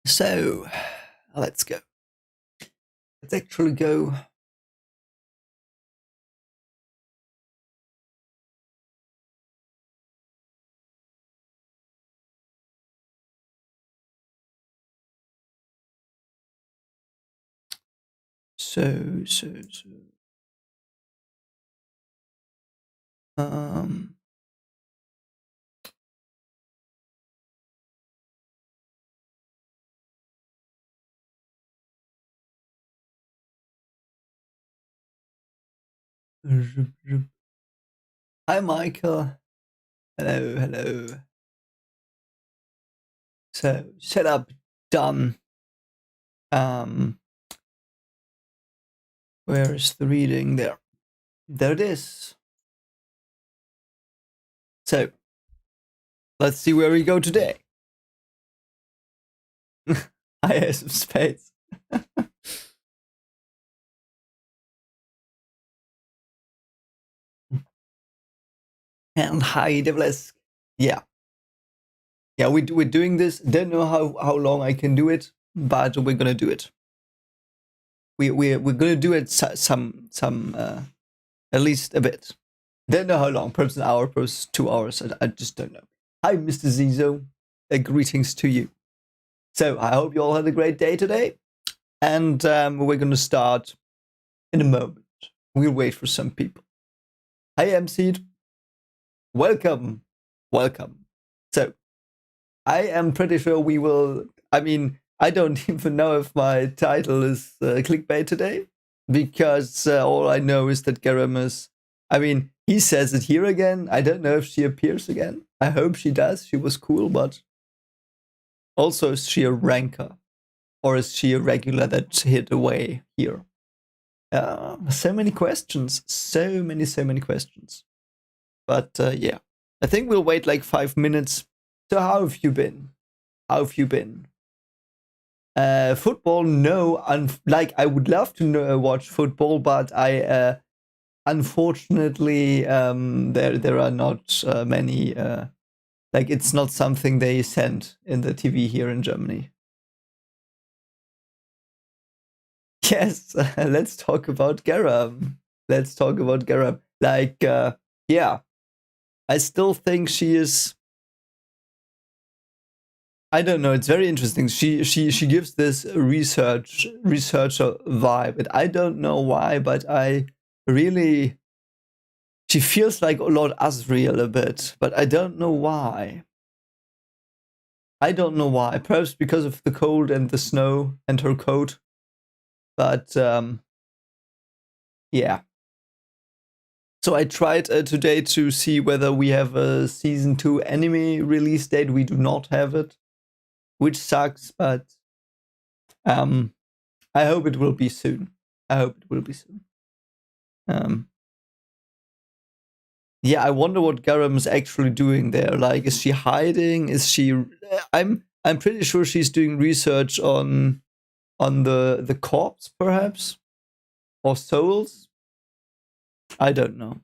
So, let's go. Let's actually go. So. Hi, Michael. Hello. So, setup done. Where is the reading? There. There it is. So, let's see where we go today. I have some space. And hi, Devlesk. Yeah, we're doing this. Don't know how long I can do it, but we're gonna do it. We're gonna do it some at least a bit. Don't know how long. Perhaps an hour, perhaps 2 hours. I just don't know. Hi, Mr. Zizo. Greetings to you. So I hope you all had a great day today, and we're gonna start in a moment. We'll wait for some people. Hi, MC. Welcome. So I am pretty sure we will. I mean, I don't even know if my title is clickbait today, because all I know is that Garam is. I mean, he says it here again. I don't know if she appears again. I hope she does. She was cool, but also, is she a ranker? Or is she a regular that hid away here? So many questions. So many questions. But yeah, I think we'll wait like 5 minutes. So how have you been? Football, no. Like, I would love to watch football, but I unfortunately there are not many. Like, it's not something they send in the TV here in Germany. Yes, let's talk about Garam. Like, yeah, I still think she is. I don't know. It's very interesting. She gives this researcher vibe, and I don't know why, but I really. She feels like Lord Asriel a bit, but I don't know why. Perhaps because of the cold and the snow and her coat. But yeah. So I tried today to see whether we have a season 2 anime release date. We do not have it, which sucks, but I hope it will be soon. Yeah, I wonder what Garam is actually doing there. Like, is she hiding? Is she? I'm pretty sure she's doing research on the corpse, perhaps, or souls. I don't know.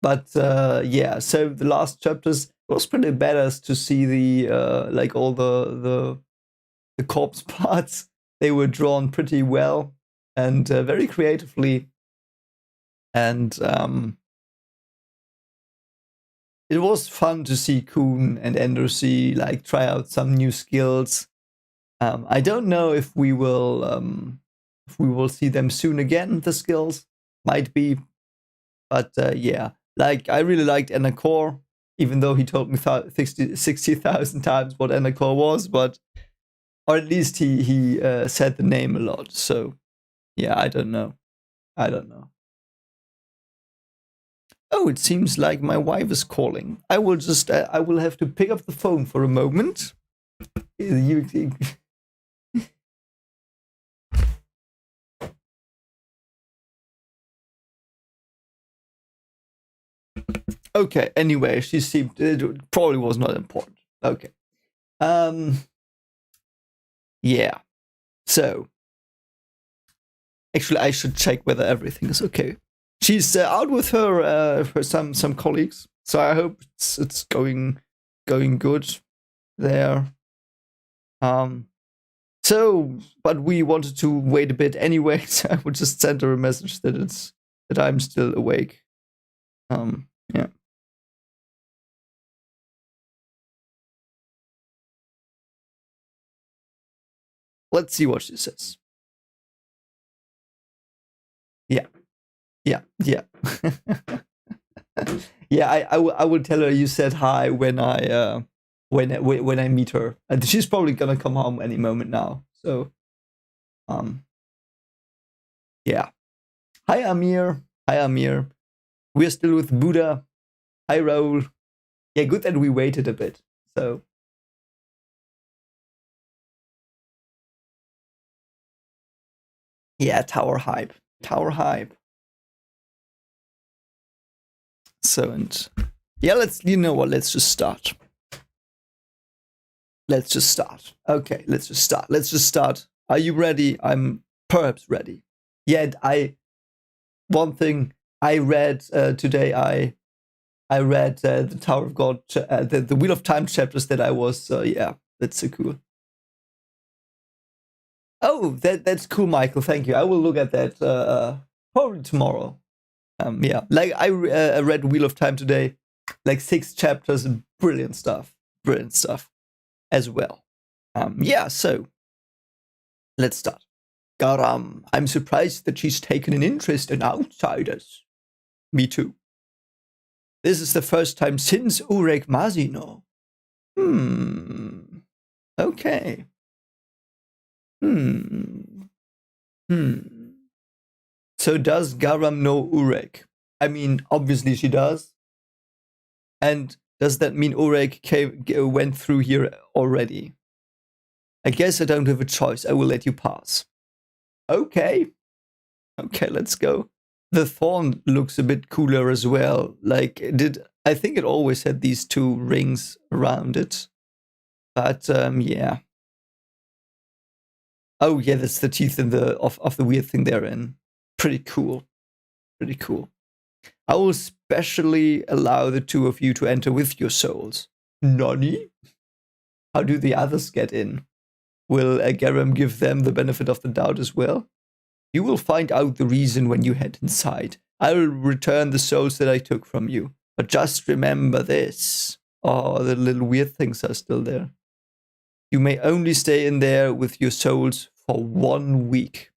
But yeah, so the last chapters was pretty badass to see the like all the corpse parts. They were drawn pretty well and very creatively, and it was fun to see Kuhn and Enryu like try out some new skills. I don't know if we will see them soon again. The skills might be, but yeah, like, I really liked Anakor, even though he told me 60,000 times what Anakor was, but or at least he said the name a lot. So yeah, I don't know. Oh, it seems like my wife is calling. I will just I will have to pick up the phone for a moment. Okay, anyway, she seemed, it probably was not important. Okay. Yeah. So, actually, I should check whether everything is okay. She's out with her some colleagues, so I hope it's going good there. So, but we wanted to wait a bit anyway, so I would just send her a message that I'm still awake. Yeah. Let's see what she says. Yeah. Yeah. Yeah, I will tell her you said hi when I meet her. And she's probably gonna come home any moment now. So yeah. Hi Amir. Hi Amir. We're still with Buddha. Hi Raul. Yeah, good that we waited a bit. So yeah, tower hype. Tower hype. So and yeah, let's let's just start. Let's just start. Okay, let's just start. Let's just start. Are you ready? I'm perhaps ready. Yeah, one thing I read today. I read the Tower of God, the Wheel of Time chapters that I was. Yeah, that's so cool. Oh, that's cool, Michael. Thank you. I will look at that probably tomorrow. Yeah, like I read Wheel of Time today, like 6 chapters, brilliant stuff as well. Yeah, so let's start. Garam, I'm surprised that she's taken an interest in outsiders. Me too. This is the first time since Urek Mazino. Okay. So does Garam know Urek? I mean, obviously she does. And does that mean Urek went through here already? I guess I don't have a choice. I will let you pass. Okay. Okay, let's go. The thorn looks a bit cooler as well. Like, I think it always had these 2 rings around it. But yeah. Oh yeah, that's the teeth of the weird thing they're in. Pretty cool. Pretty cool. I will specially allow the 2 of you to enter with your souls. Nani? How do the others get in? Will Garam give them the benefit of the doubt as well? You will find out the reason when you head inside. I will return the souls that I took from you. But just remember this. Oh, the little weird things are still there. You may only stay in there with your souls for 1 week.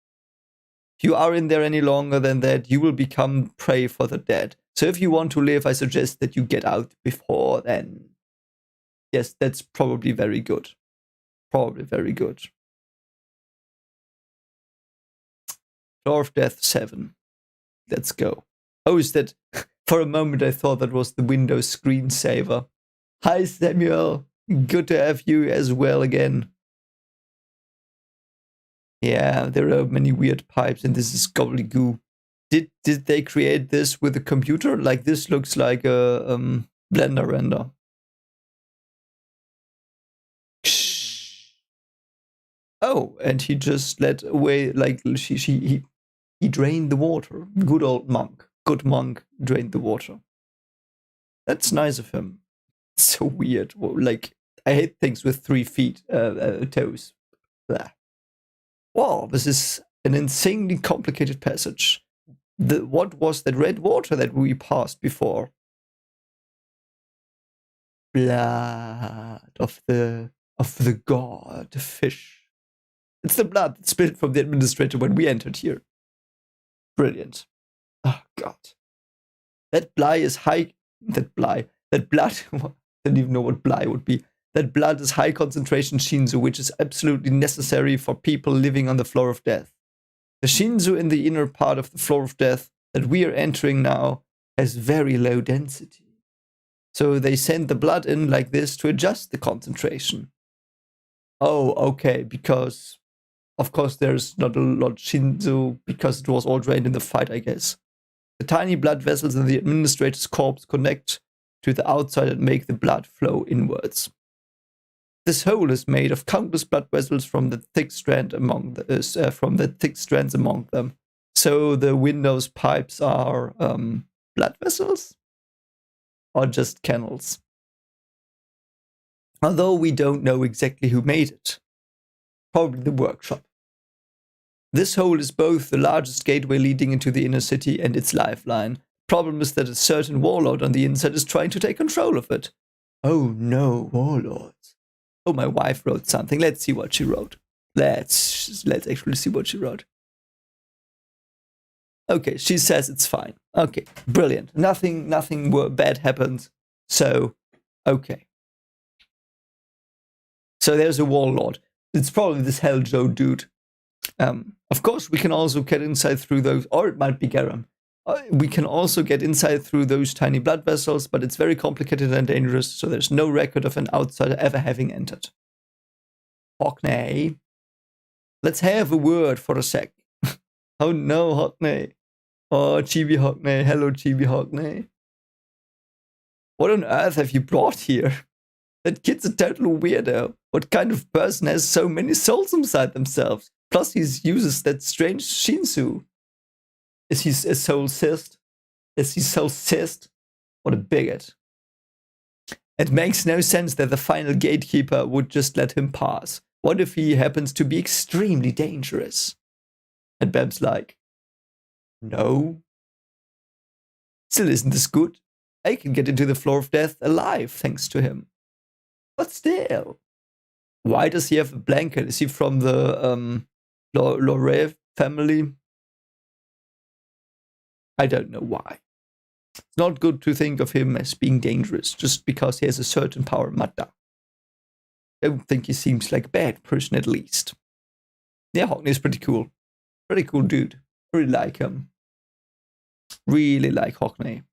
If you are in there any longer than that, you will become prey for the dead. So if you want to live, I suggest that you get out before then. Yes, that's probably very good. Probably very good. Floor of Death 7. Let's go. Oh, is that... For a moment I thought that was the Windows screensaver. Hi Samuel. Good to have you as well again. Yeah, there are many weird pipes and this is gobbledygoo. Did they create this with a computer? Like this looks like a Blender render. Oh, and he just let away, like he drained the water. Good old monk. Good monk drained the water. That's nice of him. So weird. Like I hate things with 3 feet toes. Blah. Wow, this is an insanely complicated passage. What was that red water that we passed before? Blood of the god fish. It's the blood that spilled from the administrator when we entered here. Brilliant. Oh god. That blood is high. That blood. I don't even know what blood would be. That blood is high concentration Shinzu, which is absolutely necessary for people living on the floor of death. The Shinzu in the inner part of the floor of death that we are entering now has very low density. So they send the blood in like this to adjust the concentration. Oh, okay, because of course there's not a lot of Shinzu because it was all drained in the fight, I guess. The tiny blood vessels in the administrator's corpse connect to the outside and make the blood flow inwards. This hole is made of countless blood vessels from the thick strands among them. So the Windows pipes are blood vessels? Or just canals? Although we don't know exactly who made it. Probably the workshop. This hole is both the largest gateway leading into the inner city and its lifeline. Problem is that a certain warlord on the inside is trying to take control of it. Oh no, warlords. Oh, my wife wrote something. Let's see what she wrote. Let's actually see what she wrote. Okay, she says it's fine. Okay, brilliant. Nothing bad happened. So, okay. So there's a warlord. It's probably this Helljoe dude. Of course, we can also get inside through those, or it might be Garam. We can also get inside through those tiny blood vessels, but it's very complicated and dangerous, so there's no record of an outsider ever having entered. Hockney. Let's have a word for a sec. Oh no, Hockney. Oh, Chibi Hockney. Hello, Chibi Hockney. What on earth have you brought here? That kid's a total weirdo. What kind of person has so many souls inside themselves? Plus, he uses that strange Shinsu. Is he a soul cyst? Is he soul cyst? What a bigot. It makes no sense that the final gatekeeper would just let him pass. What if he happens to be extremely dangerous? And Bam's like, no. Still, isn't this good? I can get into the floor of death alive thanks to him. But still. Why does he have a blanket? Is he from the Lore family? I don't know why. It's not good to think of him as being dangerous just because he has a certain power, Mata. I don't think he seems like a bad person, at least. Yeah, Hockney is pretty cool. Pretty cool dude. I really like him. Really like Hockney.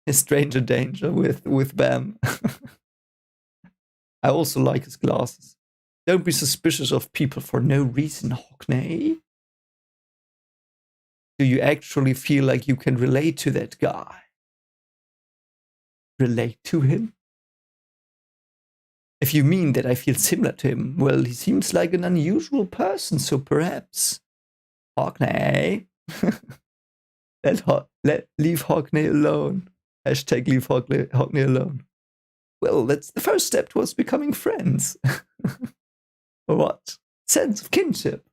A stranger danger with Bam. I also like his glasses. Don't be suspicious of people for no reason, Hockney. Do you actually feel like you can relate to that guy? Relate to him? If you mean that I feel similar to him, well, he seems like an unusual person, so perhaps. Hockney. Leave Hockney alone. Hashtag leave Hockney alone. Well, that's the first step towards becoming friends. Or what? Sense of kinship.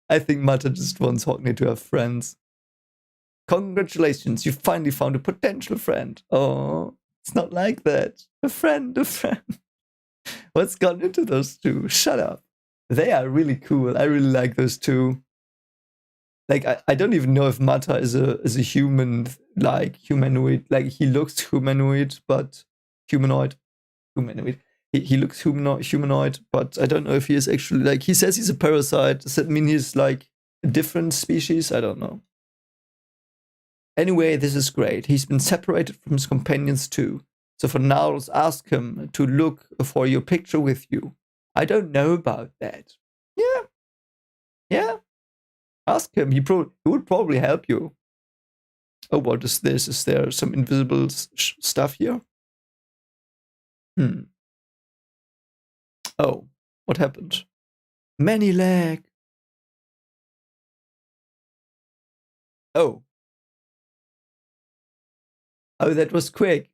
I think Mata just wants Hockney to have friends. Congratulations, you finally found a potential friend. Oh, it's not like that. A friend. What's gone into those two? Shut up. They are really cool. I really like those two. Like, I don't even know if Mata is a human, like, humanoid. Like, he looks humanoid, but humanoid. He looks humanoid, but I don't know if he is actually, like, he says he's a parasite. Does that mean he's, like, a different species? I don't know. Anyway, this is great. He's been separated from his companions too. So for now, let's ask him to look for your picture with you. I don't know about that. Yeah. Ask him. He would probably help you. Oh, what is this? Is there some invisible stuff here? Oh, what happened? Many lag. Oh, that was quick.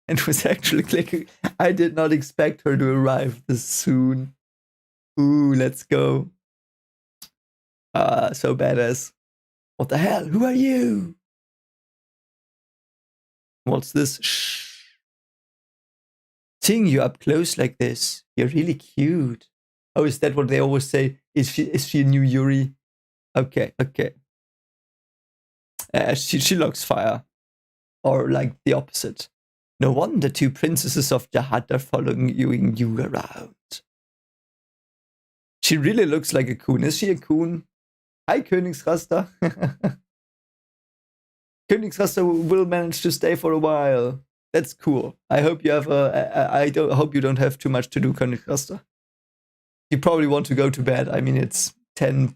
And was actually clicking. I did not expect her to arrive this soon. Ooh, let's go. So badass. What the hell? Who are you? What's this? Shh. Seeing you up close like this, you're really cute. Oh, is that what they always say? Is she a new Yuri? Okay. She looks fire. Or like the opposite. No wonder two princesses of Jahad are following you around. She really looks like a coon. Is she a coon? Hi, Königsraster. Königsraster will manage to stay for a while. That's cool. I hope you have hope you don't have too much to do, Königsraster. You probably want to go to bed. I mean, it's 10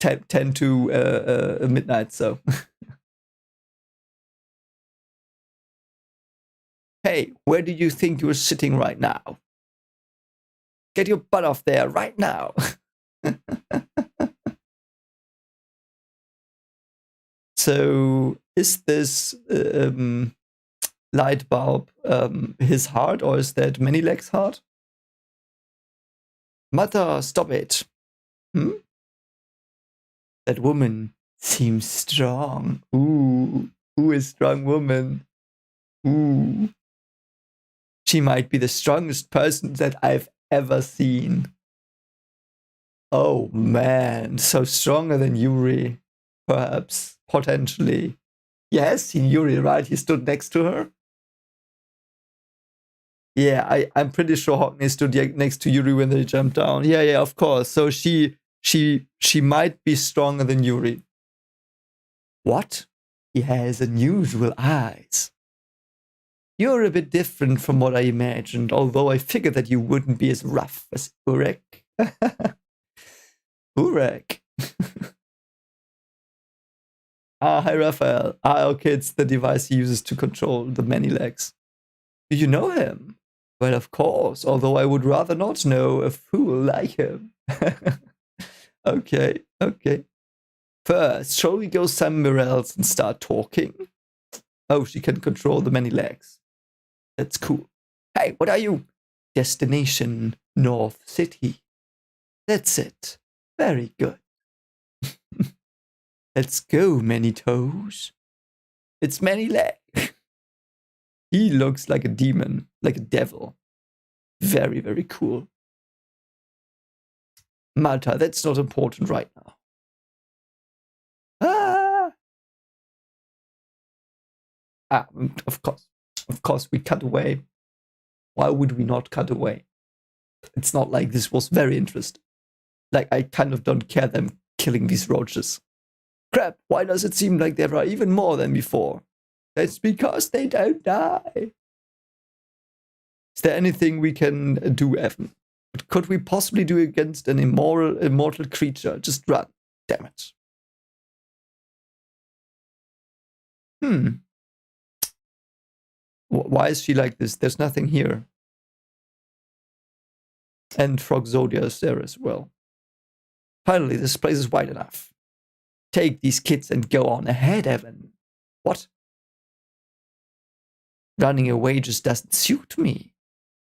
to midnight, so. Hey, where do you think you're sitting right now? Get your butt off there right now. So, is this light bulb his heart, or is that Many Legs' heart? Mother, stop it. That woman seems strong. Ooh, who is strong woman? Ooh. She might be the strongest person that I've ever seen. Oh man, so stronger than Yuri, perhaps, potentially. You have seen Yuri, right? He stood next to her. Yeah, I'm pretty sure Hockney stood next to Yuri when they jumped down. Yeah, of course. So she might be stronger than Yuri. What? He has unusual eyes. You're a bit different from what I imagined, although I figured that you wouldn't be as rough as Urek. Urek. Hi, Raphael. Okay, it's the device he uses to control the Many Legs. Do you know him? Well, of course, although I would rather not know a fool like him. Okay. First, shall we go somewhere else and start talking? Oh, she can control the Many Legs. That's cool. Hey, what are you? Destination North City. That's it. Very good. Let's go, Many Toes. It's Many Leg. He looks like a demon, like a devil. Very, very cool. Malta, that's not important right now. Of course, we cut away. Why would we not cut away? It's not like this was very interesting. Like, I kind of don't care them killing these roaches. Crap, why does it seem like there are even more than before? That's because they don't die. Is there anything we can do, Evan? What could we possibly do against an immortal creature? Just run. Damn it. Why is she like this? There's nothing here. And Frogzodia is there as well. Finally, this place is wide enough. Take these kids and go on ahead, Evan. What? Running away just doesn't suit me.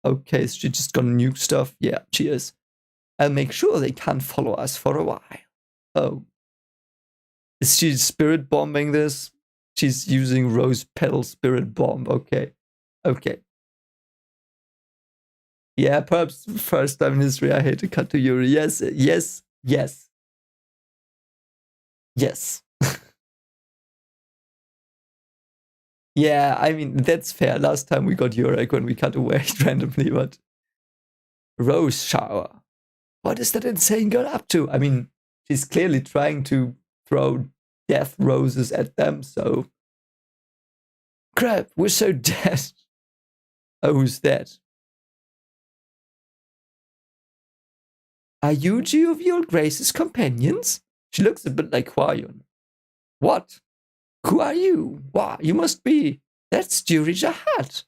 Okay, is she just gonna nuke stuff? Yeah, she is. I'll make sure they can't follow us for a while. Oh. Is she spirit bombing this? She's using rose petal spirit bomb. Okay. Yeah, perhaps first time in history I hate to cut to Yuri. Yes. Yeah, I mean, that's fair. Last time we got Yurek when we cut away randomly, but Rose Shower. What is that insane girl up to? I mean, she's clearly trying to throw death roses at them, so... Crap, we're so dead. Oh, who's that? Are you two of your Grace's companions? She looks a bit like Hwayun. What? Who are you? Wow, you must be... That's Yuri Jahad.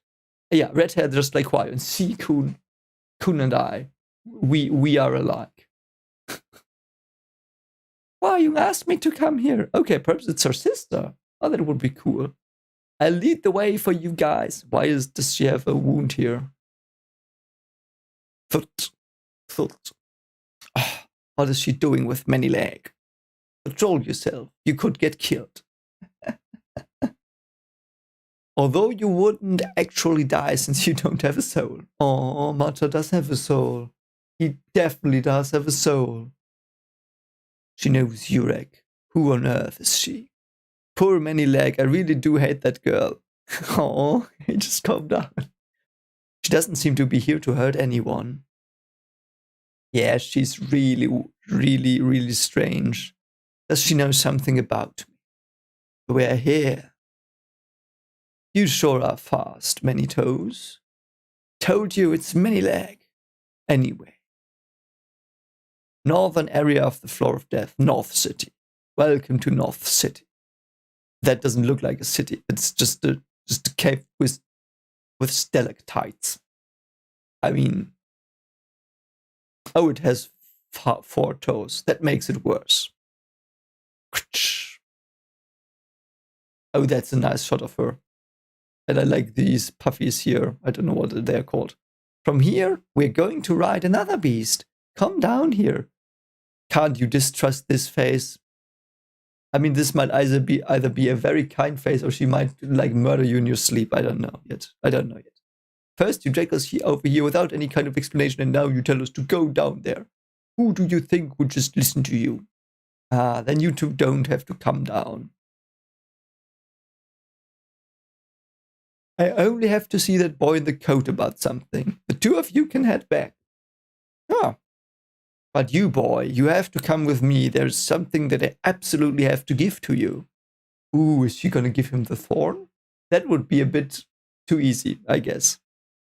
Yeah, red hair just like Hwayun. See, Kun and I, we are alike. Hwayun asked me to come here. Okay, perhaps it's her sister. Oh, that would be cool. I'll lead the way for you guys. Why does she have a wound here? Foot. Oh, what is she doing with Many Leg? Control yourself. You could get killed. Although you wouldn't actually die since you don't have a soul. Oh, Mata does have a soul. He definitely does have a soul. She knows Yurek. Who on earth is she? Poor Many Leg. I really do hate that girl. Oh, he just calmed down. She doesn't seem to be here to hurt anyone. Yeah, she's really strange. Does she know something about me? We're here. You sure are fast, Many Toes. Told you it's Many Leg. Anyway. Northern area of the Floor of Death, North City. Welcome to North City. That doesn't look like a city. It's just a cave with stalactites. I mean... Oh, it has 4 toes. That makes it worse. Oh, that's a nice shot of her. And I like these puffies here. I don't know what they're called. From here, we're going to ride another beast. Come down here. Can't you distrust this face? I mean, this might either be a very kind face, or she might like murder you in your sleep. I don't know yet. First, you drag us over here without any kind of explanation, and now you tell us to go down there. Who do you think would just listen to you? Then you two don't have to come down. I only have to see that boy in the coat about something. The two of you can head back. Ah. But you, boy, you have to come with me. There's something that I absolutely have to give to you. Ooh, is she gonna give him the thorn? That would be a bit too easy, I guess.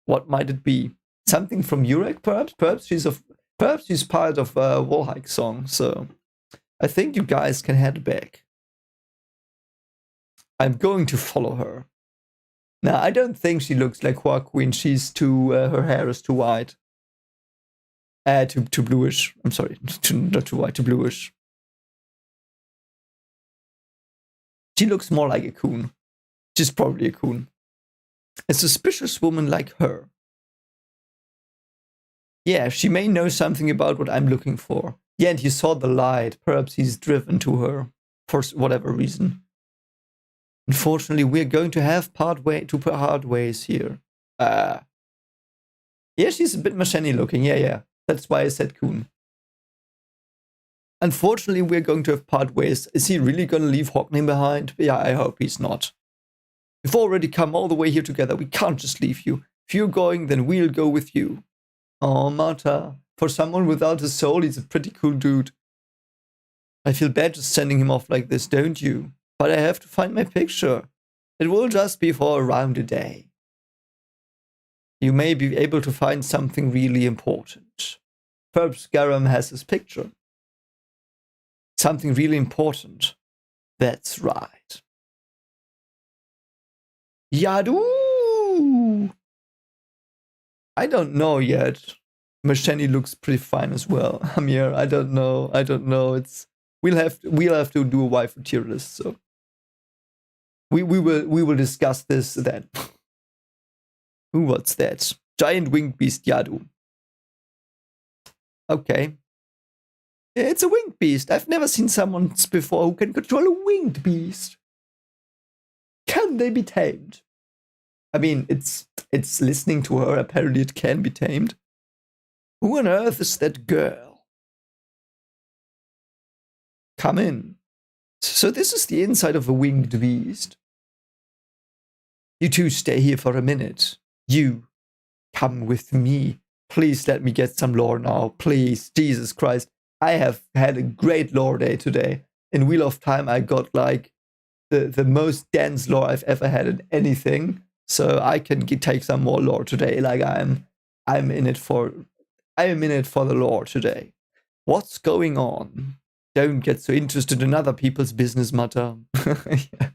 What might it be? Something from Yuri, perhaps? Perhaps she's part of a Wallhike song, so I think you guys can head back. I'm going to follow her. Now, I don't think she looks like Hua Queen. She's too, her hair is too white. Too bluish. I'm sorry, not too white, too bluish. She looks more like a coon. She's probably a coon. A suspicious woman like her. Yeah, she may know something about what I'm looking for. Yeah, and he saw the light. Perhaps he's driven to her for whatever reason. Unfortunately, we're going to have part ways here. Yeah, she's a bit machete looking. Yeah. That's why I said coon. Unfortunately, we're going to have part ways. Is he really going to leave Hockney behind? Yeah, I hope he's not. We've already come all the way here together. We can't just leave you. If you're going, then we'll go with you. Oh, Marta. For someone without a soul, he's a pretty cool dude. I feel bad just sending him off like this, don't you? But I have to find my picture. It will just be for around a day. You may be able to find something really important. Perhaps Garam has his picture. Something really important. That's right. Yadu! I don't know yet. Machete looks pretty fine as well. Amir, I don't know. We'll have to do a waifu tier list, so we will discuss this then. Ooh, what's that? Giant winged beast Yadu. Okay. Yeah, it's a winged beast. I've never seen someone before who can control a winged beast. Can they be tamed? I mean, it's listening to her. Apparently it can be tamed. Who on earth is that girl? Come in. So this is the inside of a winged beast. You two stay here for a minute. You come with me. Please let me get some lore now. Please, Jesus Christ. I have had a great lore day today. In Wheel of Time, I got like the most dense lore I've ever had in anything. So I can take some more lore today. Like I'm in it for the lore today. What's going on? Don't get so interested in other people's business, Mata. Yeah.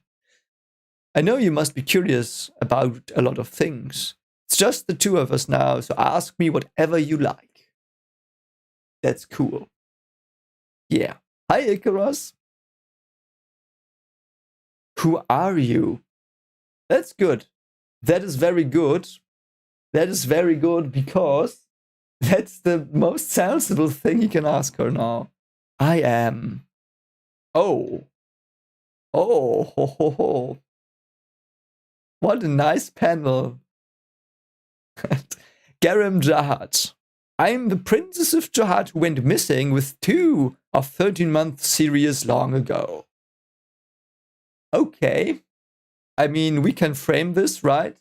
I know you must be curious about a lot of things. It's just the two of us now, so ask me whatever you like. That's cool. Yeah. Hi, Icarus. Who are you? That's good. That is very good. That is very good because that's the most sensible thing you can ask her now. I am. Oh. Oh, ho, ho, ho. What a nice panel. Garam Jahad. I'm the Princess of Jahad who went missing with 2 of 13-month series long ago. Okay. I mean, we can frame this, right?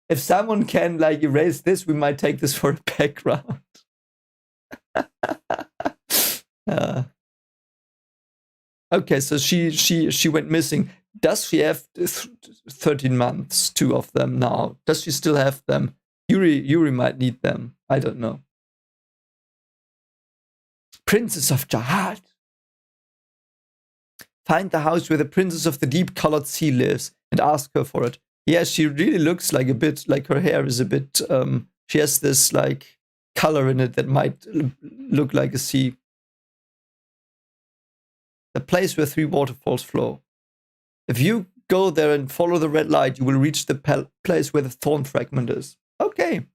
If someone can, like, erase this, we might take this for a background. Okay, so she went missing. Does she have 13 months, 2 of them now? Does she still have them? Yuri might need them. I don't know. Princess of Jahad. Find the house where the Princess of the Deep-Colored Sea lives and ask her for it. Yeah, she really looks like a bit, like her hair is a bit, she has this, like, color in it that might look like a sea. The place where 3 waterfalls flow. If you go there and follow the red light, you will reach the place where the thorn fragment is. Okay.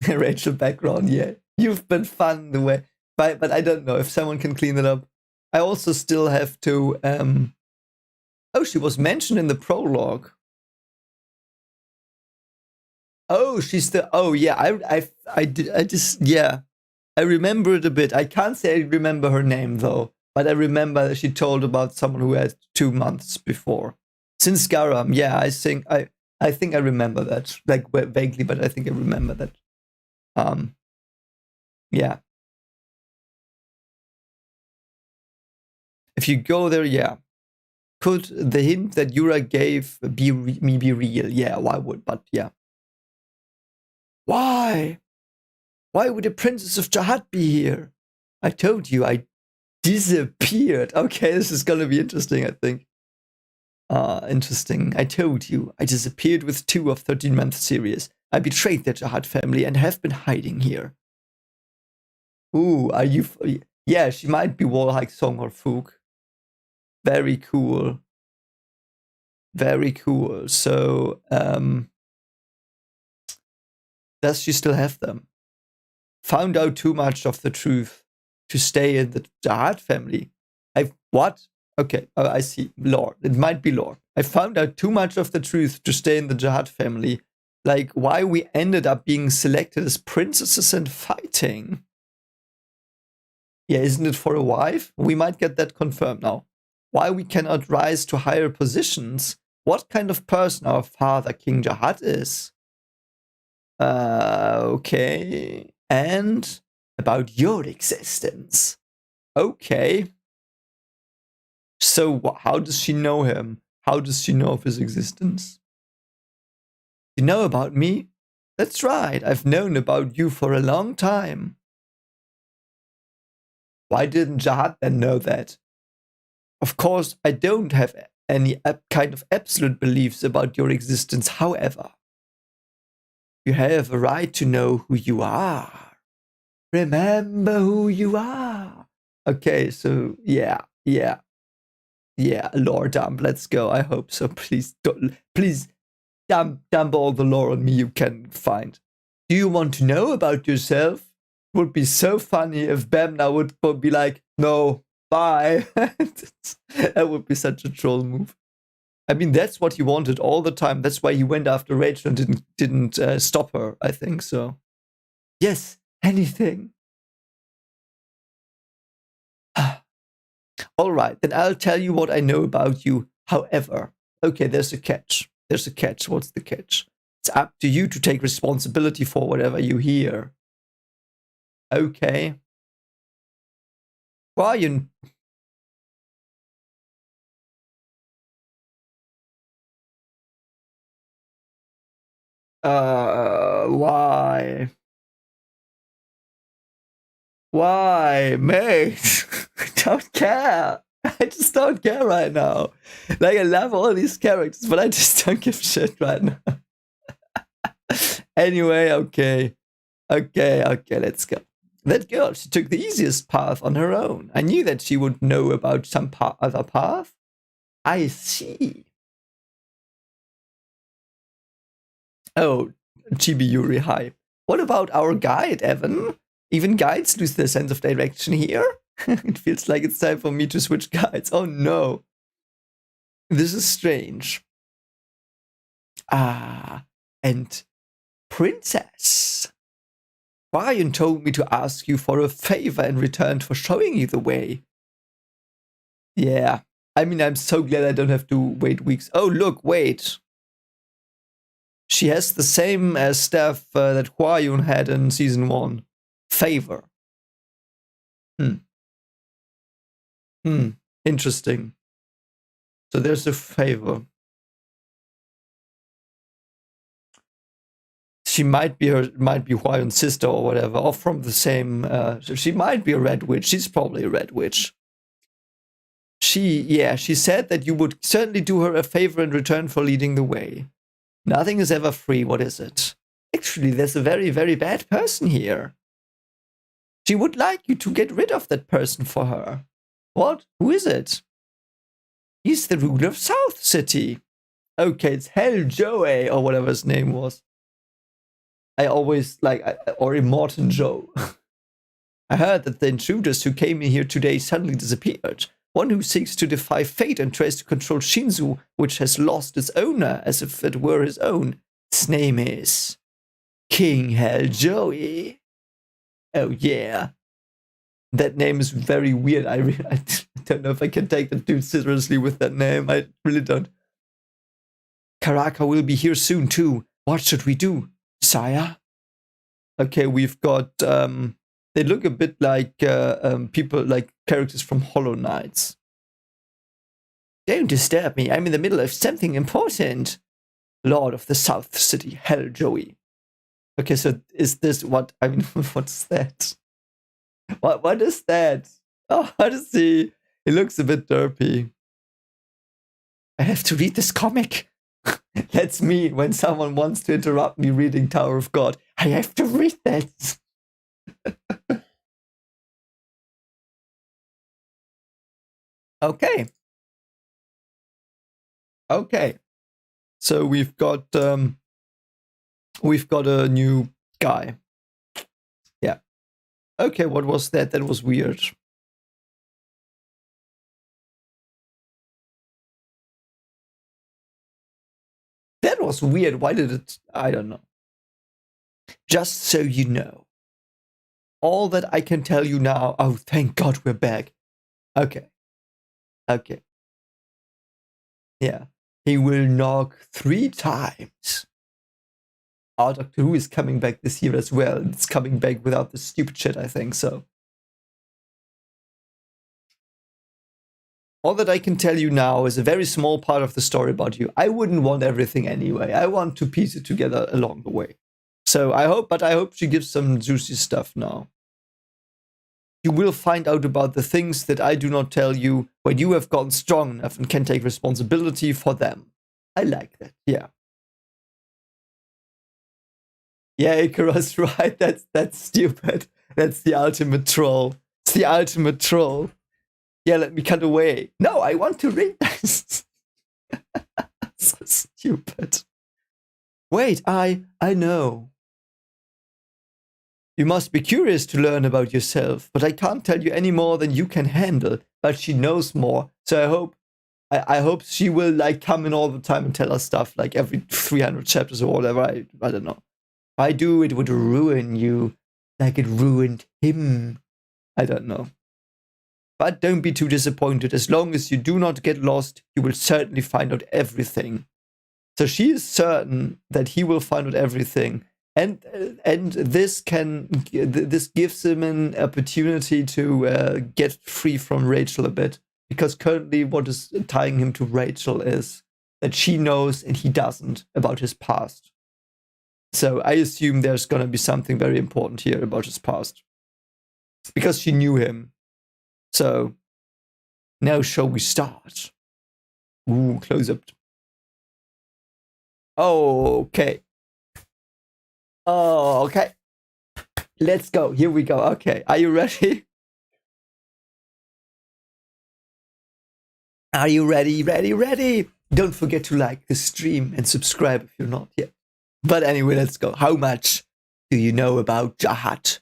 Rachel background, yeah. You've been fun the way. But I don't know if someone can clean it up. I also still have to... Oh, she was mentioned in the prologue. Oh, she's the... Oh, yeah, I just... Yeah. I remember it a bit. I can't say I remember her name, though. But I remember that she told about someone who had 2 months before. Since Garam, yeah, I think I remember that. Like, vaguely, but I think I remember that. Yeah. If you go there, yeah. Could the hint that Yura gave be real? Yeah, why would? But yeah. Why? Why would the Princess of Jahad be here? I told you I disappeared. Okay, this is gonna be interesting, I think. Interesting. I told you I disappeared with 2 of 13-month series. I betrayed the Jahad family and have been hiding here. Ooh, are you... Yeah, she might be Warhike Song or Fook. Very cool. Very cool. So, does she still have them? Found out too much of the truth to stay in the Jahad family. What? Okay, I see. Lord. It might be Lord. I found out too much of the truth to stay in the Jahad family. Like, why we ended up being selected as princesses and fighting. Yeah, isn't it for a wife? We might get that confirmed now. Why we cannot rise to higher positions? What kind of person our father, King Jahad, is? Okay. And about your existence. Okay. So how does she know him? How does she know of his existence? You know about me? That's right. I've known about you for a long time. Why didn't Jahad then know that? Of course, I don't have any kind of absolute beliefs about your existence. However, you have a right to know who you are. Remember who you are. Okay, so yeah, lore dump. Let's go. I hope so. Please dump all the lore on me you can find. Do you want to know about yourself? It would be so funny if Bemna would be like, no, bye. That would be such a troll move. I mean, that's what he wanted all the time. That's why he went after Rachel and didn't stop her, I think so. Yes, anything. All right, then I'll tell you what I know about you. However, okay, there's a catch. There's a catch. What's the catch? It's up to you to take responsibility for whatever you hear. Okay. Why you... Why? Why, mate? I don't care. I just don't care right now. Like, I love all these characters, but I just don't give a shit right now. Anyway, okay, let's go. That girl, she took the easiest path on her own. I knew that she would know about some other path. I see. Oh, Chibi Yuri, hi. What about our guide, Evan? Even guides lose their sense of direction here. It feels like it's time for me to switch guides. Oh no. This is strange. And Princess. Brian told me to ask you for a favor in return for showing you the way. Yeah. I mean, I'm so glad I don't have to wait weeks. Oh, look, wait. She has the same staff that Hua-Yun had in season 1. Favor. Interesting. So there's a favor. She might be Hua-Yun's sister or whatever, or from the same. She might be a red witch. She's probably a red witch. She said that you would certainly do her a favor in return for leading the way. Nothing is ever free. What is it? Actually, there's a very, very bad person here. She would like you to get rid of that person for her. What? Who is it? He's the ruler of South City. Okay, it's Hell Joey, or whatever his name was. I always or Immortan Joe. I heard that the intruders who came in here today suddenly disappeared. One who seeks to defy fate and tries to control Shinzu, which has lost its owner as if it were his own. His name is King Hell Joey. Oh yeah. That name is very weird. I don't know if I can take that dude seriously with that name. I really don't. Karaka will be here soon too. What should we do, sire? Okay, we've got they look a bit like people, like characters from Hollow Knights. Don't disturb me. I'm in the middle of something important. Lord of the South City, Hell Joey. Okay, so is this what I mean? What's that? What is that? Oh, how does he? He looks a bit derpy. I have to read this comic. That's me when someone wants to interrupt me reading Tower of God. I have to read that. Okay. Okay. So we've got a new guy. Yeah. Okay, what was that? That was weird. That was weird. Why did it? I don't know. Just so you know, all that I can tell you now. Oh, thank God we're back. Okay. Okay. Yeah. He will knock 3 times. Our Doctor Who is coming back this year as well. It's coming back without the stupid shit, I think, so. All that I can tell you now is a very small part of the story about you. I wouldn't want everything anyway. I want to piece it together along the way. So I hope she gives some juicy stuff now. You will find out about the things that I do not tell you when you have gotten strong enough and can take responsibility for them. I like that, yeah. Yeah, Icarus, right? That's stupid. That's the ultimate troll. It's the ultimate troll. Yeah, let me cut away. No, I want to read this. So stupid. Wait, I know. You must be curious to learn about yourself, but I can't tell you any more than you can handle. But she knows more, so I hope she will like come in all the time and tell us stuff like every 300 chapters or whatever. I don't know. If I do, it would ruin you, like it ruined him. I don't know. But don't be too disappointed. As long as you do not get lost, you will certainly find out everything. So she is certain that he will find out everything. And this gives him an opportunity to get free from Rachel a bit. Because currently what is tying him to Rachel is that she knows and he doesn't about his past. So I assume there's going to be something very important here about his past. Because she knew him. So now shall we start? Ooh, close up. Oh, okay. Oh, okay. Let's go. Here we go. Okay. Are you ready? Are you ready? Ready? Don't forget to like the stream and subscribe if you're not yet. But anyway, let's go. How much do you know about Jahad,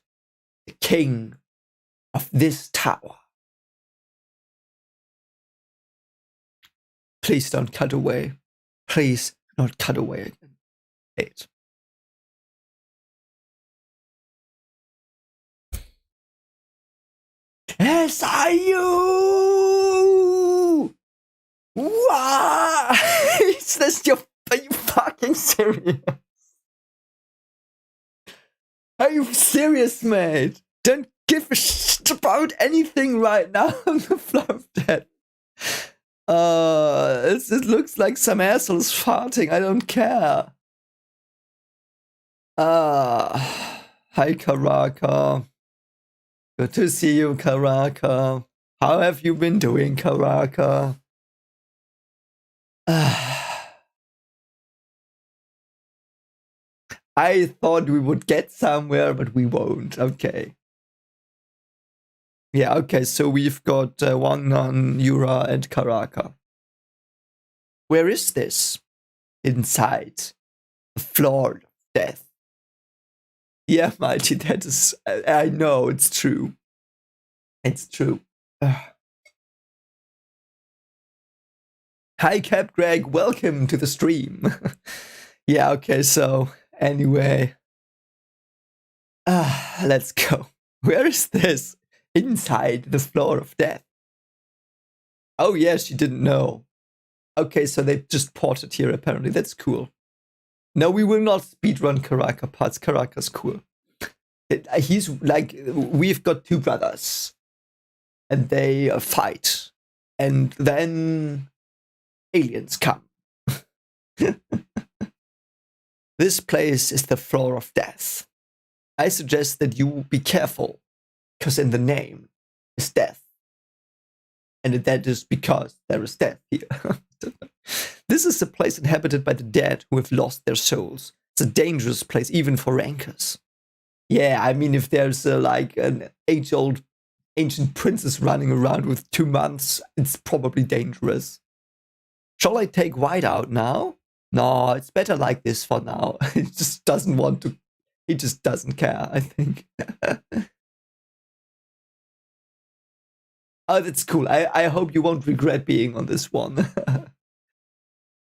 the king of this tower? Please don't cut away. Please not cut away again. 8. Yes, are you? What? Is this are you fucking serious? Are you serious, mate? Don't give a shit about anything right now on the floor of death. It looks like some assholes farting. I don't care. Hi, Karaka. Good to see you, Karaka. How have you been doing, Karaka? I thought we would get somewhere, but we won't. Okay. Yeah, okay, so we've got Wangnan, Yura, and Karaka. Where is this? Inside the floor of death. Yeah, Mighty, that is... I know, it's true. It's true. Hi, Cap Greg, welcome to the stream. Yeah, okay, so anyway. Let's go. Where is this? Inside the floor of death. Oh, yes, you didn't know. Okay, so they just ported here, apparently. That's cool. No, we will not speedrun Karaka parts. Karaka's cool. He's like, we've got two brothers. And they fight. And then aliens come. This place is the floor of death. I suggest that you be careful, because in the name is death. And that is because there is death here. This is a place inhabited by the dead who have lost their souls. It's a dangerous place, even for rankers. Yeah, I mean, if there's like an age-old ancient princess running around with 2 months, it's probably dangerous. Shall I take White out now? No, it's better like this for now. He just doesn't want to. He just doesn't care, I think. Oh, that's cool. I hope you won't regret being on this one.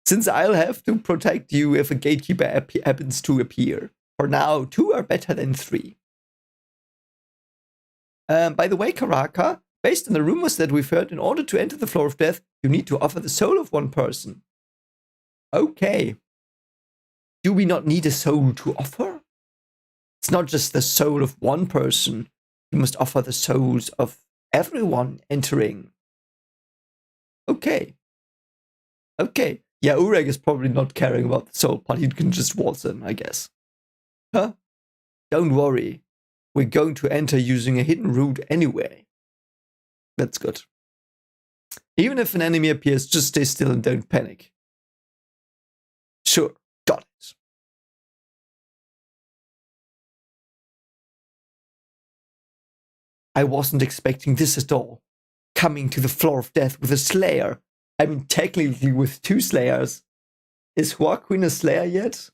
Since I'll have to protect you if a gatekeeper happens to appear. For now, 2 are better than 3. By the way, Karaka, based on the rumors that we've heard, in order to enter the floor of death, you need to offer the soul of one person. Okay. Do we not need a soul to offer? It's not just the soul of one person. You must offer the souls of everyone entering. Okay. Okay. Yeah, Ureg is probably not caring about the soul part. He can just waltz in, I guess. Huh? Don't worry. We're going to enter using a hidden route anyway. That's good. Even if an enemy appears, just stay still and don't panic. Sure, got it. I wasn't expecting this at all. Coming to the floor of death with a slayer. I mean, technically with 2 slayers. Is Huaquin a slayer yet?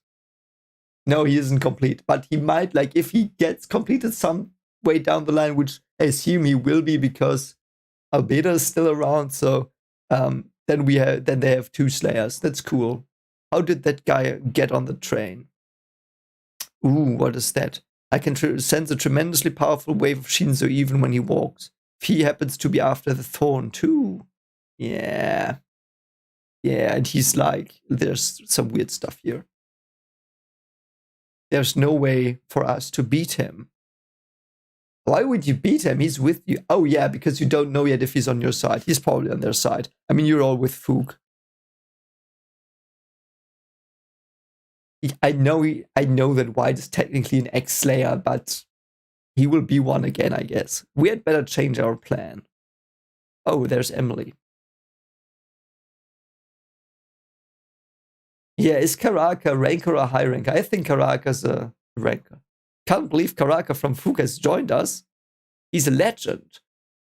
No, he isn't complete. But he might, like, if he gets completed some way down the line, which I assume he will be because Albeda is still around. So then they have 2 slayers. That's cool. How did that guy get on the train? Ooh, what is that? I can sense a tremendously powerful wave of Shinzo even when he walks. If he happens to be after the thorn too. Yeah. Yeah, and he's like, there's some weird stuff here. There's no way for us to beat him. Why would you beat him? He's with you. Oh yeah, because you don't know yet if he's on your side. He's probably on their side. I mean, you're all with Fook. I know that White is technically an ex-slayer, but he will be one again, I guess. We had better change our plan. Oh, there's Emily. Yeah, is Karaka a ranker or a high ranker? I think Karaka's a ranker. Can't believe Karaka from Fook has joined us. He's a legend.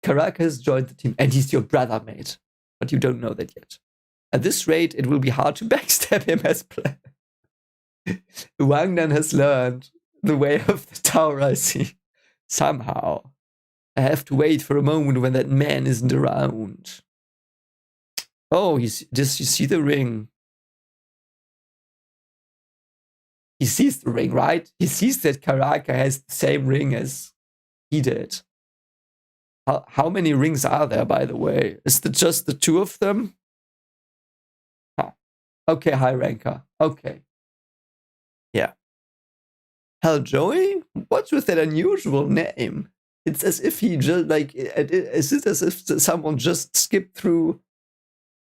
Karaka has joined the team, and he's your brother, mate. But you don't know that yet. At this rate, it will be hard to backstab him as planned. Wangnan has learned the way of the tower, I see. Somehow. I have to wait for a moment when that man isn't around. Oh, does you see the ring? He sees the ring, right? He sees that Karaka has the same ring as he did. How many rings are there, by the way? Is it just the 2 of them? Huh. Okay, high ranker. Okay. Yeah. Hell, Joey? What's with that unusual name? It's as if he just, like, is it as if someone just skipped through,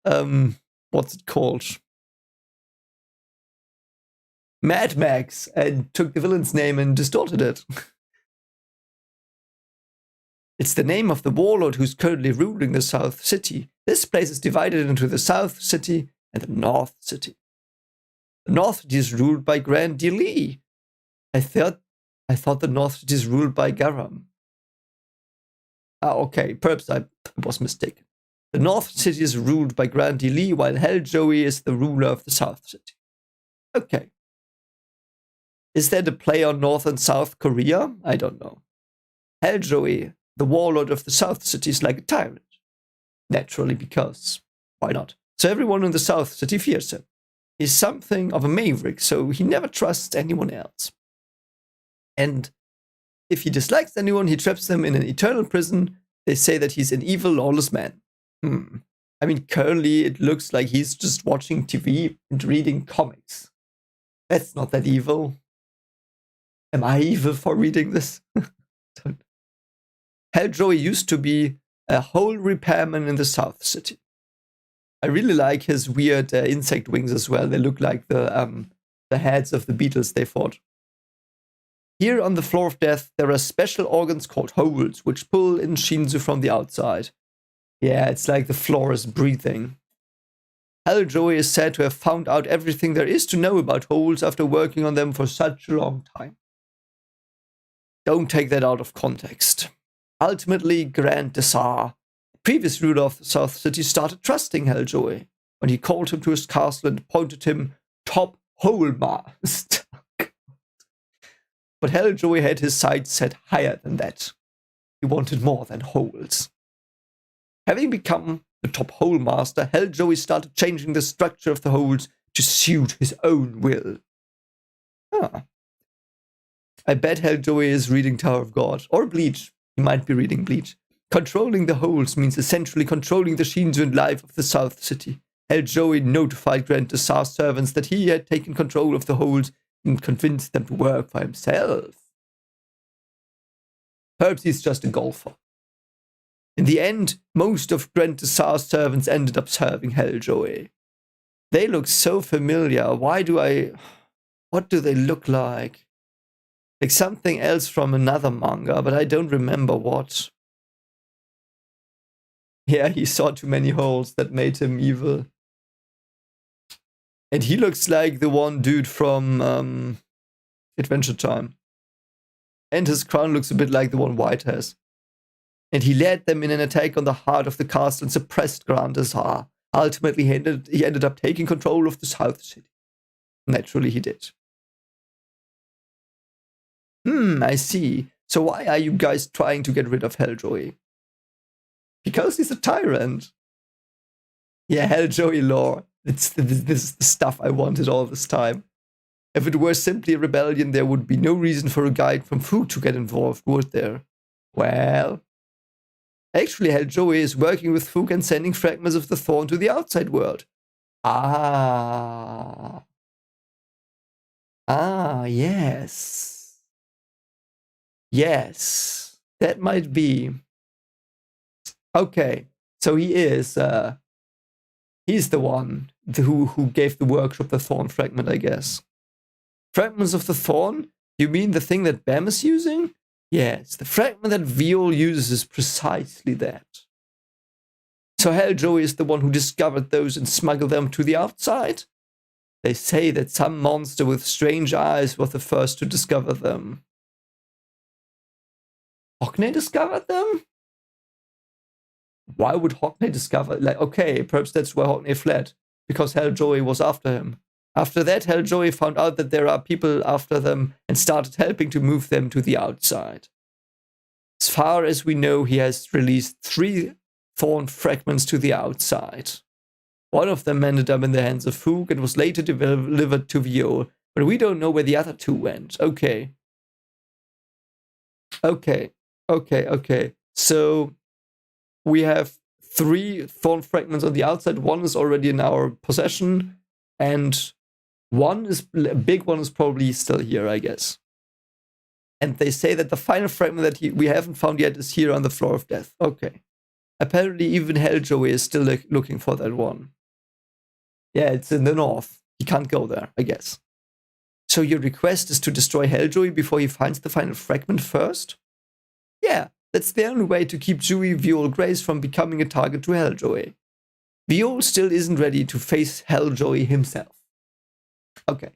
what's it called? Mad Max and took the villain's name and distorted it. It's the name of the warlord who's currently ruling the South City. This place is divided into the South City and the North City. The North City is ruled by Grand Lee. I thought the North City is ruled by Garam. Okay, perhaps I was mistaken. The North City is ruled by Grandee Lee, while Hell Joey is the ruler of the South City. Okay. Is that a play on North and South Korea? I don't know. Hell Joey, the warlord of the South City, is like a tyrant. Naturally, because why not? So everyone in the South City fears him. He's something of a maverick, so he never trusts anyone else. And if he dislikes anyone, he traps them in an eternal prison. They say that he's an evil, lawless man. I mean, currently it looks like he's just watching TV and reading comics. That's not that evil. Am I evil for reading this? Hell Joey used to be a hole repairman in the South City. I really like his weird insect wings as well. They look like the heads of the beetles they fought. Here on the floor of death, there are special organs called holes, which pull in Shinzu from the outside. Yeah, it's like the floor is breathing. Hell Joey is said to have found out everything there is to know about holes after working on them for such a long time. Don't take that out of context. Ultimately, Grand Desar, the previous ruler of the South City, started trusting Hell Joey when he called him to his castle and appointed him top hole master. But Hell Joey had his sights set higher than that. He wanted more than holes. Having become the top hole master, Hell Joey started changing the structure of the holes to suit his own will. I bet Hell Joey is reading Tower of God. Or Bleach. He might be reading Bleach. Controlling the holes means essentially controlling the Shinzu and life of the South City. Hell Joey notified Grand Desar's servants that he had taken control of the holes and convinced them to work for himself. Perhaps he's just a golfer. In the end, most of Grand Desar's servants ended up serving Hell Joey. They look so familiar. What do they look like? Like something else from another manga, but I don't remember what. Yeah, he saw too many holes that made him evil. And he looks like the one dude from Adventure Time. And his crown looks a bit like the one White has. And he led them in an attack on the heart of the castle and suppressed Grand Desar. Ultimately, he ended up taking control of the South City. Naturally, he did. I see. So why are you guys trying to get rid of Hell Joey? Because he's a tyrant. Yeah, Hell Joey lore. This is the stuff I wanted all this time. If it were simply a rebellion, there would be no reason for a guide from Fook to get involved, would there? Well, actually, Hell Joey is working with Fook and sending fragments of the thorn to the outside world. Yes. Yes, that might be. Okay, so he's the one who gave the workshop the thorn fragment, I guess. Fragments of the thorn? You mean the thing that Bam is using? Yes, the fragment that Viol uses is precisely that. So Hell Joey is the one who discovered those and smuggled them to the outside? They say that some monster with strange eyes was the first to discover them. Hockney discovered them? Why would Hockney discover? Okay, perhaps that's why Hockney fled. Because Hell Joey was after him. After that, Hell Joey found out that there are people after them and started helping to move them to the outside. As far as we know, he has released 3 thorn fragments to the outside. One of them ended up in the hands of Fook and was later delivered to Viol, but we don't know where the other 2 went. Okay. So we have 3 thorn fragments on the outside. 1 is already in our possession, and a big one is probably still here, I guess. And they say that the final fragment that we haven't found yet is here on the floor of death. Okay. Apparently even Hell Joey is still looking for that one. Yeah, it's in the north. He can't go there, I guess. So your request is to destroy Hell Joey before he finds the final fragment first? Yeah, that's the only way to keep Yuri Viol Grace from becoming a target to Hell Joey. Viol still isn't ready to face Hell Joey himself. Okay.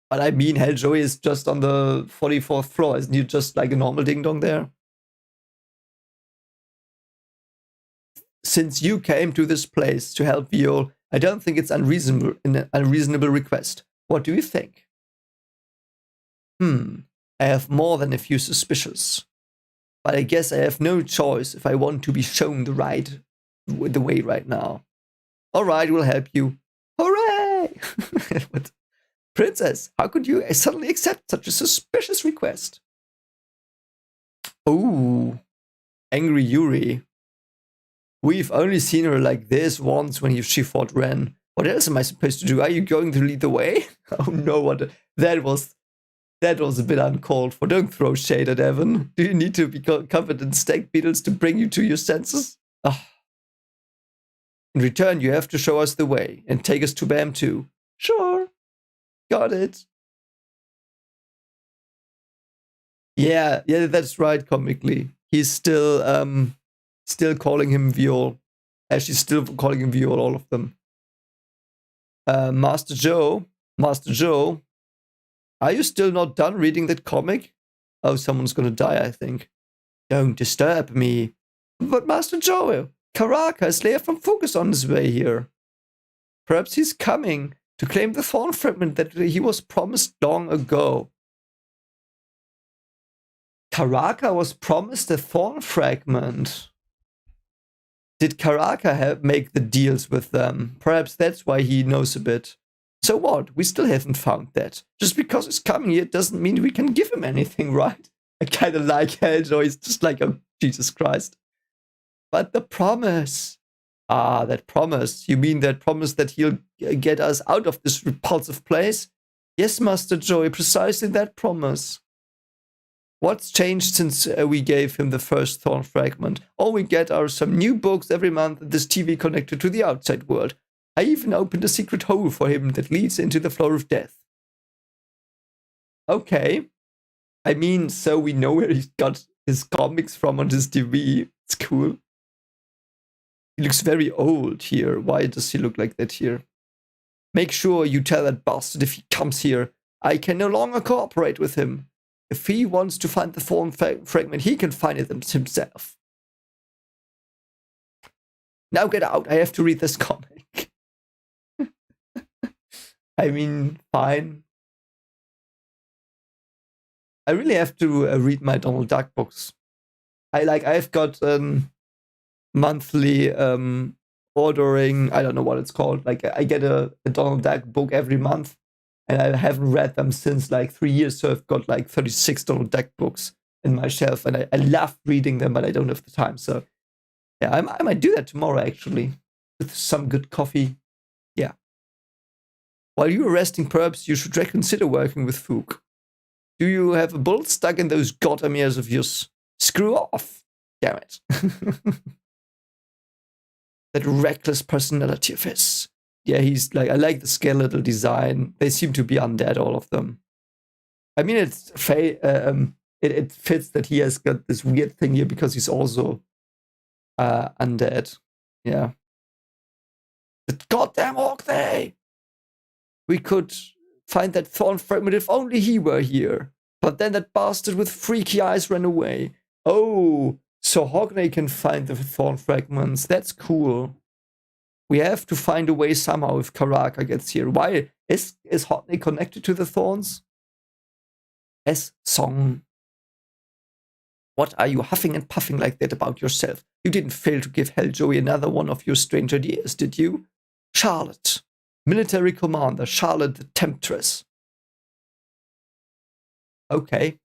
But I mean, Hell Joey is just on the 44th floor. Isn't he just like a normal ding-dong there? since you came to this place to help Viol, I don't think it's an unreasonable request. What do you think? I have more than a few suspicions. But I guess I have no choice if I want to be shown the way right now. All right, we'll help you. Hooray! What? Princess, how could you suddenly accept such a suspicious request? Ooh, angry Yuri. We've only seen her like this once when she fought Ren. What else am I supposed to do? Are you going to lead the way? Oh no, that was a bit uncalled for. Don't throw shade at Evan. Do you need to be covered in stag beetles to bring you to your senses? Oh. In return, you have to show us the way and take us to Bam too. Sure. Got it. Yeah, that's right, comically. He's still calling him Viol. She's still calling him Viol, all of them. Master Joe, are you still not done reading that comic? Oh, someone's gonna die, I think. Don't disturb me. But Master Joe, Karaka is Slayer from Focus on his way here. Perhaps he's coming to claim the thorn fragment that he was promised long ago. Karaka was promised a thorn fragment. Did Karaka make the deals with them? Perhaps that's why he knows a bit. So what? We still haven't found that. Just because he's coming here doesn't mean we can give him anything, right? I kind of like Helljoy. He's just like, oh, Jesus Christ. But the promise. Ah, that promise. You mean that promise that he'll get us out of this repulsive place? Yes, Master Joey, precisely that promise. What's changed since we gave him the first thorn fragment? All we get are some new books every month and this TV connected to the outside world. I even opened a secret hole for him that leads into the floor of death. Okay. I mean, so we know where he got his comics from on his TV. It's cool. He looks very old here. Why does he look like that here? Make sure you tell that bastard if he comes here. I can no longer cooperate with him. If he wants to find the thorn fragment, he can find it himself. Now get out. I have to read this comic. I mean, fine. I really have to read my Donald Duck books. I've got monthly ordering. I don't know what it's called. Like I get a Donald Duck book every month. And I haven't read them since like 3 years, so I've got like 36 Donald Duck books in my shelf, and I love reading them, but I don't have the time. So, yeah, I might do that tomorrow, actually, with some good coffee. Yeah. While you're resting, perhaps you should reconsider working with Fook. Do you have a bullet stuck in those goddamn ears of yours? Screw off. Damn it. That reckless personality of his. Yeah, he's like, I like the skeletal design. They seem to be undead, all of them. I mean, it fits that he has got this weird thing here because he's also undead. Yeah. But goddamn Orkney! We could find that thorn fragment if only he were here. But then that bastard with freaky eyes ran away. Oh, so Hogney can find the thorn fragments. That's cool. We have to find a way somehow if Karaka gets here. Why? Is Hogney connected to the thorns? Song. What are you huffing and puffing like that about yourself? You didn't fail to give Helljoy another one of your strange ideas, did you? Charlotte. Military Commander, Charlotte the Temptress. Okay.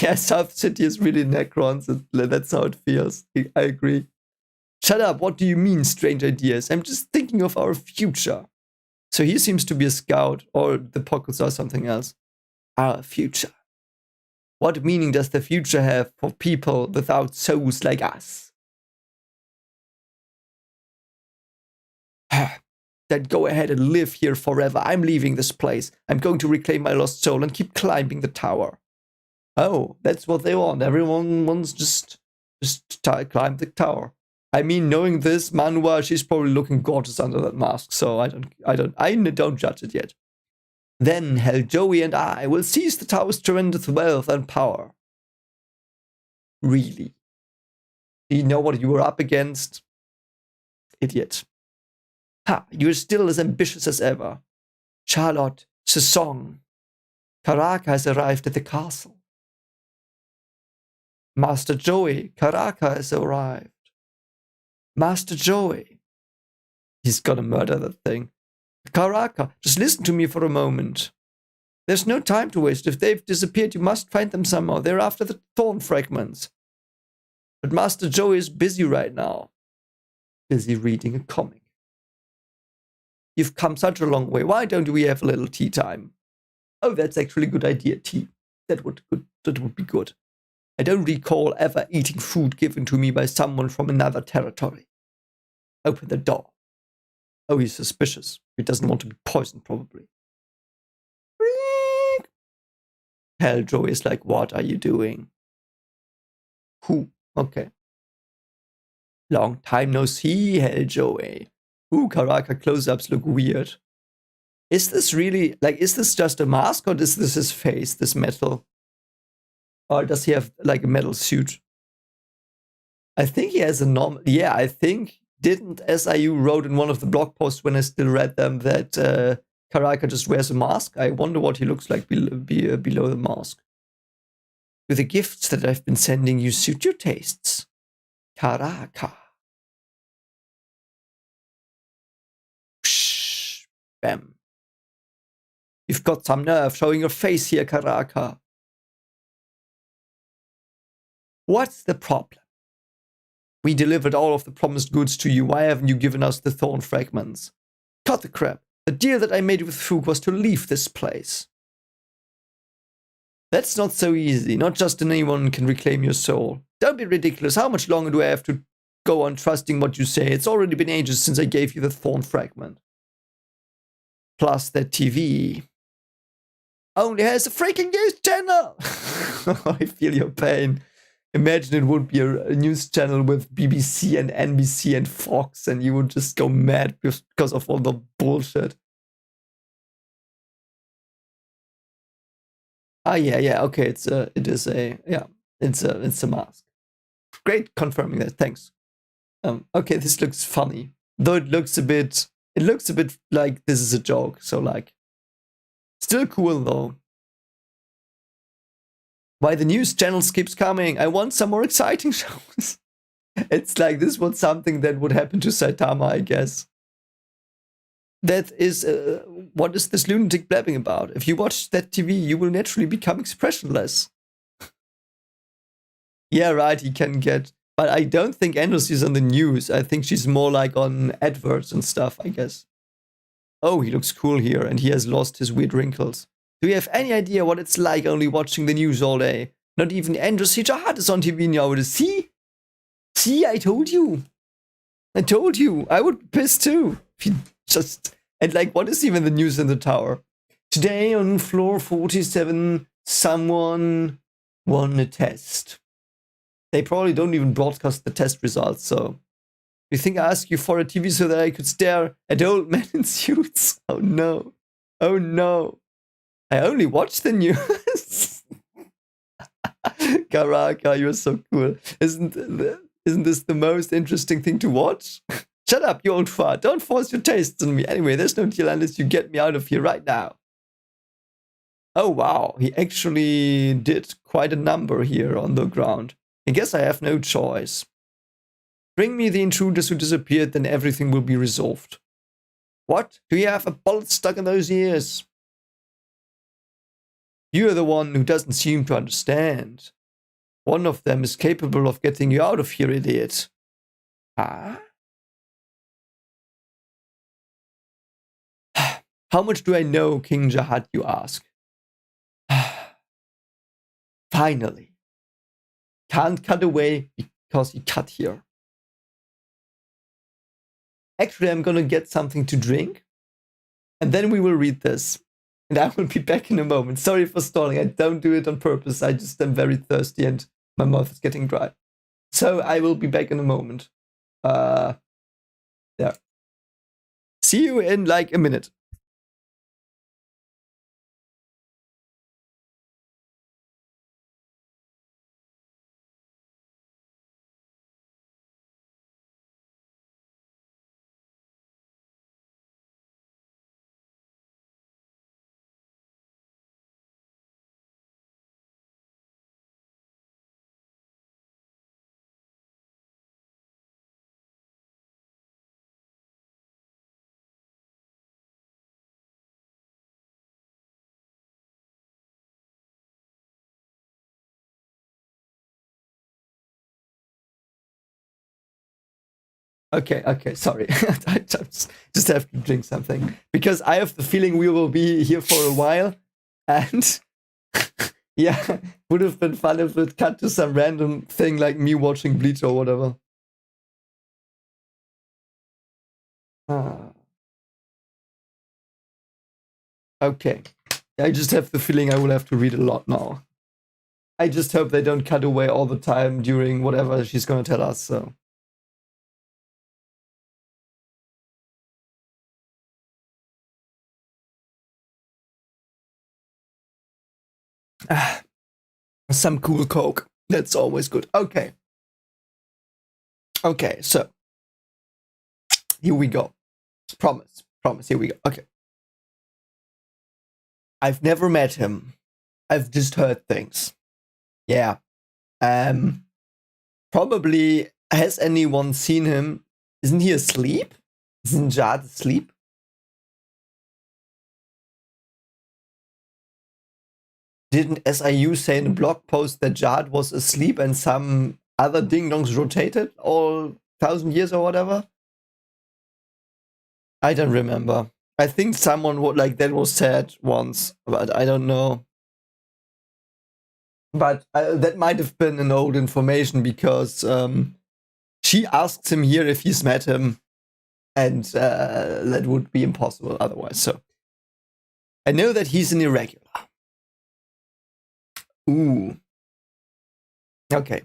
Yeah, South City is really Necrons. That's how it feels. I agree. Shut up, what do you mean, strange ideas? I'm just thinking of our future. So he seems to be a scout, or the pockets are something else. Our future. What meaning does the future have for people without souls like us? Then go ahead and live here forever. I'm leaving this place. I'm going to reclaim my lost soul and keep climbing the tower. Oh, that's what they want. Everyone wants just climb the tower. I mean, knowing this, Manhwa, she's probably looking gorgeous under that mask, so I don't judge it yet. Then Helljoy and I will seize the tower's tremendous wealth and power. Really? Do you know what you were up against? Idiot. Ha, you're still as ambitious as ever. Charlotte, Sesong. Karaka has arrived at the castle. Master Joey, Karaka has arrived. Master Joey. He's gonna murder that thing. Karaka, just listen to me for a moment. There's no time to waste. If they've disappeared, you must find them somehow. They're after the thorn fragments. But Master Joey is busy right now. Busy reading a comic. You've come such a long way. Why don't we have a little tea time? Oh, that's actually a good idea, tea. That would be good. I don't recall ever eating food given to me by someone from another territory. Open the door. Oh, he's suspicious. He doesn't want to be poisoned, probably. Hell, Joey is like, what are you doing? Who? Okay. Long time no see, Hell Joey. Ooh, Karaka close-ups look weird. Is this really, like, is this just a mask or is this his face, this metal? Or does he have, like, a metal suit? I think he has a normal, yeah, I think, didn't SIU wrote in one of the blog posts when I still read them that Karaka just wears a mask? I wonder what he looks like below the mask. Do the gifts that I've been sending you suit your tastes? Karaka. Psh, bam. You've got some nerve showing your face here, Karaka. What's the problem? We delivered all of the promised goods to you. Why haven't you given us the thorn fragments? Cut the crap. The deal that I made with Fook was to leave this place. That's not so easy. Not just anyone can reclaim your soul. Don't be ridiculous. How much longer do I have to go on trusting what you say? It's already been ages since I gave you the thorn fragment. Plus that TV only has a freaking news channel. I feel your pain. Imagine it would be a news channel with BBC and NBC and Fox, and you would just go mad because of all the bullshit. Ah, yeah, okay, it's a mask. Great confirming that, thanks. Okay, this looks funny. Though it looks a bit like this is a joke, so like, still cool though. Why the news channels keeps coming? I want some more exciting shows. It's like this was something that would happen to Saitama, I guess. That is, what is this lunatic blabbing about? If you watch that TV, you will naturally become expressionless. Yeah, right, he can get... But I don't think Andrews is on the news. I think she's more like on adverts and stuff, I guess. Oh, he looks cool here, and he has lost his weird wrinkles. Do you have any idea what it's like only watching the news all day? Not even Enryu Jahad is on TV nowadays. See, I told you. I told you. I would be pissed too. If you just... And like, what is even the news in the tower? Today on floor 47, someone won a test. They probably don't even broadcast the test results, so... You think I asked you for a TV so that I could stare at old men in suits? Oh no. Oh no. I only watch the news. Karaka, you're so cool. Isn't this the most interesting thing to watch? Shut up, you old fart. Don't force your tastes on me. Anyway, there's no deal unless you get me out of here right now. Oh wow, he actually did quite a number here on the ground. I guess I have no choice. Bring me the intruders who disappeared, then everything will be resolved. What? Do you have a bullet stuck in those ears? You're the one who doesn't seem to understand. One of them is capable of getting you out of here, idiot. Huh? How much do I know, King Jahad, you ask? Finally. Can't cut away because you cut here. Actually, I'm gonna get something to drink. And then we will read this. And I will be back in a moment. Sorry for stalling. I don't do it on purpose. I just am very thirsty and my mouth is getting dry. So I will be back in a moment. There. See you in like a minute. Okay, sorry. I just have to drink something. Because I have the feeling we will be here for a while. And yeah, would have been fun if it cut to some random thing like me watching Bleach or whatever. Okay. I just have the feeling I will have to read a lot now. I just hope they don't cut away all the time during whatever she's going to tell us, so. Some cool coke. That's always good. Okay. Okay, so. Here we go. Promise. Here we go. Okay. I've never met him. I've just heard things. Yeah. Probably, has anyone seen him? Isn't he asleep? Isn't Jahad asleep? Didn't SIU say in a blog post that Jahad was asleep and some other ding-dongs rotated all 1,000 years or whatever? I don't remember. I think someone like that was said once, but I don't know. But that might have been an old information because she asks him here if he's met him, and that would be impossible otherwise. So I know that he's an irregular. Ooh. Okay.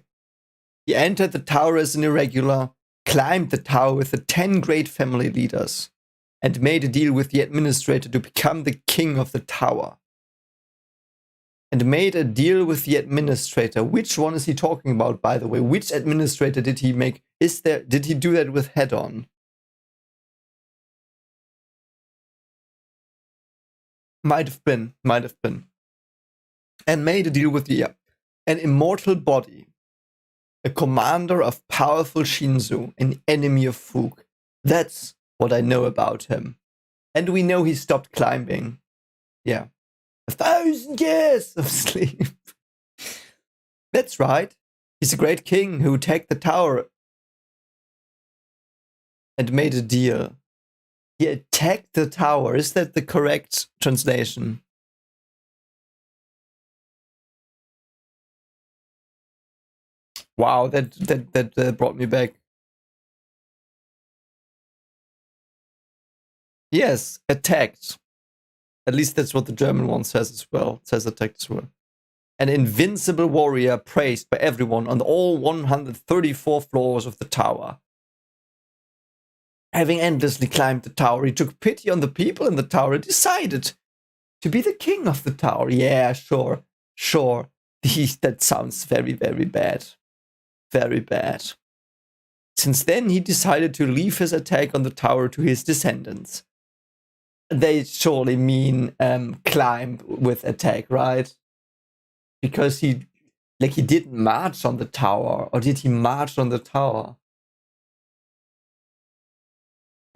He entered the tower as an irregular, climbed the tower with the 10 great family leaders, and made a deal with the administrator to become the king of the tower. And made a deal with the administrator. Which one is he talking about, by the way? Which administrator did he make? Did he do that with Head-On? Might have been. And made a deal with an immortal body, a commander of powerful Shinzu, an enemy of Fug. That's what I know about him. And we know he stopped climbing. Yeah. 1,000 years of sleep. That's right. He's a great king who attacked the tower and made a deal. He attacked the tower. Is that the correct translation? Wow, that brought me back. Yes, attacked. At least that's what the German one says as well. It says attacked as well. An invincible warrior praised by everyone on all 134 floors of the tower. Having endlessly climbed the tower, he took pity on the people in the tower and decided to be the king of the tower. Yeah, sure. That sounds very, very bad. Very bad. Since then, he decided to leave his attack on the tower to his descendants. They surely mean climb with attack, right? Because he didn't march on the tower, or did he march on the tower?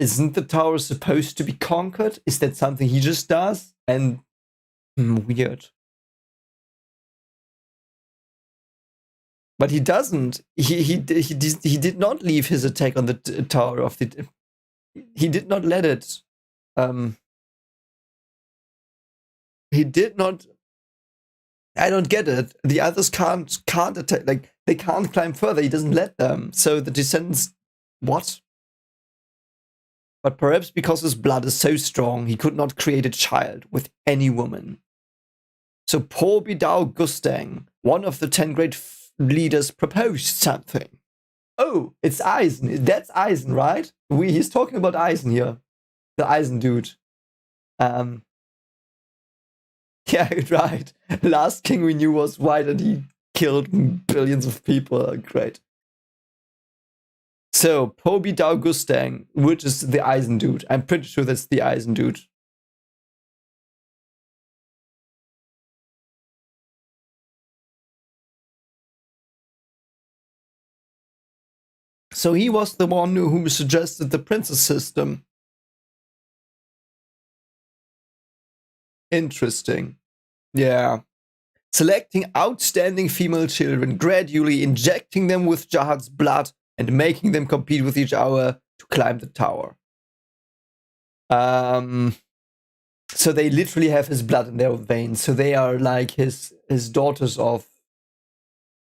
Isn't the tower supposed to be conquered? Is that something he just does? And weird. But he doesn't. He did not leave his attack on the tower of the. He did not let it. He did not. I don't get it. The others can't attack. Like, they can't climb further. He doesn't let them. So the descendants, what? But perhaps because his blood is so strong, he could not create a child with any woman. So poor Bidao Gustang, one of the 10 great leaders, proposed something. Oh, it's Eisen. That's Eisen, right? He's talking about Eisen here. The Eisen dude. Yeah, right. Last king we knew was white and he killed billions of people. Great. So, Pobi Dao Gustang, which is the Eisen dude. I'm pretty sure that's the Eisen dude. So he was the one who suggested the princess system. Interesting. Yeah. Selecting outstanding female children, gradually injecting them with Jahad's blood, and making them compete with each other to climb the tower. So they literally have his blood in their veins. So they are like his daughters of,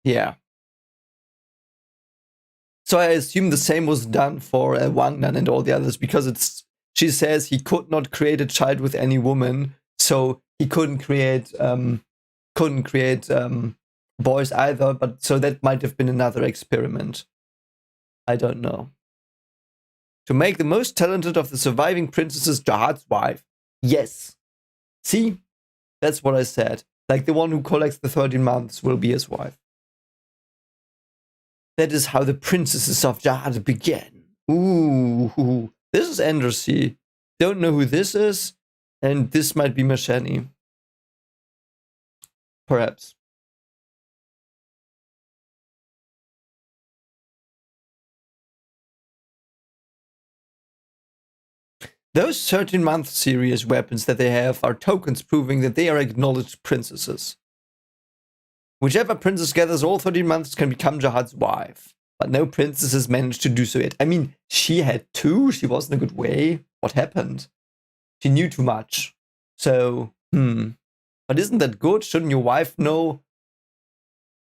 yeah. So I assume the same was done for Wangnan and all the others, because she says he could not create a child with any woman, so he couldn't create boys either. But so that might have been another experiment. I don't know. To make the most talented of the surviving princesses Jahad's wife. Yes. See? That's what I said. Like the one who collects the 13 months will be his wife. That is how the princesses of Jahad began. Ooh. This is Enryu. Don't know who this is. And this might be Mashani. Perhaps. Those 13-month series weapons that they have are tokens proving that they are acknowledged princesses. Whichever princess gathers all 13 months can become Jahad's wife. But no princess has managed to do so yet. I mean, she had 2. She was in a good way. What happened? She knew too much. So, But isn't that good? Shouldn't your wife know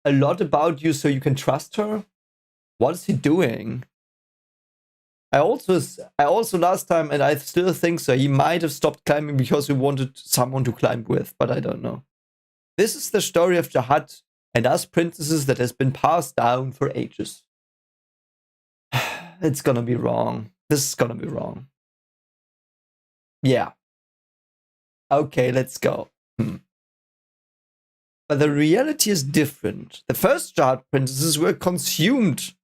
a lot about you so you can trust her? What is he doing? I also last time, and I still think so, he might have stopped climbing because he wanted someone to climb with, but I don't know. This is the story of Jahad and us princesses that has been passed down for ages. It's gonna be wrong. This is gonna be wrong. Yeah. Okay, let's go. But the reality is different. The first Jahad princesses were consumed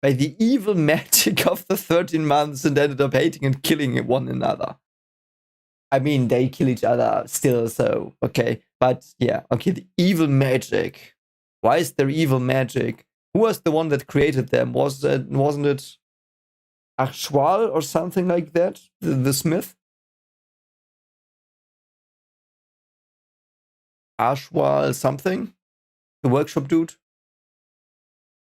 by the evil magic of the 13 months and ended up hating and killing one another. I mean, they kill each other still, so, okay. But, yeah, okay, the evil magic. Why is there evil magic? Who was the one that created them? Wasn't it Ashwal or something like that? The smith? Ashwal something? The workshop dude?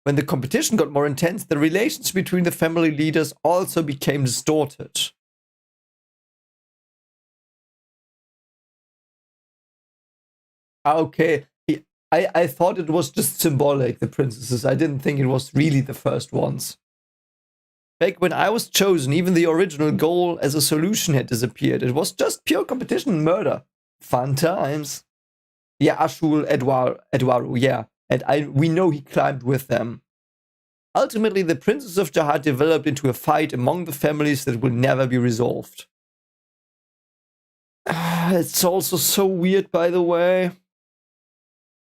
When the competition got more intense, the relations between the family leaders also became distorted. Okay, I thought it was just symbolic, the princesses. I didn't think it was really the first ones. Back when I was chosen, even the original goal as a solution had disappeared. It was just pure competition and murder. Fun times. Yeah, Ashul Edwaru, yeah. And we know he climbed with them. Ultimately, the Princess of Jahad developed into a fight among the families that will never be resolved. It's also so weird, by the way.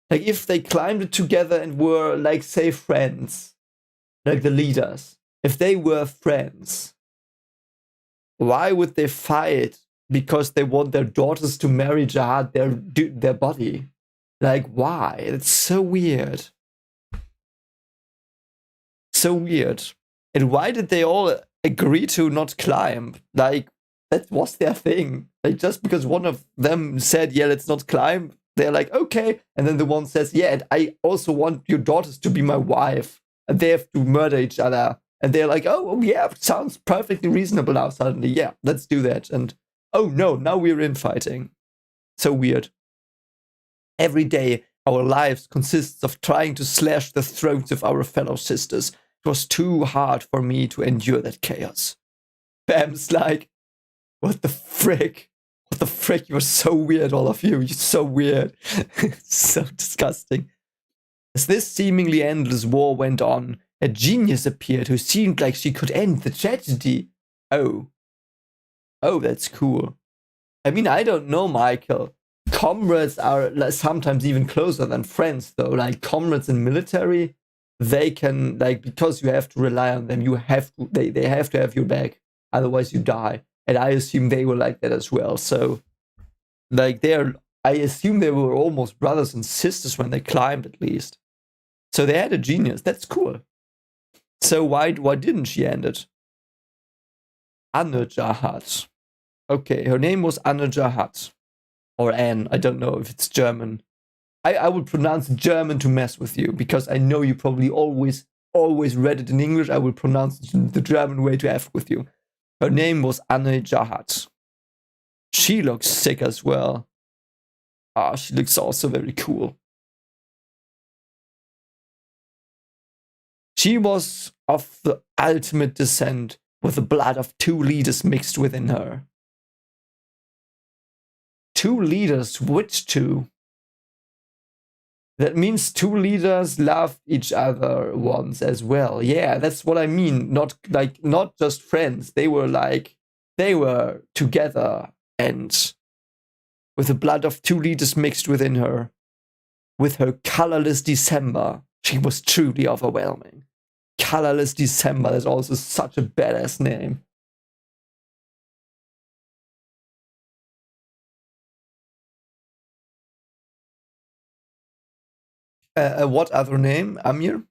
Like, if they climbed it together and were, like, say, friends, like the leaders, if they were friends, why would they fight? Because they want their daughters to marry Jahad, their body. Like, why? It's so weird. So weird. And why did they all agree to not climb? Like, that was their thing. Like, just because one of them said, yeah, let's not climb, they're like, okay. And then the one says, yeah, and I also want your daughters to be my wife. And they have to murder each other. And they're like, oh yeah, sounds perfectly reasonable now suddenly. Yeah, let's do that. And oh no, now we're infighting. So weird. Every day, our lives consists of trying to slash the throats of our fellow sisters. It was too hard for me to endure that chaos. Bam's like, what the frick? What the frick? You're so weird, all of you. You're so weird. So disgusting. As this seemingly endless war went on, a genius appeared who seemed like she could end the tragedy. Oh, that's cool. I mean, I don't know, Michael. Comrades are sometimes even closer than friends, though. Like, comrades in military, they can, like, because you have to rely on them, you have to, they have to have your back, otherwise you die. And I assume they were like that as well. So, like, I assume they were almost brothers and sisters when they climbed, at least. So they had a genius. That's cool. So why didn't she end it? Anne Jahad. Okay, her name was Anne Jahad. Or Anne, I don't know if it's German. I would pronounce German to mess with you, because I know you probably always always read it in English. I will pronounce it the German way to F with you. Her name was Arlene and Jahad. She looks sick as well. Ah, she looks also very cool. She was of the ultimate descent, with the blood of 2 leaders mixed within her. 2 leaders? Which 2? That means 2 leaders loved each other once as well. Yeah, that's what I mean. Not just friends. They were together, and with the blood of 2 leaders mixed within her, with her colorless December, she was truly overwhelming. Colorless December is also such a badass name. What other name, Amir?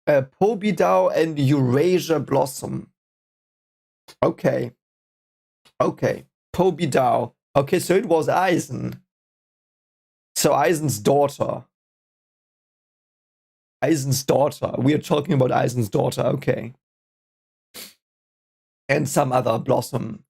Pobidao and Eurasia Blossom. Okay. Pobidao. Okay, so it was Eisen. So Eisen's daughter. We are talking about Eisen's daughter. Okay. And some other blossom.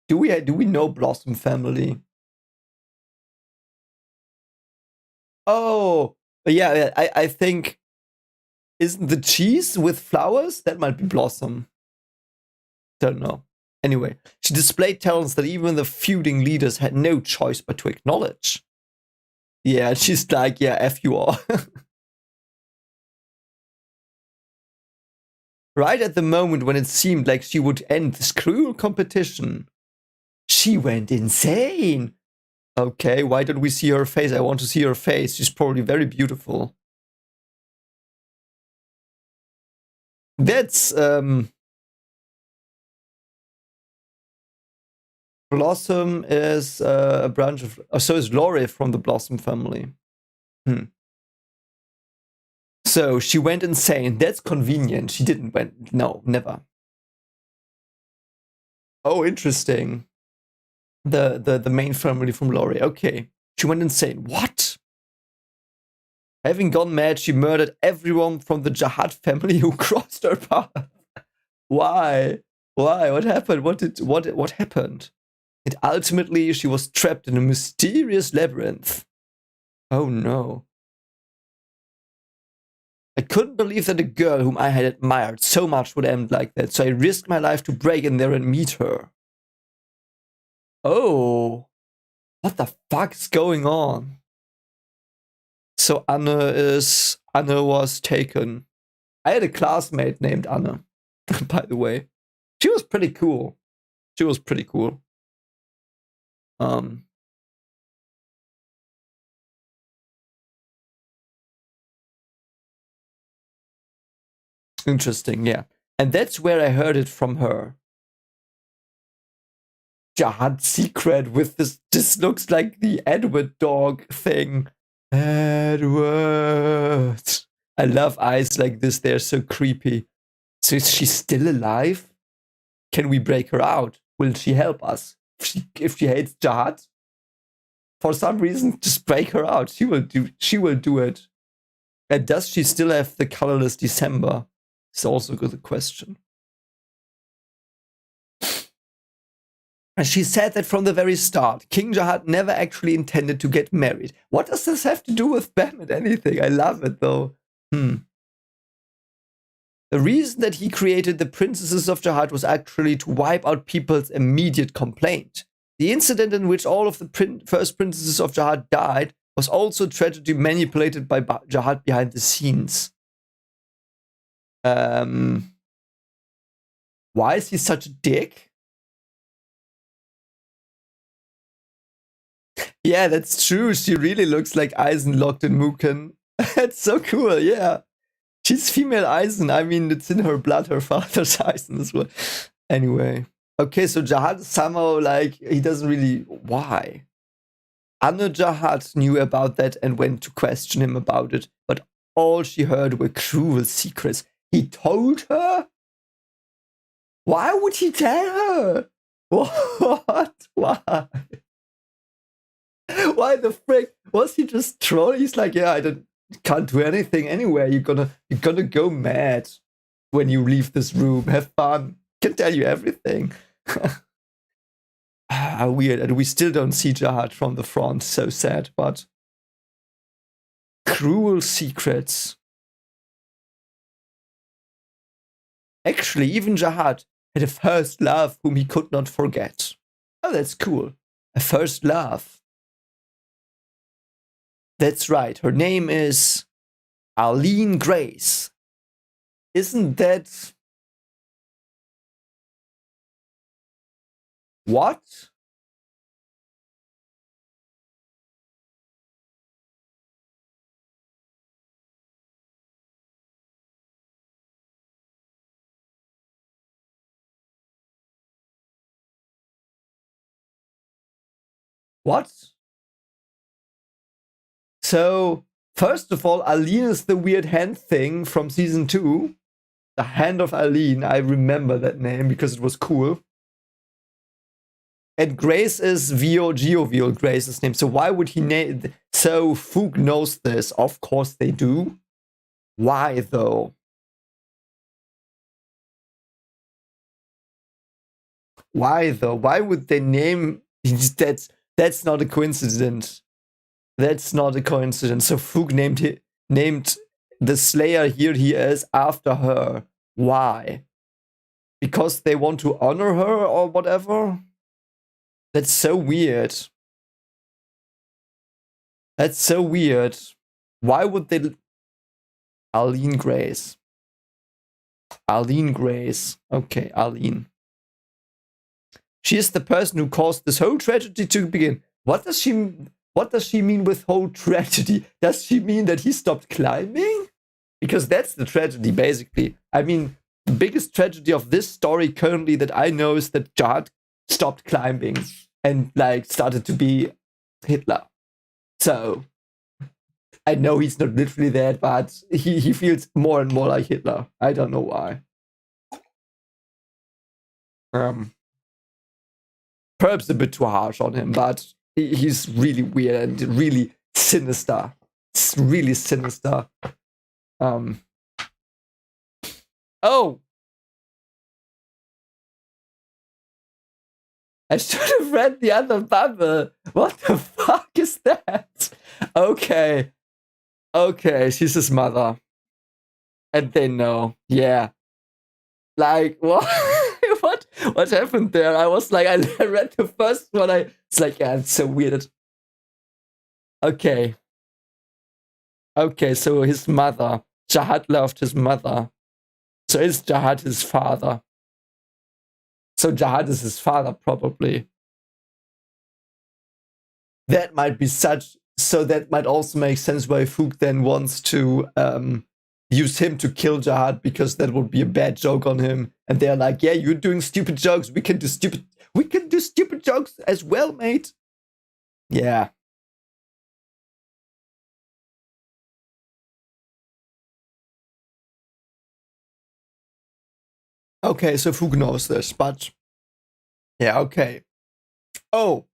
Do we know Blossom family? Oh, yeah. I think, isn't the cheese with flowers? That might be Blossom. Don't know. Anyway, she displayed talents that even the feuding leaders had no choice but to acknowledge. Yeah, she's like, yeah, F you all. Right at the moment when it seemed like she would end this cruel competition, she went insane. Okay, why don't we see her face? I want to see her face. She's probably very beautiful. That's Blossom is a branch of. So is Lori from the Blossom family. So she went insane. That's convenient. She didn't went. No, never. Oh, interesting. The main family from Lori. Okay. She went insane. What? Having gone mad, she murdered everyone from the Jahad family who crossed her path. Why? What happened? What happened? And ultimately, she was trapped in a mysterious labyrinth. Oh no. I couldn't believe that a girl whom I had admired so much would end like that, so I risked my life to break in there and meet her. Oh. What the fuck is going on? So Anne was taken. I had a classmate named Anne, by the way. She was pretty cool. Interesting, yeah. And that's where I heard it from her. Jahad secret with this looks like the Edward dog thing. Edward. I love eyes like this, they're so creepy. So is she still alive? Can we break her out? Will she help us? If she hates Jahad? For some reason, just break her out. She will do it. And does she still have the colorless December? It's also a good question. And she said that from the very start, King Jahad never actually intended to get married. What does this have to do with Bam and anything? I love it, though. The reason that he created the princesses of Jahad was actually to wipe out people's immediate complaint. The incident in which all of the first princesses of Jahad died was also a tragedy manipulated by Jahad behind the scenes. Why is he such a dick? Yeah, that's true. She really looks like Eisen locked in Muken. That's so cool, yeah. She's female Eisen. I mean, it's in her blood, her father's Eisen as well. Anyway. Okay, so Jahad somehow, like, he doesn't really... Why? Anna Jahad knew about that and went to question him about it, but all she heard were cruel secrets. He told her? Why would he tell her? What? Why? Why the frick? Was he just trolling? He's like, yeah, can't do anything anyway. You're gonna go mad when you leave this room. Have fun. Can tell you everything. Weird. And we still don't see Jahad from the front. So sad, but cruel secrets. Actually, even Jahad had a first love whom he could not forget. Oh, that's cool. A first love. That's right. Her name is Arlene Grace. Isn't that... What? What? So, first of all, Arlene is the weird hand thing from season 2. The Hand of Arlene. I remember that name because it was cool. And Grace is Geovio Grace's name. So why would he name... So Fook knows this. Of course they do. Why, though? Why, though? Why would they name... That's not a coincidence. That's not a coincidence. So Fook named the Slayer here he is after her. Why? Because they want to honor her or whatever? That's so weird. That's so weird. Why would they... Arlene Grace. Arlene Grace. Okay, Arlene. She is the person who caused this whole tragedy to begin. What does she mean with whole tragedy? Does she mean that he stopped climbing? Because that's the tragedy, basically. I mean, the biggest tragedy of this story currently that I know is that Jahad stopped climbing and, like, started to be Hitler. So, I know he's not literally that, but he feels more and more like Hitler. I don't know why. Perhaps a bit too harsh on him, but he's really weird and really sinister. It's really sinister. Oh! I should have read the other bubble. What the fuck is that? Okay. Okay, she's his mother. And they know. Yeah. Like, what? What happened there? I was like, I read the first one. It's like, yeah, it's so weird. Okay. Okay, so his mother. Jahad loved his mother. So is Jahad his father? So Jahad is his father, probably. That might be such... So that might also make sense why Fook then wants to use him to kill Jahad, because that would be a bad joke on him. And they're like, yeah, you're doing stupid jokes. We can do stupid jokes as well, mate. Yeah. Okay, so Fook knows this, but... Yeah, okay. Oh.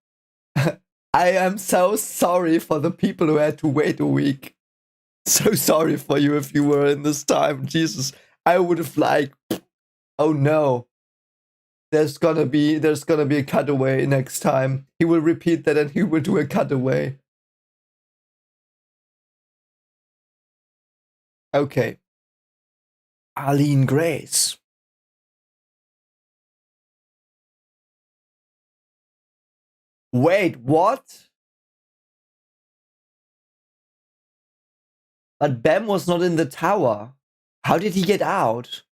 I am so sorry for the people who had to wait a week. So sorry for you if you were in this time. Jesus, I would have like... Oh no. There's gonna be a cutaway next time. He will repeat that and he will do a cutaway. Okay. Arlene Grace. Wait, what? But Bam was not in the tower. How did he get out?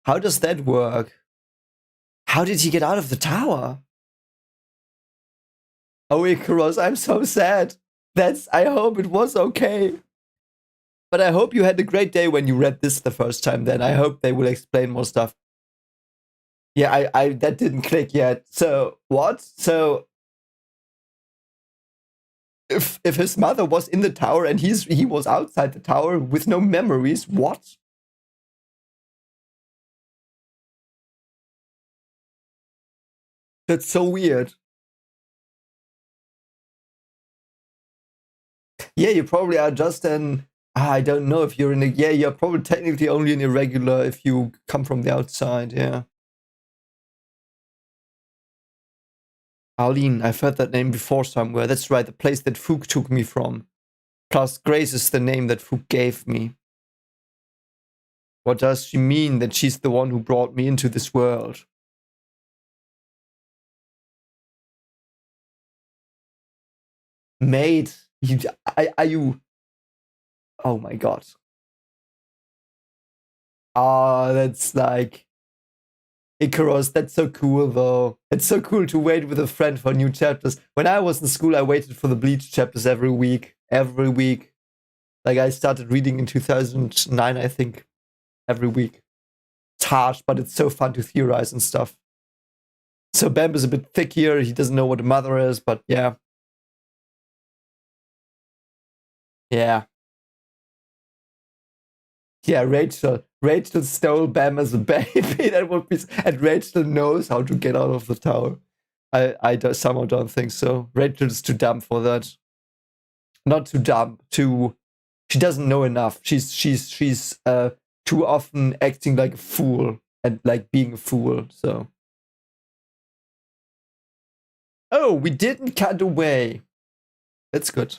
How does that work? How did he get out of the tower? Oh, Icarus, I'm so sad. I hope it was okay. But I hope you had a great day when you read this the first time then. I hope they will explain more stuff. Yeah, I that didn't click yet. So what? So if his mother was in the tower and he was outside the tower with no memories, what? That's so weird. Yeah, you probably are just an. I don't know if you're in a. Yeah, you're probably technically only an irregular if you come from the outside. Yeah. Arlene, I've heard that name before somewhere. That's right, the place that Fook took me from. Plus, Grace is the name that Fook gave me. What does she mean that she's the one who brought me into this world? Mate, are you? Oh my god. Ah, that's like Icarus. That's so cool, though. It's so cool to wait with a friend for new chapters. When I was in school, I waited for the Bleach chapters every week. Every week. Like, I started reading in 2009, I think. Every week. It's harsh, but it's so fun to theorize and stuff. So Bam is a bit thick here. He doesn't know what a mother is, but yeah. Yeah. Yeah, Rachel. Rachel stole Bam as a baby. That would be. And Rachel knows how to get out of the tower. I somehow don't think so. Rachel's too dumb for that. Not too dumb. Too. She doesn't know enough. She's too often acting like a fool and like being a fool. So. Oh, we didn't cut away. That's good.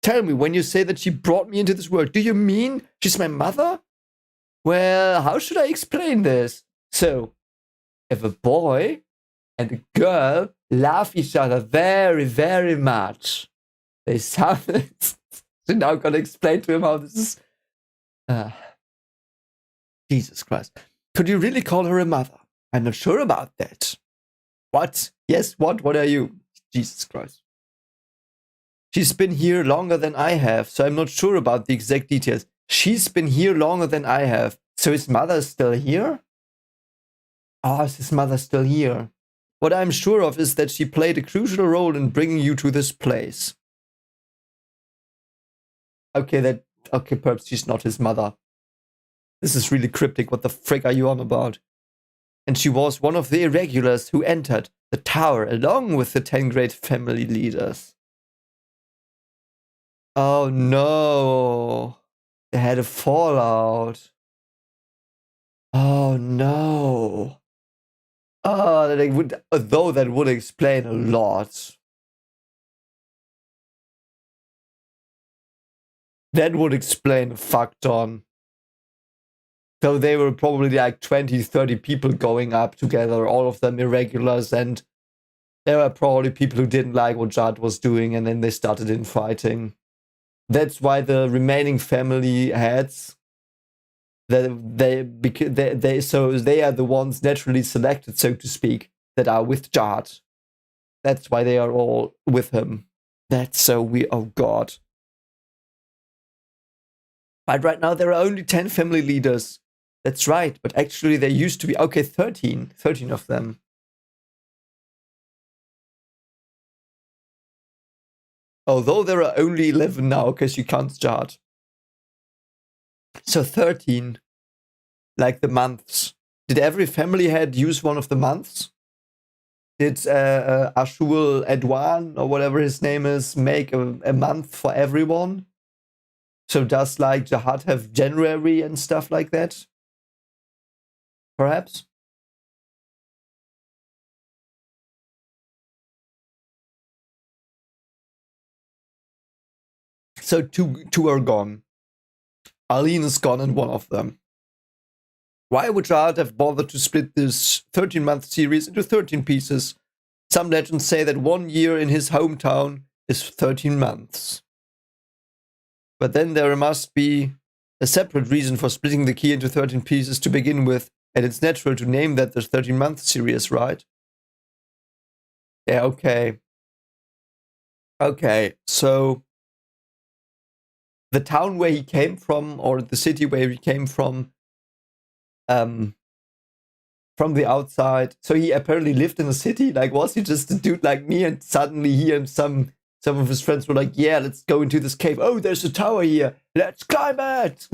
Tell me, when you say that she brought me into this world, do you mean she's my mother? Well, how should I explain this? So, if a boy and a girl love each other very, very much, they sound. So now I'm gonna explain to him how this is. Jesus Christ. Could you really call her a mother? I'm not sure about that. What? Yes, what? What are you? Jesus Christ. She's been here longer than I have, so I'm not sure about the exact details. She's been here longer than I have. So his mother's still here? Oh, is his mother still here? What I'm sure of is that she played a crucial role in bringing you to this place. Okay, perhaps she's not his mother. This is really cryptic. What the frick are you on about? And she was one of the irregulars who entered the tower along with the 10 great family leaders. Oh no. They had a fallout. Oh no. Oh, that would explain a lot. That would explain a fuck ton. So they were probably like 20, 30 people going up together, all of them irregulars, and there were probably people who didn't like what Jahad was doing, and then they started infighting. That's why the remaining family heads, they are the ones naturally selected, so to speak, that are with Jahad. That's why they are all with him. That's so weird. Oh god. But right now there are only 10 family leaders. That's right, but actually there used to be, okay, 13 of them. Although there are only 11 now, because you count Jahad. So 13, like the months. Did every family head use one of the months? Did Ashul Edwan, or whatever his name is, make a month for everyone? So does like Jahad have January and stuff like that? Perhaps? So two are gone. Arlene is gone and one of them. Why would Jahad have bothered to split this 13-month series into 13 pieces? Some legends say that 1 year in his hometown is 13 months. But then there must be a separate reason for splitting the key into 13 pieces to begin with, and it's natural to name that the 13-month series, right? Yeah, okay. Okay, so the town where he came from, or the city where he came from the outside. So he apparently lived in a city. Like, was he just a dude like me? And suddenly he and some of his friends were like, yeah, let's go into this cave. Oh, there's a tower here. Let's climb it.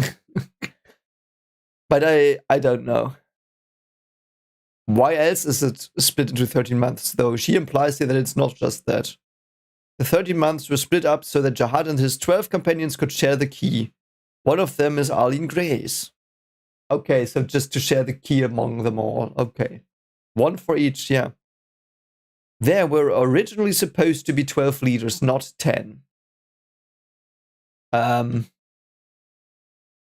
But I don't know. Why else is it split into 13 months, though? She implies here that it's not just that. The 13 months were split up so that Jahad and his 12 companions could share the key. One of them is Arlene Grace. Okay, so just to share the key among them all. Okay. One for each, yeah. There were originally supposed to be 12 leaders, not 10.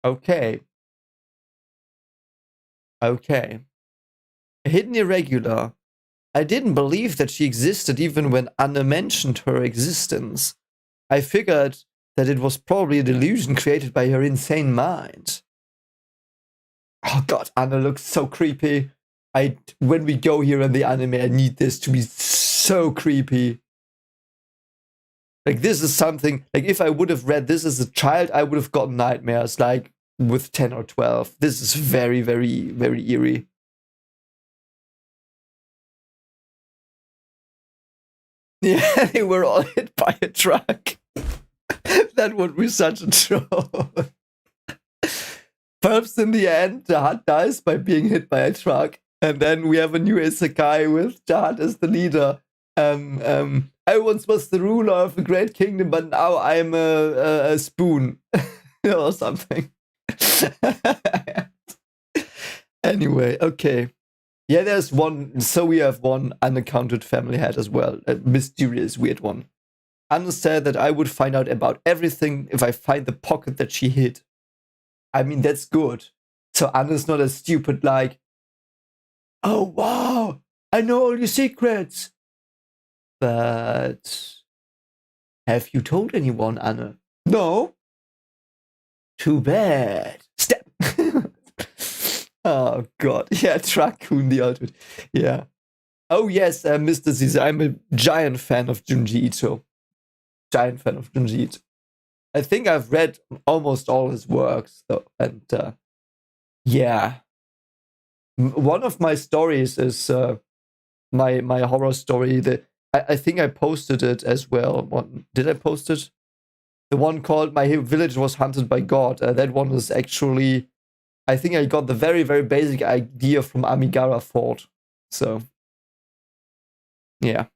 Okay. Okay. A hidden irregular. I didn't believe that she existed even when Anna mentioned her existence. I figured that it was probably a delusion created by her insane mind. Oh god, Anna looks so creepy. When we go here in the anime, I need this to be so creepy. Like, this is something, like, if I would have read this as a child, I would have gotten nightmares, like, with 10 or 12. This is very, very, very eerie. Yeah, they were all hit by a truck. That would be such a troll. Perhaps in the end, Jahad dies by being hit by a truck. And then we have a new isekai with Jahad as the leader. I once was the ruler of a great kingdom, but now I'm a spoon. Or something. Anyway, okay. Yeah, there's one. So we have one unaccounted family head as well. A mysterious, weird one. Anna said that I would find out about everything if I find the pocket that she hid. I mean, that's good. So Anna's not as stupid like, oh, wow, I know all your secrets. But have you told anyone, Anna? No. Too bad. Step. Oh, God. Yeah, Raccoon, the ultimate. Yeah. Oh, yes, Mr. Caesar, I'm a giant fan of Junji Ito. Giant fan of Junji Ito. I think I've read almost all his works, though. And, yeah. One of my stories is my horror story. I think I posted it as well. Did I post it? The one called My Village Was Hunted by God. That one is actually, I think I got the very, very basic idea from Amigara Fort. So, yeah.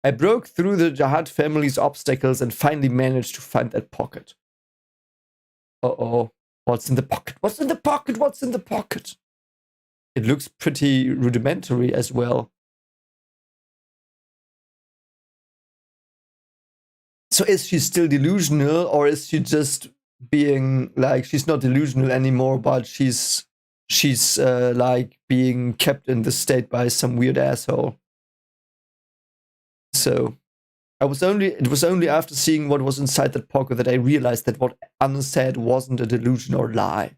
I broke through the Jahad family's obstacles and finally managed to find that pocket. Uh-oh. What's in the pocket? What's in the pocket? What's in the pocket? It looks pretty rudimentary as well. So is she still delusional, or is she just being like, she's not delusional anymore, but she's like being kept in this state by some weird asshole? So it was only after seeing what was inside that pocket that I realized that what Anna said wasn't a delusion or lie.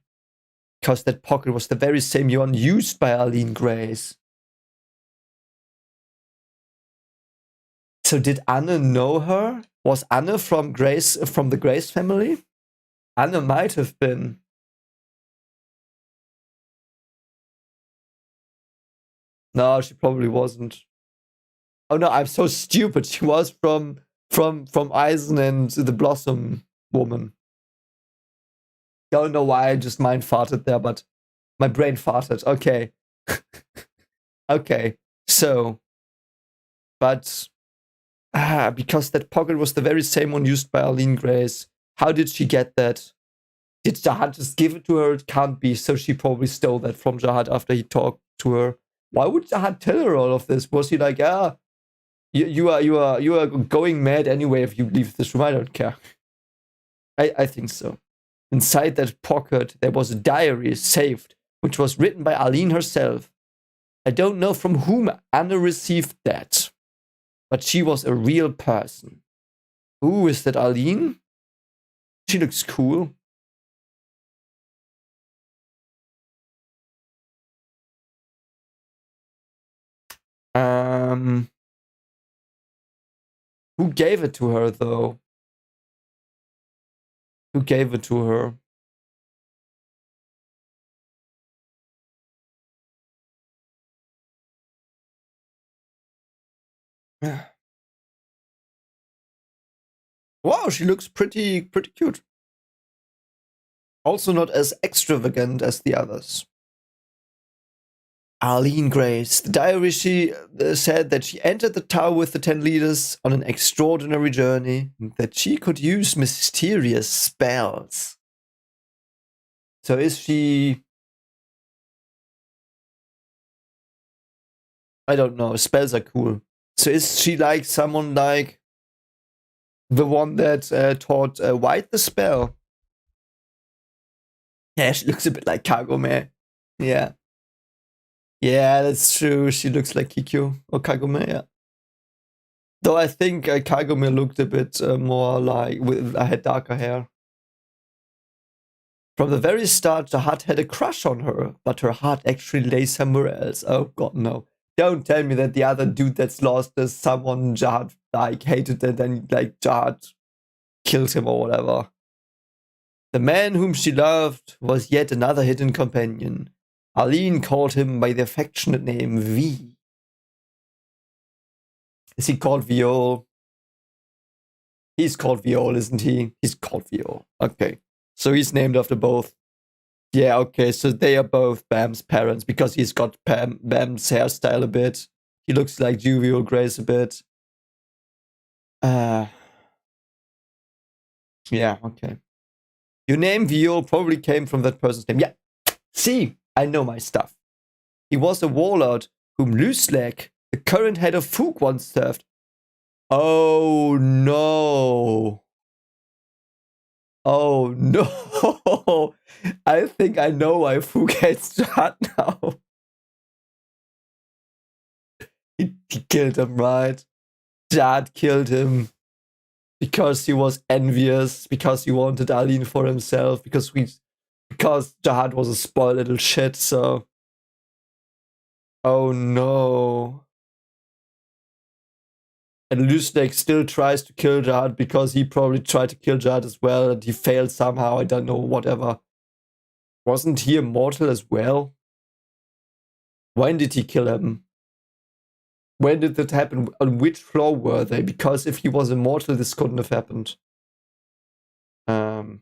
Because that pocket was the very same one used by Arlene Grace. So did Anna know her? Was Anna from the Grace family? Anna might have been. No, she probably wasn't. Oh no, I'm so stupid. She was from Eisen and the Blossom woman. Don't know why I just mind farted there, but my brain farted. Okay. Okay. So, but because that pocket was the very same one used by Arlene Grace. How did she get that? Did Jahad just give it to her? It can't be. So she probably stole that from Jahad after he talked to her. Why would Jahad tell her all of this? Was he like, you are going mad anyway if you leave this room? I don't care. I think so. Inside that pocket, there was a diary saved, which was written by Arlene herself. I don't know from whom Anna received that, but she was a real person. Ooh, is that Arlene? She looks cool. Who gave it to her, though? Who gave it to her? Wow, she looks pretty cute. Also not as extravagant as the others. Arlene Grace. The diary, she said that she entered the tower with the 10 leaders on an extraordinary journey, that she could use mysterious spells. So is she... I don't know, spells are cool. So is she like someone like the one that taught White the spell? Yeah, she looks a bit like Kagome. Yeah. Yeah, that's true. She looks like Kikyo or Kagome, yeah. Though I think Kagome looked a bit more like, I had darker hair. From the very start, Jahad had a crush on her, but her heart actually lay somewhere else. Oh god, no. Don't tell me that the other dude that's lost is someone Jahad like hated and then like Jahad killed him or whatever. The man whom she loved was yet another hidden companion. Arlene called him by the affectionate name V. Is he called Viol? He's called Viol, isn't he? He's called Viol. Okay. So he's named after both. Yeah, okay. So they are both Bam's parents because he's got Bam's hairstyle a bit. He looks like Juvial Grace a bit. Yeah, okay. Your name, Viol, probably came from that person's name. Yeah. See, I know my stuff. He was a warlord whom Luslek, the current head of Fook, once served. Oh no. Oh no. I think I know why Fook hates Jahad now. He killed him, right? Jahad killed him because he was envious, because he wanted Arlene for himself, because Jahad was a spoiled little shit, so. Oh no. And Luslek still tries to kill Jahad because he probably tried to kill Jahad as well and he failed somehow, I don't know, whatever. Wasn't he immortal as well? When did he kill him? When did that happen? On which floor were they? Because if he was immortal, this couldn't have happened. Oh,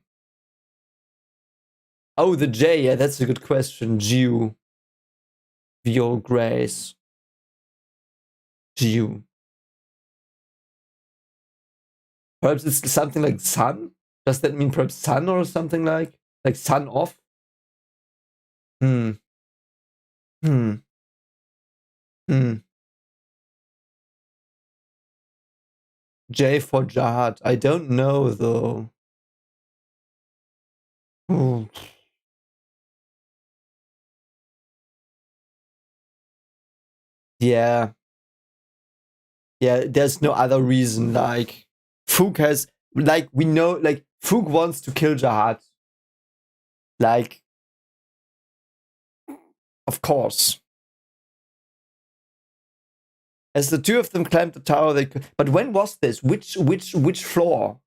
the J, yeah, that's a good question. Jiu. Viol Grace. Jiu. Perhaps it's something like sun? Does that mean perhaps sun or something like sun off? Hmm. J for Jahad. I don't know though. Ooh. Yeah. Yeah, there's no other reason. Like, Fook has, like, we know, like, Fook wants to kill Jahad. Like, of course. As the two of them climbed the tower, they could. But when was this? Which floor?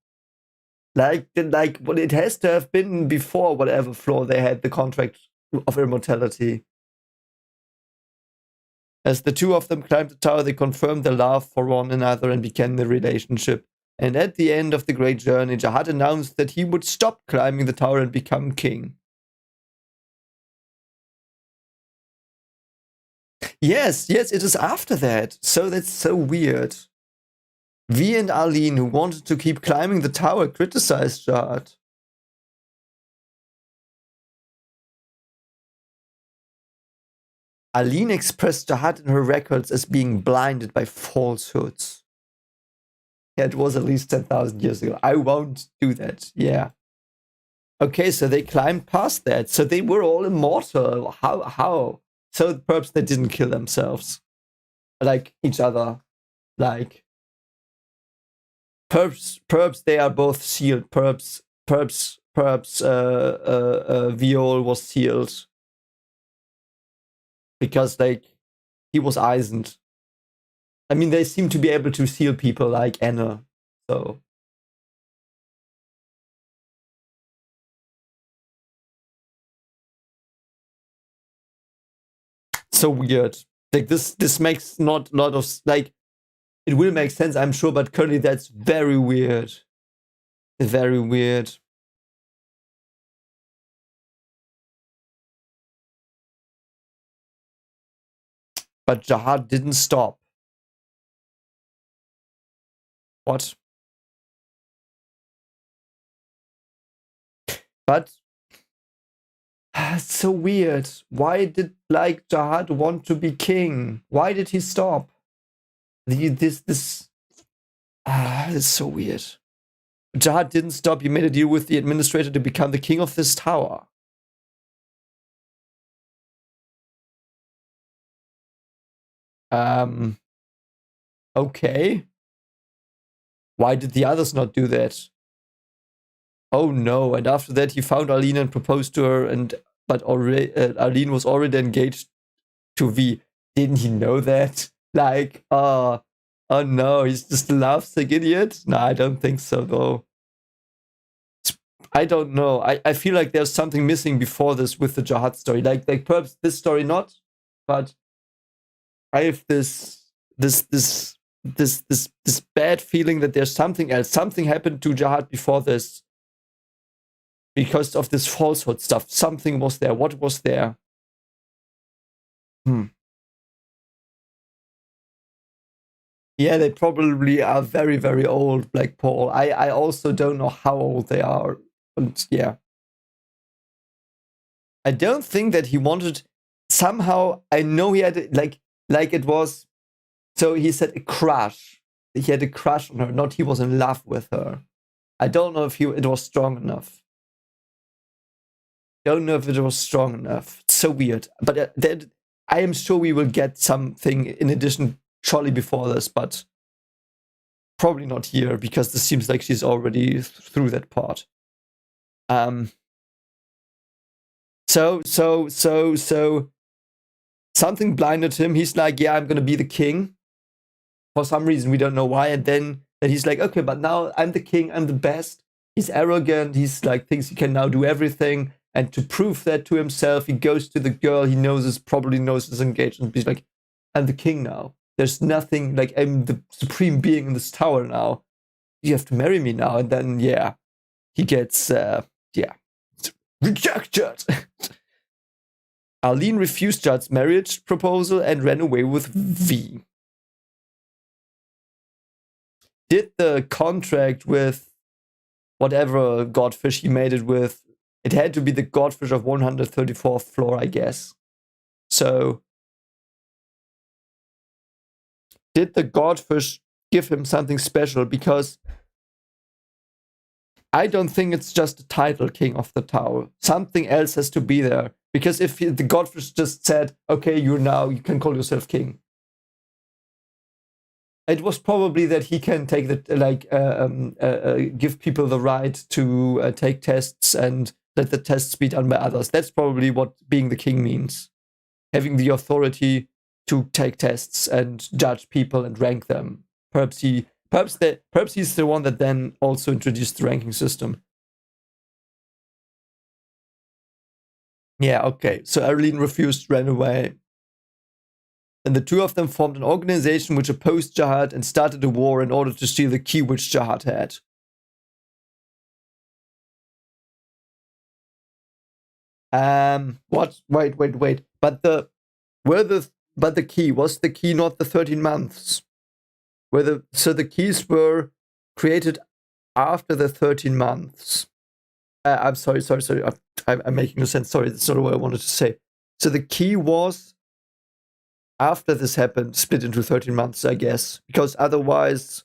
Like, well, it has to have been before whatever floor they had the contract of immortality. As the two of them climbed the tower, they confirmed their love for one another and began their relationship. And at the end of the great journey, Jahad announced that he would stop climbing the tower and become king. Yes, it is after that. So that's so weird. V and Arlene, who wanted to keep climbing the tower, criticized Jahad. Arlene expressed Jahad in her records as being blinded by falsehoods. Yeah, it was at least 10,000 years ago. I won't do that. Yeah. Okay, so they climbed past that. So they were all immortal. How? So perhaps they didn't kill themselves. Like each other. Like, perhaps they are both sealed. Perhaps Viol was sealed. Because, like, he was Eisened. I mean, they seem to be able to seal people like Anna. So. so weird. Like this makes not a lot of like. It will make sense, I'm sure, but currently that's very weird. Very weird. But Jahad didn't stop. What? But it's so weird. Why did like Jahad want to be king? Why did he stop? This it's so weird. Jahad didn't stop. He made a deal with the administrator to become the king of this tower. Okay. Why did the others not do that? Oh no! And after that, he found Arlene and proposed to her. But already Arlene was already engaged to V. Didn't he know that? Like, oh no, he's just a lovesick idiot. No, I don't think so though. I don't know. I feel like there's something missing before this with the Jahad story. Like perhaps this story not, but I have this bad feeling that there's something else. Something happened to Jahad before this. Because of this falsehood stuff. Something was there. What was there? Yeah, they probably are very, very old, Black Paul. I also don't know how old they are. And yeah. I don't think that he wanted... Somehow, I know he had... Like it was... So he said a crush. He had a crush on her, not he was in love with her. I don't know if it was strong enough. Don't know if it was strong enough. It's so weird. But I am sure we will get something in addition shortly before this, but probably not here because this seems like she's already through that part. So something blinded him. He's like, yeah, I'm gonna be the king. For some reason, we don't know why. And then he's like, okay, but now I'm the king. I'm the best. He's arrogant. He's like, thinks he can now do everything. And to prove that to himself, he goes to the girl he probably knows is engaged, and he's like, I'm the king now. There's nothing, like, I'm the supreme being in this tower now. You have to marry me now. And then, yeah, he gets, rejected. Arlene refused Judd's marriage proposal and ran away with V. Did the contract with whatever godfish he made it with, it had to be the godfish of 134th floor, I guess. So, did the godfish give him something special? Because I don't think it's just a title, King of the Tower. Something else has to be there. Because if the godfish just said, okay, you can call yourself king. It was probably that he can take give people the right to take tests and let the tests be done by others. That's probably what being the king means. Having the authority to take tests and judge people and rank them. Perhaps he's the one that then also introduced the ranking system. Yeah, okay. So Arlene refused, ran away. And the two of them formed an organization which opposed Jahad and started a war in order to steal the key which Jahad had. What? Wait. But the key, was the key not the 13 months? So the keys were created after the 13 months. I'm sorry. I'm making no sense. Sorry, that's not what I wanted to say. So the key was after this happened, split into 13 months, I guess, because otherwise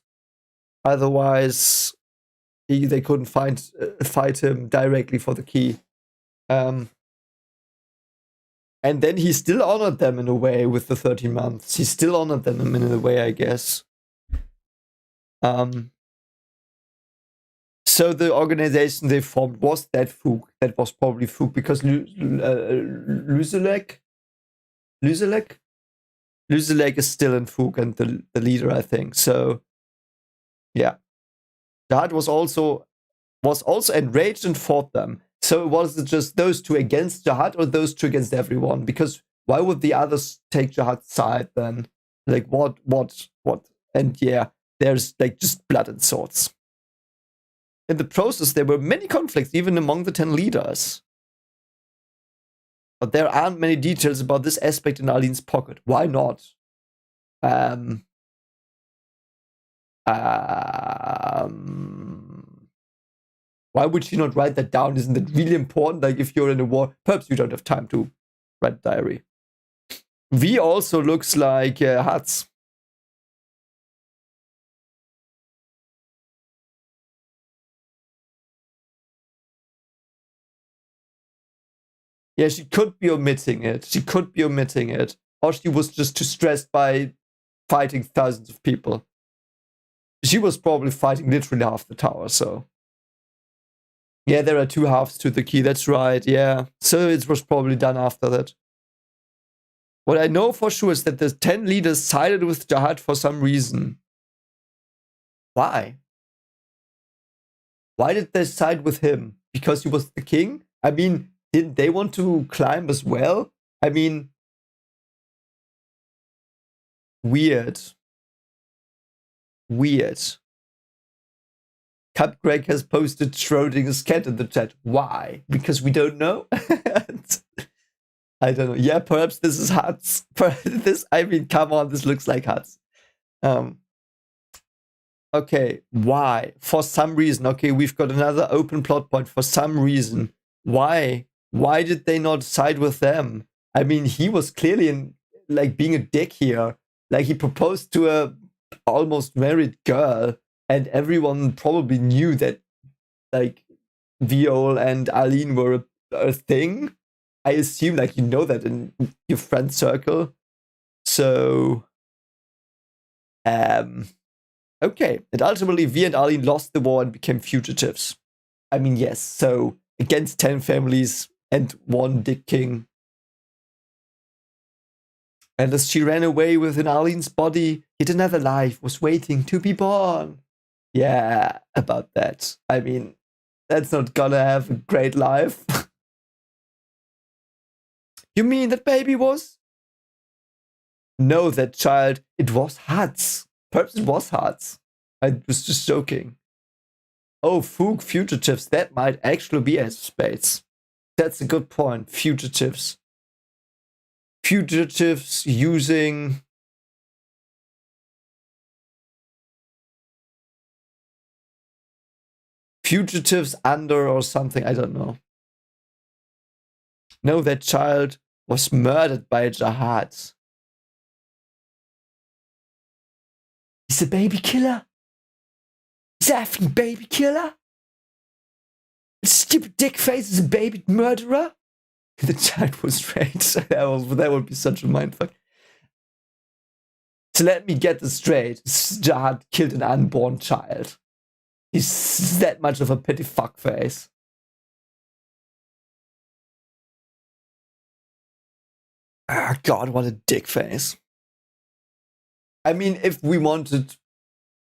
they couldn't fight him directly for the key. And then he still honored them in a way with the 13 months. He still honored them in a way, I guess. So the organization they formed was that Fook. That was probably Fook because Luzelek is still in Fook and the leader, I think. So, yeah. Jahad was also enraged and fought them. So was it just those two against Jahad or those two against everyone? Because Why would the others take Jahad's side then? Like, what? And yeah, there's like just blood and swords. In the process, there were many conflicts, even among the 10 leaders. But there aren't many details about this aspect in Arlene's pocket. Why not? Why would she not write that down? Isn't it really important? Like, if you're in a war, perhaps you don't have time to write a diary. V also looks like Hats. Yeah, she could be omitting it. Or she was just too stressed by fighting thousands of people. She was probably fighting literally half the tower, so. Yeah, there are 2 halves to the key, that's right, yeah. So it was probably done after that. What I know for sure is that the 10 leaders sided with Jahad for some reason. Why? Why did they side with him? Because he was the king? I mean, didn't they want to climb as well? I mean, weird. Cupcake has posted Schrodinger's cat in the chat. Why? Because we don't know? I don't know. Yeah, perhaps this is Huts. I mean, come on, this looks like Huts. Okay, why? For some reason. Okay, we've got another open plot point. For some reason. Why? Why did they not side with them? I mean, he was clearly being a dick here. Like, he proposed to a almost married girl, and everyone probably knew that, like, Viol and Arlene were a thing. I assume, like, you know that in your friend circle. So, okay. And ultimately, Vi and Arlene lost the war and became fugitives. I mean, yes. So, against 10 families and 1 dick king. And as she ran away within Arlene's body, yet another life was waiting to be born. Yeah, about that. I mean, that's not gonna have a great life. You mean that baby was? No, that child. It was Hats. Perhaps it was Hats. I was just joking. Oh, fugitives. That might actually be Ace of Spades. That's a good point. Fugitives. Fugitives using... Fugitives under or something. I don't know. No, that child was murdered by Jahad. He's a baby killer. He's a effing baby killer. Stupid dick face is a baby murderer. The child was raped. That would be such a mindfuck. So let me get this straight. Jahad killed an unborn child. He's that much of a petty fuckface. Ah, God, what a dick face. I mean, if we wanted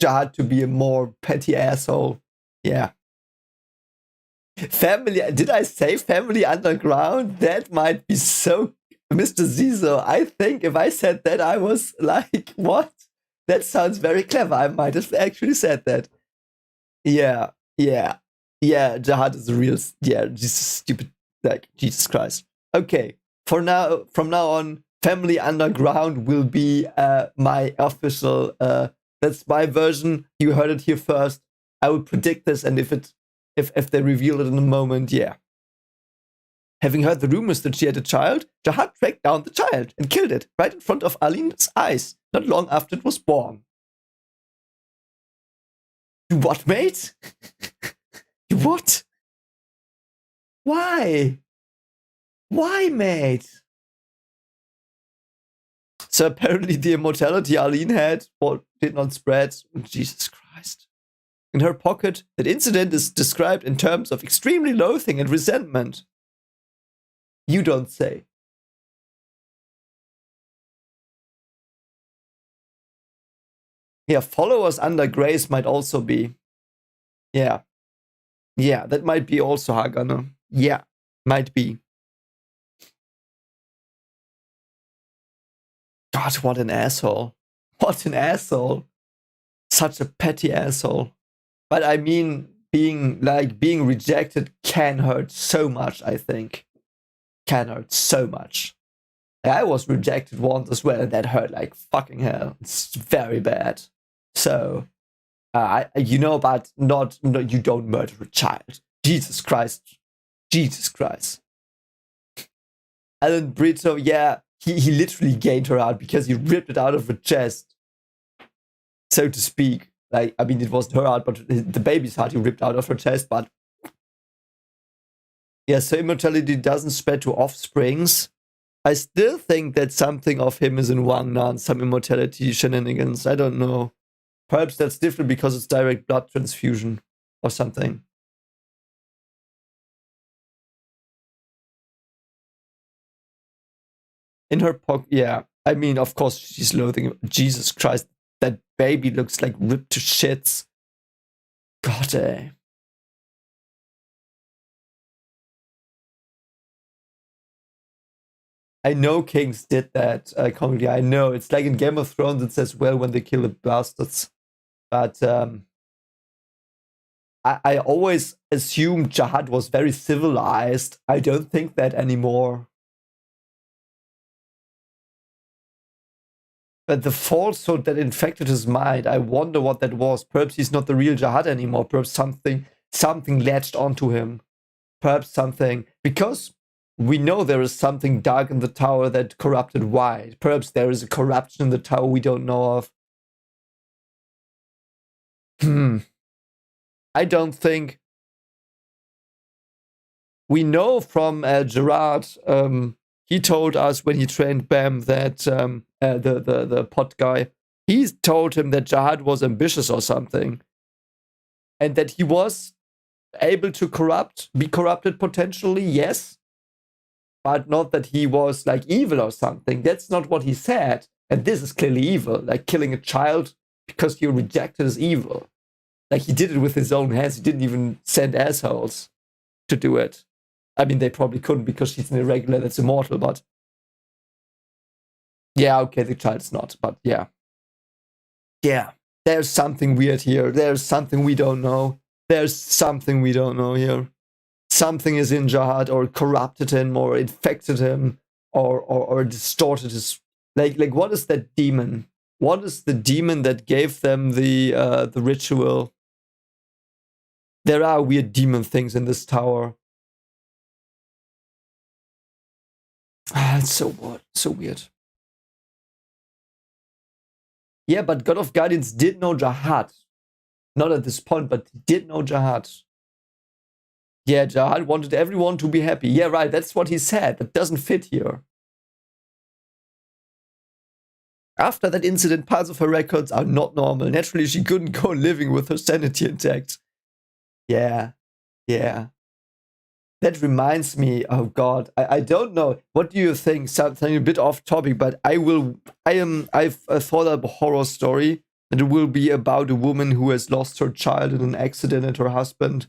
Jahad to be a more petty asshole, yeah. Family, did I say family underground? That might be so... Mr. Zizo, I think if I said that, I was like, what? That sounds very clever. I might have actually said that. Yeah. Jahad is a real... Yeah, just stupid... Like, Jesus Christ. Okay, from now on, family underground will be my official... that's my version. You heard it here first. I will predict this, and if they reveal it in a moment, yeah. Having heard the rumors that she had a child, Jahad tracked down the child and killed it right in front of Arlene's eyes, not long after it was born. You what, mate? You what? Why? Why, mate? So apparently the immortality Arlene had did not spread. Jesus Christ. In her pocket, that incident is described in terms of extremely loathing and resentment. You don't say. Yeah, followers under Grace might also be. Yeah. Yeah, that might be also Hagana. Yeah, might be. God, what an asshole. What an asshole. Such a petty asshole. But I mean, being rejected can hurt so much, I think. Can hurt so much. I was rejected once as well, and that hurt like fucking hell. It's very bad. So, but no, you don't murder a child. Jesus Christ. Jesus Christ. Alan Brito, yeah, he literally gained her out because he ripped it out of her chest, so to speak. Like, I mean, it wasn't her heart, but the baby's heart he ripped out of her chest. But yeah, so immortality doesn't spread to offsprings. I still think that something of him is in Wang Nan, some immortality shenanigans. I don't know. Perhaps that's different because it's direct blood transfusion or something. In her pocket, yeah. I mean, of course, she's loathing him. Jesus Christ, that baby looks like ripped to shits. God, eh. I know Kings did that comedy. I know. It's like in Game of Thrones, it says, well, when they kill the bastards. But I always assumed Jahad was very civilized. I don't think that anymore. But the falsehood that infected his mind, I wonder what that was. Perhaps he's not the real Jahad anymore. Perhaps something latched onto him. Perhaps something, because we know there is something dark in the tower that corrupted White. Perhaps there is a corruption in the tower we don't know of. I don't think. We know from Gerard, he told us when he trained Bam that the pot guy, he told him that Jahad was ambitious or something. And that he was able to be corrupted potentially, yes. But not that he was like evil or something. That's not what he said. And this is clearly evil. Like killing a child because you rejected is evil. Like he did it with his own hands. He didn't even send assholes to do it. I mean, they probably couldn't because she's an irregular that's immortal, but yeah, okay, the child's not, but yeah. Yeah, there's something weird here. There's something we don't know. There's something we don't know here. Something is in Jahad, or corrupted him, or infected him, or distorted his. Like what is that demon? What is the demon that gave them the ritual? There are weird demon things in this tower. It's so weird. Yeah, but God of Guardians did know Jahad. Not at this point, but he did know Jahad. Yeah, Jahad wanted everyone to be happy. Yeah, right, that's what he said. That doesn't fit here. After that incident, parts of her records are not normal. Naturally, she couldn't go living with her sanity intact. Yeah. That reminds me, oh God, I don't know. What do you think? Something a bit off topic, but I've thought up a horror story, and it will be about a woman who has lost her child in an accident and her husband,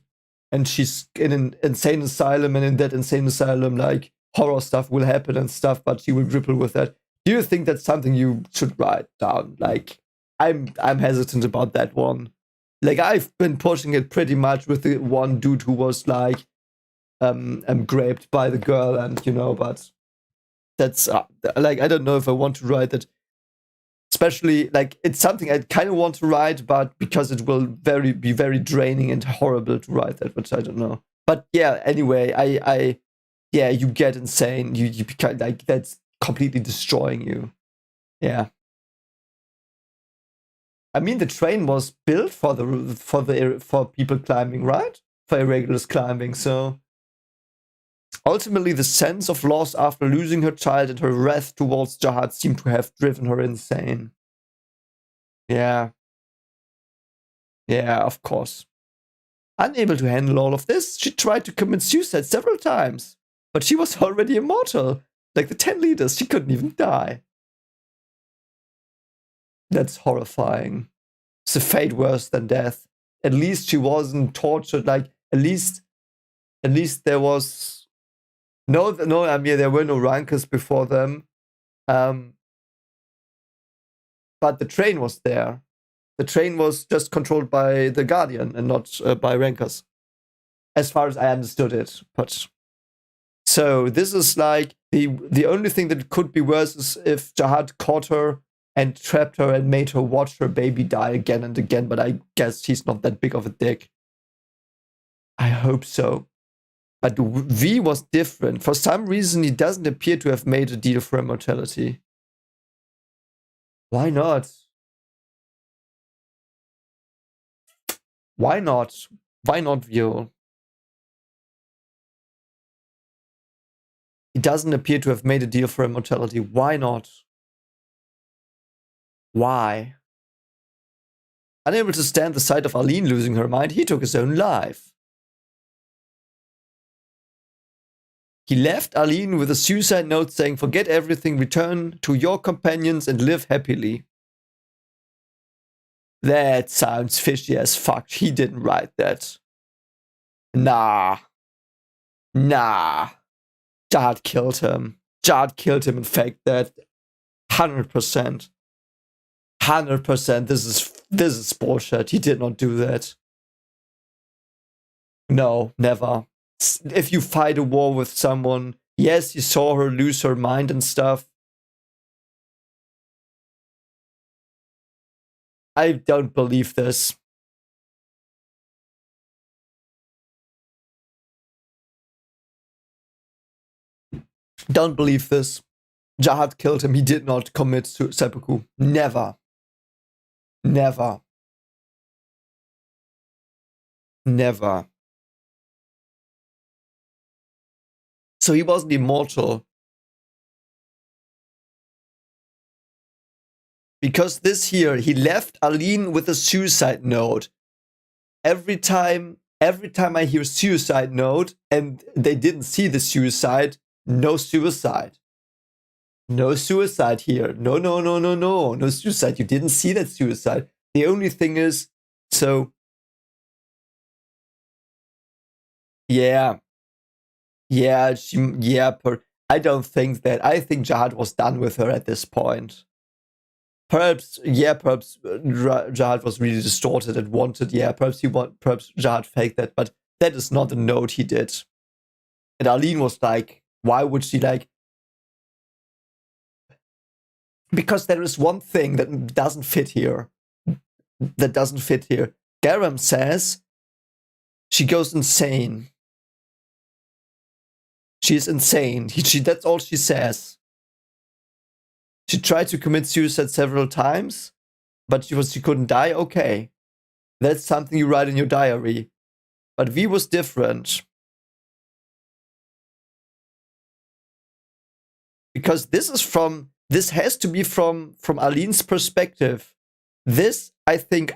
and she's in an insane asylum, and in that insane asylum, like, horror stuff will happen and stuff, but she will grapple with that. Do you think that's something you should write down? Like, I'm hesitant about that one. Like, I've been pushing it pretty much with the one dude who was like, graped by the girl, and but that's like, I don't know if I want to write that, especially like it's something I kind of want to write, but because it will be very draining and horrible to write that, which I don't know. But yeah, anyway, I yeah, you get insane, you become like, that's completely destroying you. Yeah, I mean, the train was built for people climbing, right? For irregulars climbing, so ultimately, the sense of loss after losing her child and her wrath towards Jahad seemed to have driven her insane. Yeah. Yeah, of course. Unable to handle all of this, she tried to commit suicide several times. But she was already immortal. Like the 10 leaders, she couldn't even die. That's horrifying. It's a fate worse than death. At least she wasn't tortured. Like, at least there was no, I mean, there were no rankers before them. but the train was there. The train was just controlled by the Guardian and not by Rankers, as far as I understood it. But so this is like the only thing that could be worse is if Jahad caught her and trapped her and made her watch her baby die again and again. But I guess he's not that big of a dick. I hope so. But V was different. For some reason, he doesn't appear to have made a deal for immortality. Why not? Why not? Why not Viol? He doesn't appear to have made a deal for immortality. Why not? Why? Unable to stand the sight of Arlene losing her mind, he took his own life. He left Arlene with a suicide note saying, "Forget everything, return to your companions and live happily." That sounds fishy as fuck. He didn't write that. Nah. Jahad killed him. Jahad killed him and faked that. 100%. 100%. This is bullshit. He did not do that. No, never. If you fight a war with someone, yes, you saw her lose her mind and stuff. I don't believe this. Don't believe this. Jahad killed him. He did not commit seppuku. Never. Never. Never. So he wasn't immortal. Because this here, he left Arlene with a suicide note. Every time I hear suicide note and they didn't see the suicide, no suicide. No suicide here. No. No suicide. You didn't see that suicide. The only thing is, so... Yeah. I don't think that. I think Jahad was done with her at this point. Perhaps Jahad was really distorted and wanted, perhaps Jahad faked that, but that is not the note he did. And Arlene was like, why would she like... Because there is one thing that doesn't fit here. Garam says she goes insane. She's insane. That's all she says. She tried to commit suicide several times, but she couldn't die. Okay. That's something you write in your diary. But V was different. Because this has to be from Arlene's perspective. I think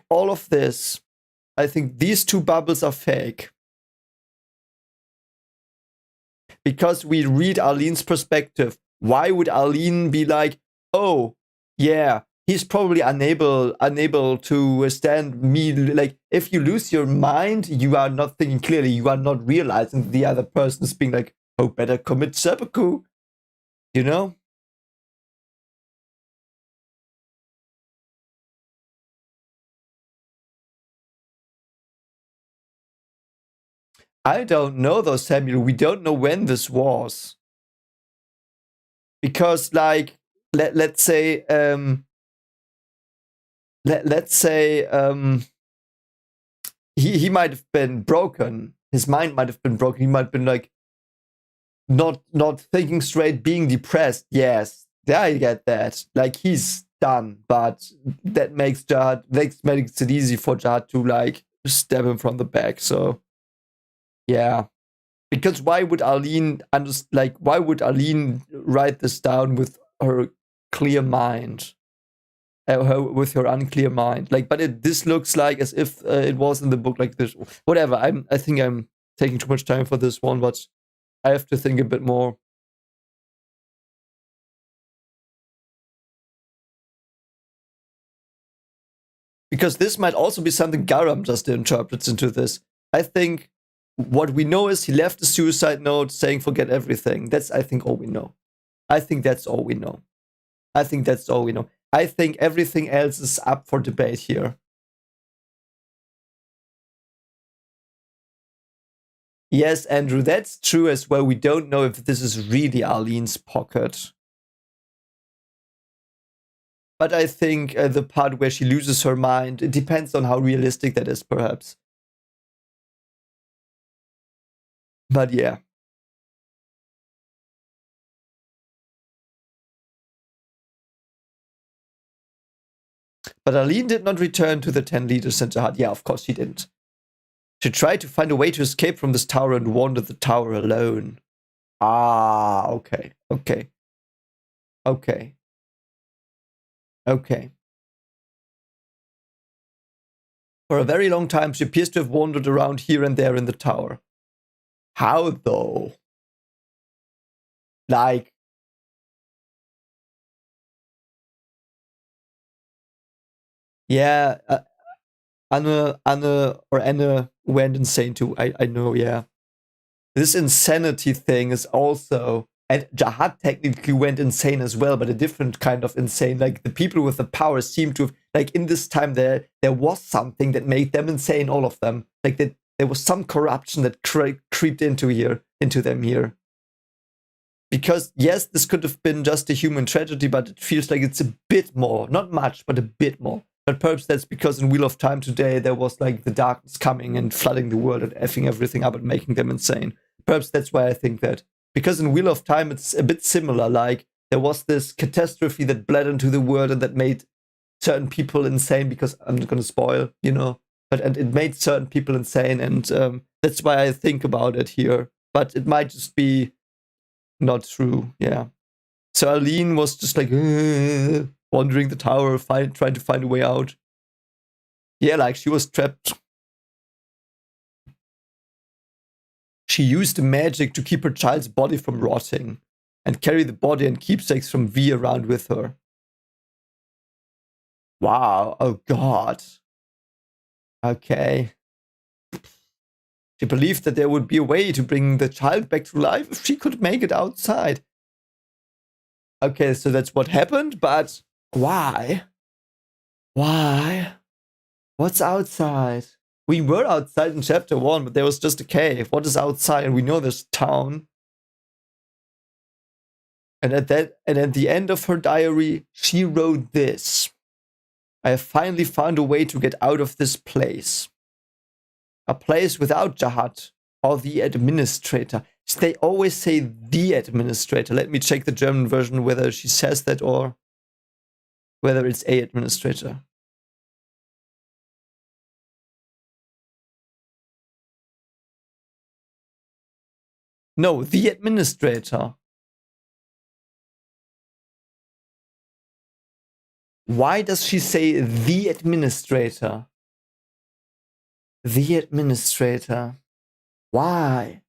these two bubbles are fake. Because we read Arlene's perspective. Why would Arlene be like, oh, yeah, he's probably unable to withstand me. Like, if you lose your mind, you are not thinking clearly. You are not realizing the other person is being like, oh, better commit seppuku. You know? I don't know though, Samuel. We don't know when this was. Because, like, let's say he might have been broken. His mind might have been broken. He might have been like not thinking straight, being depressed. Yes, I get that. Like, he's done, but that makes it easy for Jahad to like stab him from the back. So yeah. Because why would Arlene write this down with her clear mind? With her unclear mind. Like, but this looks like as if it was in the book like this. Whatever. I think I'm taking too much time for this one, but I have to think a bit more. Because this might also be something Garam just interprets into this. I think what we know is he left a suicide note saying forget everything. That's, I think, all we know. I think that's all we know. I think everything else is up for debate here. Yes, Andrew, that's true as well. We don't know if this is really Arlene's pocket. But I think the part where she loses her mind, it depends on how realistic that is, perhaps. But yeah. But Arlene did not return to the 10 leaders and Jahad. Yeah, of course she didn't. She tried to find a way to escape from this tower and wandered the tower alone. Ah, okay. Okay. Okay. Okay. For a very long time, she appears to have wandered around here and there in the tower. How, though? Like, yeah, Anna went insane too. I know, yeah. This insanity thing is also, and Jahad technically went insane as well, but a different kind of insane. Like the people with the power seem to have, like in this time there was something that made them insane, all of them. Like that there was some corruption that creeped into them here. Because yes, this could have been just a human tragedy, but it feels like it's a bit more, not much, but a bit more. But perhaps that's because in Wheel of Time today there was like the darkness coming and flooding the world and effing everything up and making them insane. Perhaps that's why I think that. Because in Wheel of Time it's a bit similar, like there was this catastrophe that bled into the world and that made certain people insane, because I'm not gonna spoil, but and it made certain people insane, and that's why I think about it here. But it might just be not true, yeah. So Arlene was just like wandering the tower, trying to find a way out. Yeah, like she was trapped. She used the magic to keep her child's body from rotting and carry the body and keepsakes from V around with her. Wow, oh god. Okay. She believed that there would be a way to bring the child back to life if she could make it outside. Okay, so that's what happened, but why? Why? What's outside? We were outside in chapter 1, but there was just a cave. What is outside? And we know there's a town. And at the end of her diary, she wrote this. I have finally found a way to get out of this place. A place without Jahad or the administrator. They always say the administrator. Let me check the German version whether she says that or whether it's a administrator. No, the administrator. Why does she say the administrator? The administrator. Why?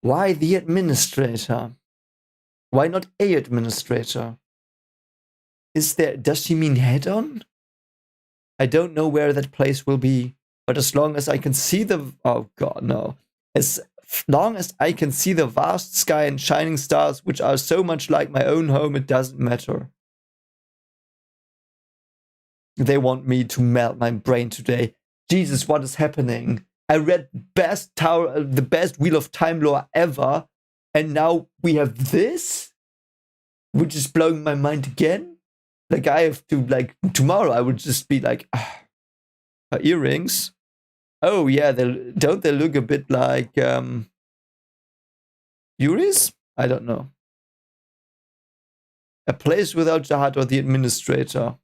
Why the administrator? Why not a administrator? Does she mean head on? I don't know where that place will be, but as long as I can see oh god, no. As long as I can see the vast sky and shining stars, which are so much like my own home, it doesn't matter. They want me to melt my brain today. Jesus, what is happening? I read the best Wheel of Time lore ever, and now we have this, which is blowing my mind again. Like I have to, like tomorrow, I would just be like, her earrings. Oh yeah, don't they look a bit like Yuri's? I don't know. A place without Jahad or the administrator.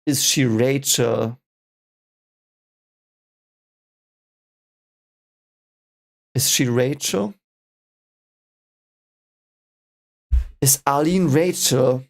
Is she Rachel? Is she Rachel? Is Arlene Rachel?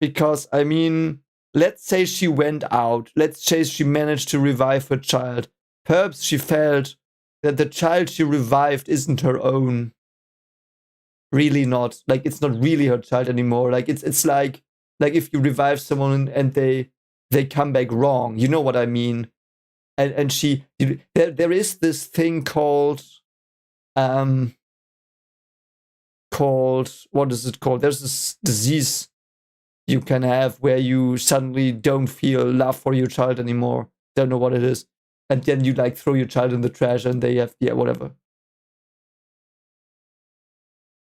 Because, I mean, let's say she went out. Let's say she managed to revive her child. Perhaps she felt that the child she revived isn't her own. really not, like, it's not really her child anymore. Like, it's like if you revive someone and they come back wrong. You know what I mean? And there is this thing called what is it called? There's this disease you can have where you suddenly don't feel love for your child anymore. Don't know what it is. And then you like throw your child in the trash and they have, yeah, whatever.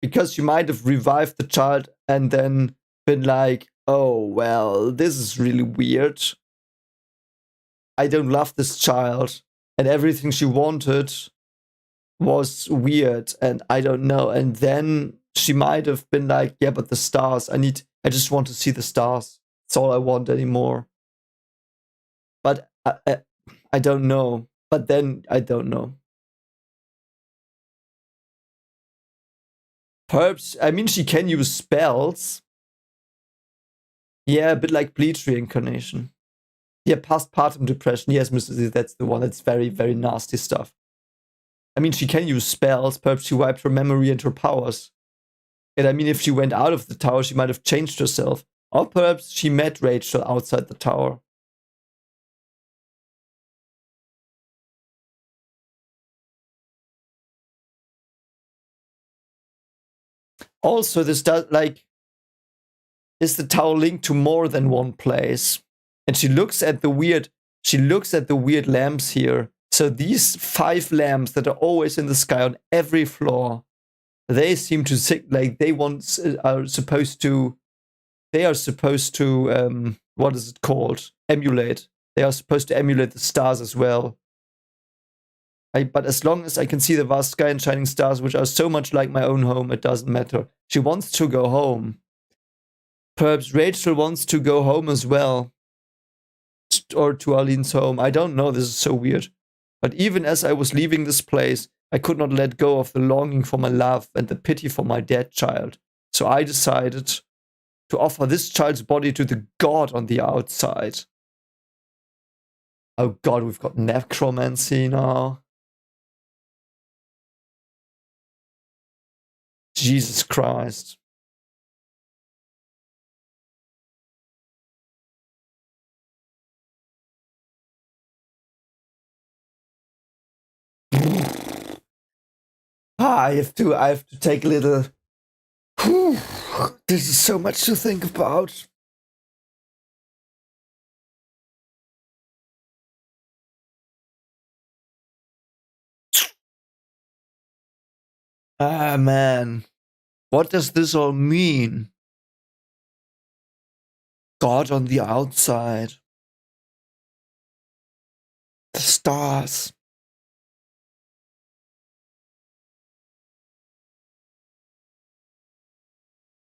Because you might have revived the child and then been like, oh, well, this is really weird. I don't love this child. And everything she wanted was weird and I don't know. And then she might have been like, yeah, but the stars, I just want to see the stars. That's all I want anymore. But I don't know. But then I don't know. Perhaps, I mean, she can use spells. Yeah, a bit like Bleach reincarnation. Yeah, postpartum depression. Yes, Mr. Z, that's the one. That's very, very nasty stuff. I mean, she can use spells. Perhaps she wiped her memory and her powers. And I mean, if she went out of the tower, she might have changed herself. Or perhaps she met Rachel outside the tower. Also, this does, like, is the tower linked to more than one place? And she looks at the weird lamps here. So these 5 lamps that are always in the sky on every floor, they seem to like they are supposed to what is it called? Emulate. They are supposed to emulate the stars as well. But as long as I can see the vast sky and shining stars, which are so much like my own home, it doesn't matter. She wants to go home. Perhaps Rachel wants to go home as well. Or to Arlene's home. I don't know. This is so weird. But even as I was leaving this place, I could not let go of the longing for my love and the pity for my dead child. So I decided to offer this child's body to the god on the outside. Oh god, we've got necromancy now. Jesus Christ. I have to take a little. This is so much to think about. Ah, man. What does this all mean? God on the outside. The stars.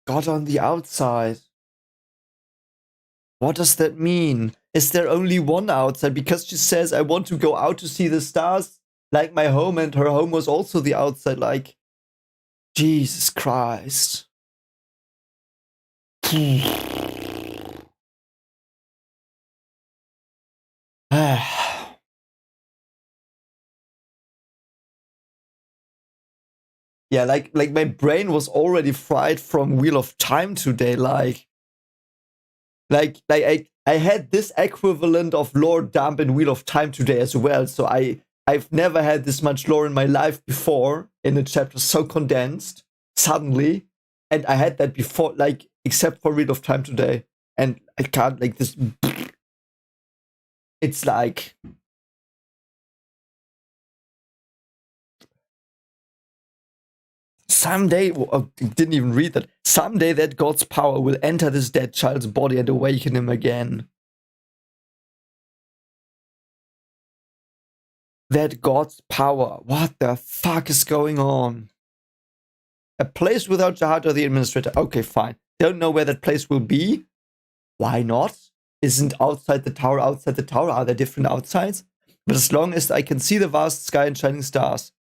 God on the outside. What does that mean? Is there only one outside? Because she says, I want to go out to see the stars, like my home, and her home was also the outside. Like, Jesus Christ. Yeah, like my brain was already fried from Wheel of Time today. I had this equivalent of lore dump in Wheel of Time today as well. So I've never had this much lore in my life before in a chapter so condensed suddenly, and I had that before, like, except for Wheel of Time today, and I can't, like, this. It's like. Someday, didn't even read that. Someday that god's power will enter this dead child's body and awaken him again. That god's power. What the fuck is going on? A place without Jahad or the administrator. Okay, fine. Don't know where that place will be. Why not? Isn't outside the tower outside the tower? Are there different outsides? But as long as I can see the vast sky and shining stars.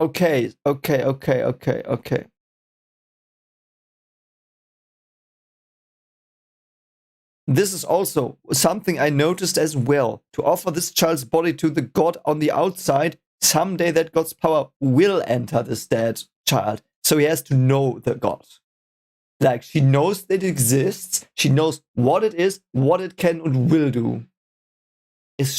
Okay. this is also something I noticed as well. To offer this child's body to the god on the outside, someday that god's power will enter this dead child. So he has to know the god. Like, she knows that it exists. She knows what it is, what it can and will do. Is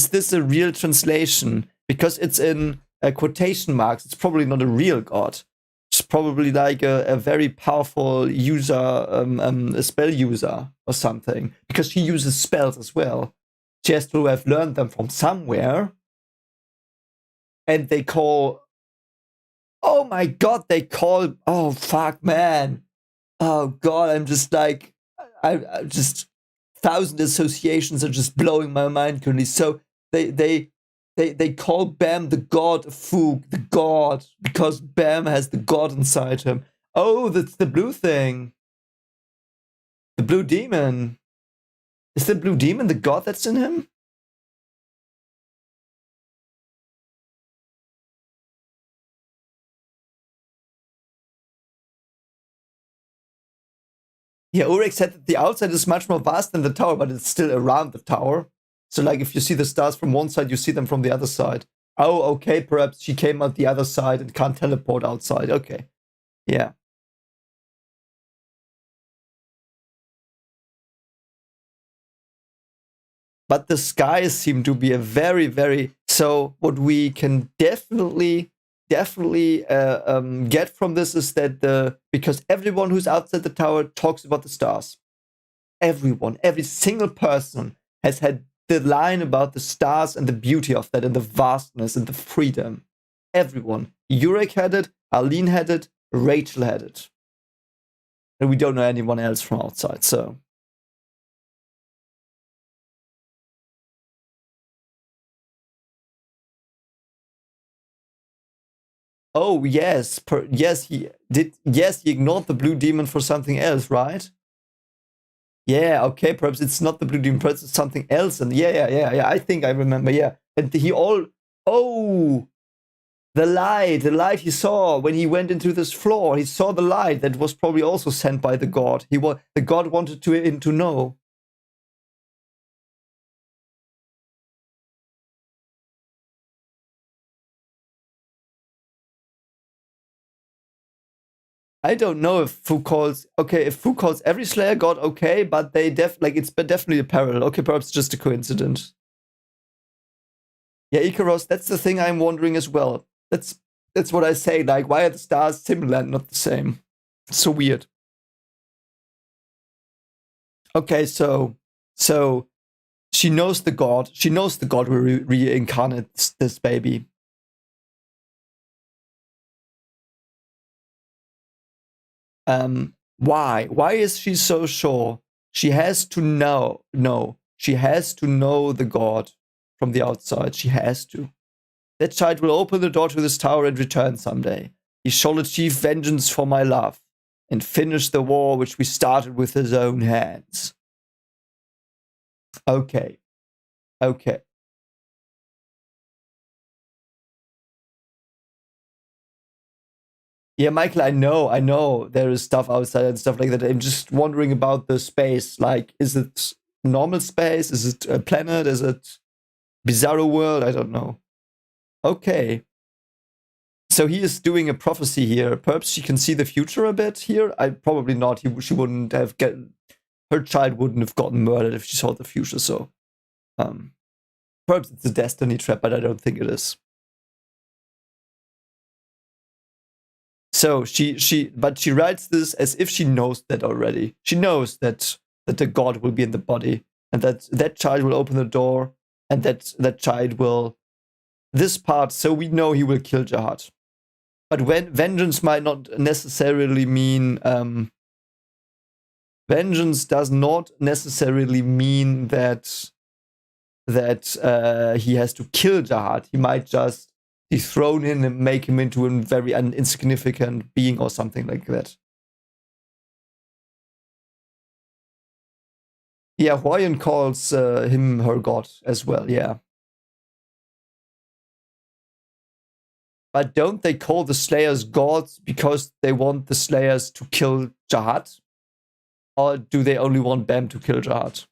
this a real translation? Because it's in quotation marks. It's probably not a real god. It's probably like a very powerful user, a spell user or something. Because she uses spells as well. She has to have learned them from somewhere. And they call... Oh my god, they call... Oh, fuck, man. Oh god, I'm just like... I just... Thousand associations are just blowing my mind currently. So they call Bam the god of Fook, the god, because Bam has the god inside him. Oh, that's the blue thing. The blue demon. Is the blue demon the god that's in him? Yeah, Ulrich said that the outside is much more vast than the tower, but it's still around the tower. So, like, if you see the stars from one side, you see them from the other side. Oh, okay, perhaps she came out the other side and can't teleport outside. Okay. Yeah. But the skies seem to be a very, very... So what we can definitely get from this is that because everyone who's outside the tower talks about the stars. Everyone, every single person has had the line about the stars and the beauty of that and the vastness and the freedom. Everyone. Yuri had it, Arlene had it, Rachel had it. And we don't know anyone else from outside, so... Oh, yes. Yes, he did. Yes, he ignored the blue demon for something else, right? Yeah, okay, perhaps it's not the blue demon, perhaps it's something else. And yeah, I think I remember, yeah. And oh, the light he saw when he went into this floor. He saw the light that was probably also sent by the god. The god wanted him to know. I don't know if Fu calls every Slayer god okay, but they it's definitely a parallel. Okay, perhaps just a coincidence. Yeah, Icaros, that's the thing I'm wondering as well. That's what I say. Like, why are the stars similar and not the same? It's so weird. Okay, so she knows the god. She knows the god will reincarnate this baby. Why? Why is she so sure? She has to know. No, she has to know the god from the outside. She has to. That child will open the door to this tower and return someday. He shall achieve vengeance for my love and finish the war which we started with his own hands. Okay. Okay. Yeah, Michael, I know there is stuff outside and stuff like that. I'm just wondering about the space. Like, is it normal space? Is it a planet? Is it bizarro world? I don't know. Okay. So he is doing a prophecy here. Perhaps she can see the future a bit here. I probably not. She wouldn't have her child wouldn't have gotten murdered if she saw the future. So, perhaps it's a destiny trap, but I don't think it is. So she writes this as if she knows that already. She knows that the god will be in the body, and that child will open the door, and that child will this part. So we know he will kill Jahad. But when vengeance might not necessarily mean vengeance does not necessarily mean that he has to kill Jahad. He might just be thrown in and make him into a very insignificant being or something like that. Yeah, Huayan calls him her god as well, yeah. But don't they call the Slayers gods because they want the Slayers to kill Jahad? Or do they only want Bam to kill Jahad?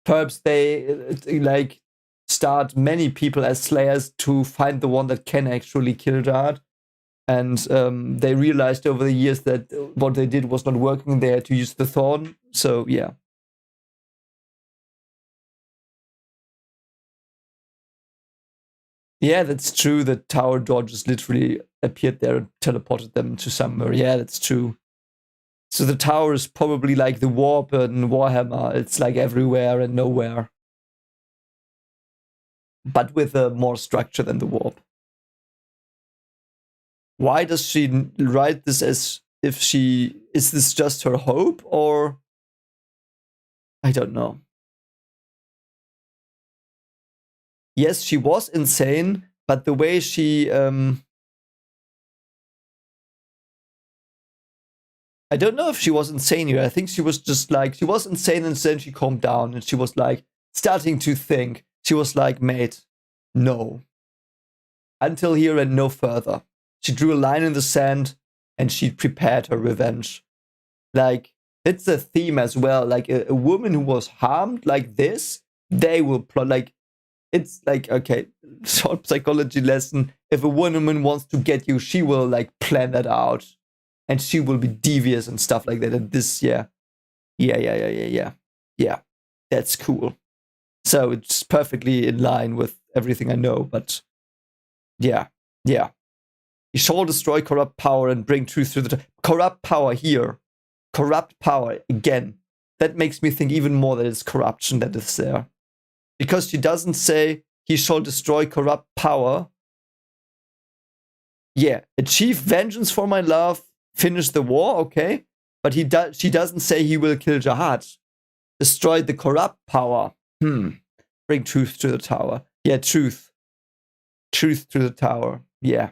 Perhaps they like start many people as slayers to find the one that can actually kill Jahad. And they realized over the years that what they did was not working. They had to use the thorn. So, yeah. Yeah, that's true. The tower door just literally appeared there and teleported them to somewhere. Yeah, that's true. So the tower is probably like the warp in Warhammer. It's like everywhere and nowhere. But with a more structure than the warp. Why does she write this as if she... Is this just her hope, or... I don't know. Yes, she was insane, but the way she... I don't know if she was insane here. I think she was just like... She was insane and then she calmed down and she was like starting to think. She was like, mate, no. Until here and no further. She drew a line in the sand and she prepared her revenge. Like, it's a theme as well. Like, a woman who was harmed like this, they will plot. Like, it's like, okay, short psychology lesson. If a woman wants to get you, she will like plan that out. And she will be devious and stuff like that. And this, yeah. That's cool. So it's perfectly in line with everything I know. But yeah. He shall destroy corrupt power and bring truth through the... Corrupt power here. Corrupt power, again. That makes me think even more that it's corruption that is there. Because she doesn't say he shall destroy corrupt power. Yeah, achieve vengeance for my love, finish the war, okay. But she doesn't say he will kill Jahad. Destroy the corrupt power. Bring truth to the tower. Yeah, truth. Truth to the tower. Yeah.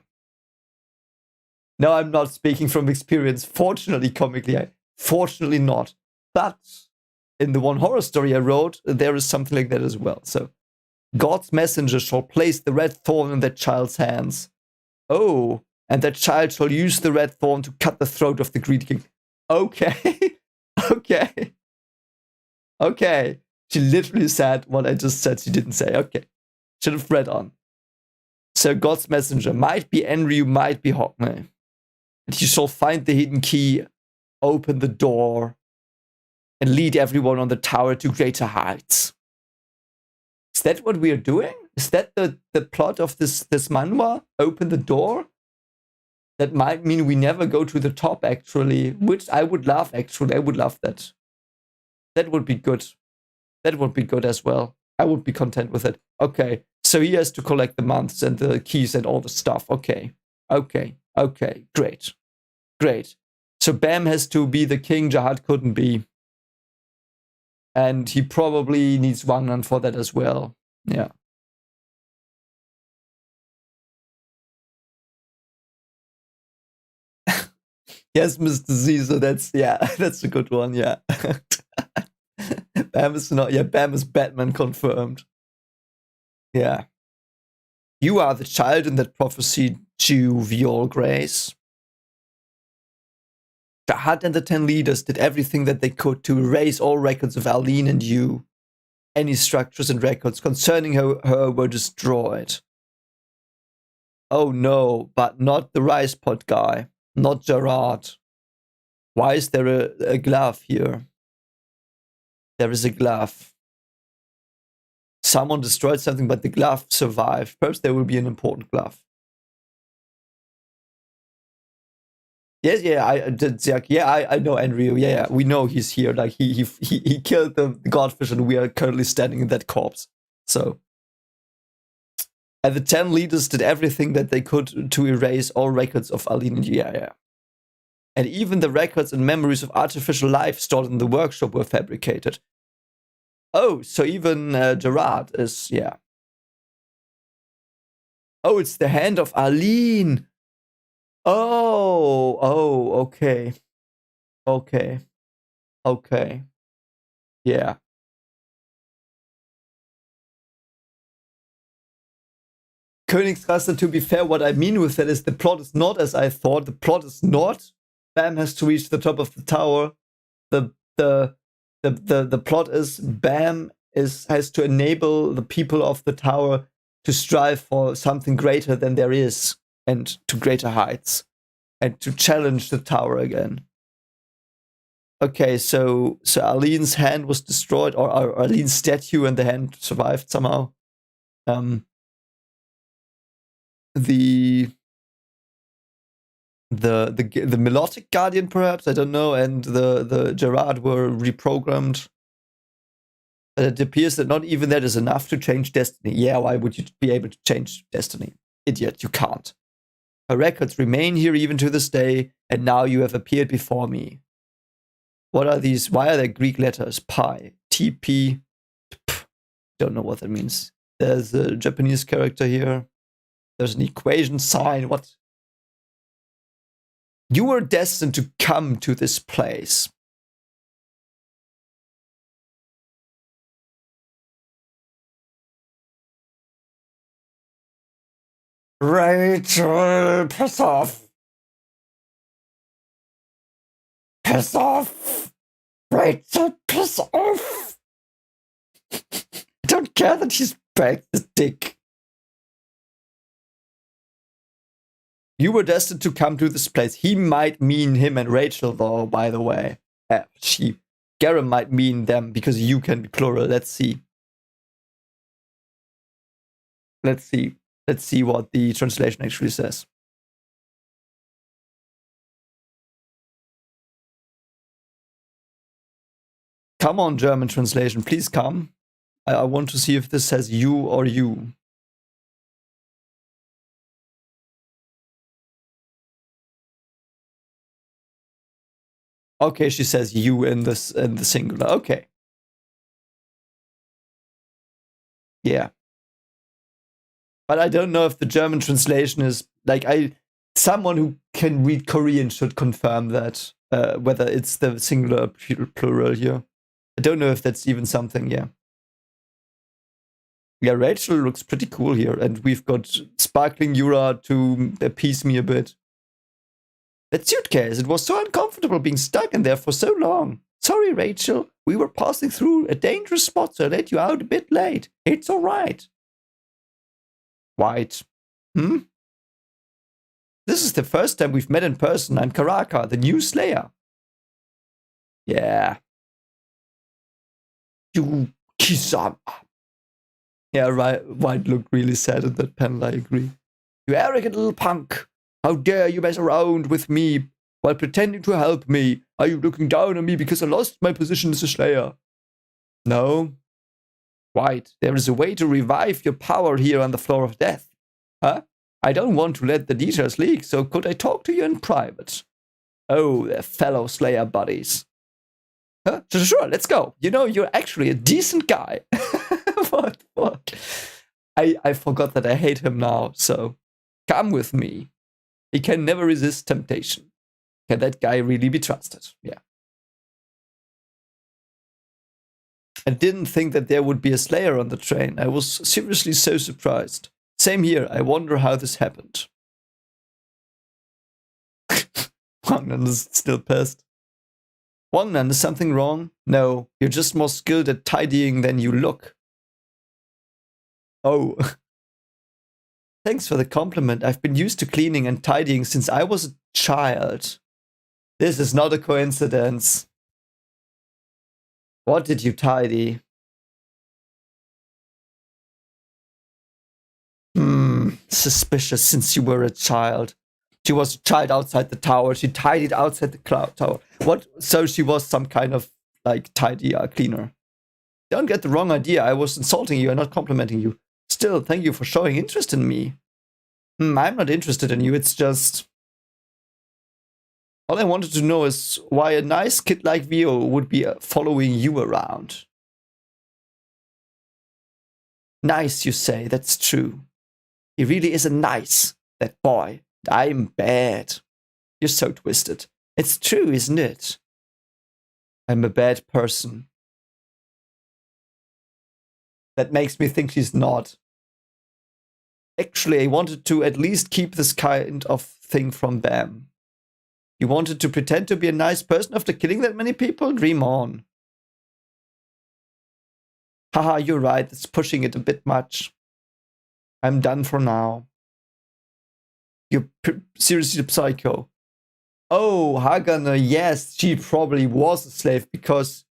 No, I'm not speaking from experience. Fortunately, comically, fortunately not. But in the one horror story I wrote, there is something like that as well. So, God's messenger shall place the red thorn in that child's hands. Oh, and that child shall use the red thorn to cut the throat of the greedy king. Okay. Okay. She literally said what I just said she didn't say. Okay. Should have read on. So God's messenger might be Enryu, might be Hockney. And he shall find the hidden key, open the door, and lead everyone on the tower to greater heights. Is that what we are doing? Is that the plot of this manhwa? Open the door? That might mean we never go to the top, actually. Which I would love, actually. I would love that. That would be good. That would be good as well. I would be content with it. Okay, so he has to collect the months and the keys and all the stuff. Okay, great. So Bam has to be the king Jahad couldn't be. And he probably needs Wangnan for that as well. Yeah. Yes, Mr. Caesar, that's a good one, yeah. Bam is Batman confirmed. Yeah. You are the child in that prophecy, jovial grace. Jahad and the 10 leaders did everything that they could to erase all records of Arlene and you. Any structures and records concerning her were destroyed. Oh no, but not the rice pot guy. Not Gerard. Why is there a glove here? There is a glove. Someone destroyed something, but the glove survived. Perhaps there will be an important glove. Yes, I know Enryu. Yeah, we know he's here. Like he killed the godfish, and we are currently standing in that corpse. So, and the 10 leaders did everything that they could to erase all records of Arlene and yeah. And even the records and memories of artificial life stored in the workshop were fabricated. Oh, so even Gerard is, yeah. Oh, it's the hand of Arlene. Oh, okay. Yeah. Königsrasse, to be fair, what I mean with that is the plot is not as I thought. The plot is not Bam has to reach the top of the tower. The plot is Bam has to enable the people of the tower to strive for something greater than there is, and to greater heights, and to challenge the tower again. Okay, so Arlene's hand was destroyed, or Arlene's statue, and the hand survived somehow. The melodic guardian, perhaps, I don't know, and the Jahad were reprogrammed. It appears that not even that is enough to change destiny. Yeah, why would you be able to change destiny? Idiot, you can't. Her records remain here even to this day, and now you have appeared before me. What are these? Why are there Greek letters? Pi, TP. Don't know what that means. There's a Japanese character here. There's an equation sign. What? You were destined to come to this place. Rachel, piss off. Piss off. Rachel, piss off. I don't care that he's back, the dick. You were destined to come to this place. He might mean him and Rachel, though, by the way. Garam might mean them, because you can be plural. Let's see. Let's see what the translation actually says. Come on, German translation, please come. I want to see if this says you or you. Okay, she says you in the singular. Okay. Yeah. But I don't know if the German translation is like someone who can read Korean should confirm that, whether it's the singular or plural here. I don't know if that's even something, yeah. Yeah, Rachel looks pretty cool here, and we've got sparkling Yura to appease me a bit. That suitcase, it was so uncomfortable being stuck in there for so long. Sorry, Rachel, we were passing through a dangerous spot, so I let you out a bit late. It's all right. White. This is the first time we've met in person. I'm Karaka, the new Slayer. Yeah. You Kisama. Yeah, right. White looked really sad in that panel, I agree. You arrogant little punk. How dare you mess around with me while pretending to help me? Are you looking down on me because I lost my position as a Slayer? No. White, there is a way to revive your power here on the floor of death. Huh? I don't want to let the details leak, so could I talk to you in private? Oh, they're fellow Slayer buddies. Huh? Sure, let's go. You know, you're actually a decent guy. What the fuck? I forgot that I hate him now, so come with me. He can never resist temptation. Can that guy really be trusted? Yeah. I didn't think that there would be a Slayer on the train. I was seriously so surprised. Same here. I wonder how this happened. Wangnan is still pissed. Wangnan, is something wrong? No, you're just more skilled at tidying than you look. Oh. Thanks for the compliment. I've been used to cleaning and tidying since I was a child. This is not a coincidence. What did you tidy? Suspicious since you were a child. She was a child outside the tower. She tidied outside the tower. What? So she was some kind of like tidy cleaner. Don't get the wrong idea. I was insulting you and not complimenting you. Still, thank you for showing interest in me. I'm not interested in you. It's just... all I wanted to know is why a nice kid like Vio would be following you around. Nice, you say. That's true. He really is a nice, that boy. I'm bad. You're so twisted. It's true, isn't it? I'm a bad person. That makes me think she's not. Actually, I wanted to at least keep this kind of thing from Bam. You wanted to pretend to be a nice person after killing that many people? Dream on. Haha, you're right. It's pushing it a bit much. I'm done for now. You're seriously a psycho. Oh, Hagana, yes, she probably was a slave because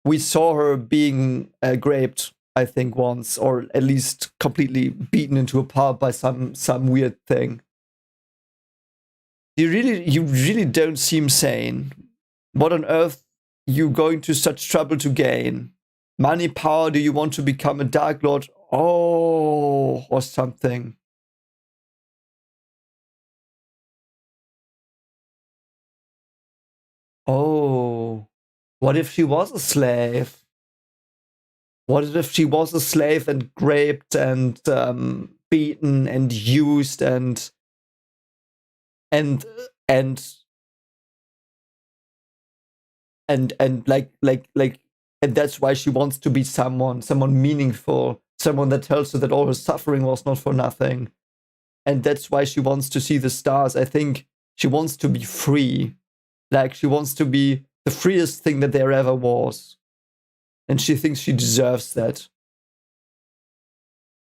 we saw her being raped, I think, once, or at least completely beaten into a pulp by some weird thing. You really don't seem sane. What on earth you going to such trouble to gain? Money, power, do you want to become a Dark Lord? Oh, or something. Oh, what if she was a slave? What if she was a slave and raped and beaten and used and and and and that's why she wants to be someone meaningful, someone that tells her that all her suffering was not for nothing, and that's why she wants to see the stars. I think she wants to be free, like she wants to be the freest thing that there ever was, and she thinks she deserves that.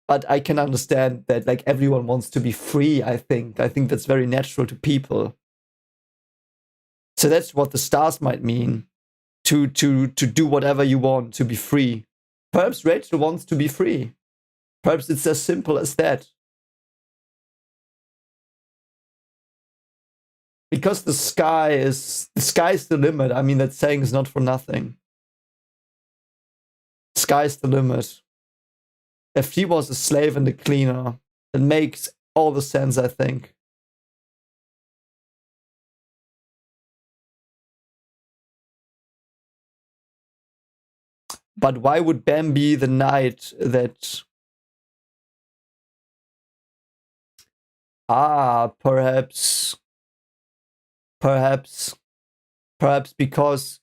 But I can understand that, like, everyone wants to be free. I think that's very natural to people. So that's what the stars might mean. To do whatever you want, to be free. Perhaps Rachel wants to be free. Perhaps it's as simple as that. Because the sky's the limit. I mean, that saying is not for nothing. Sky's the limit. If she was a slave and a cleaner, it makes all the sense, I think. But why would Bam be the knight that... perhaps because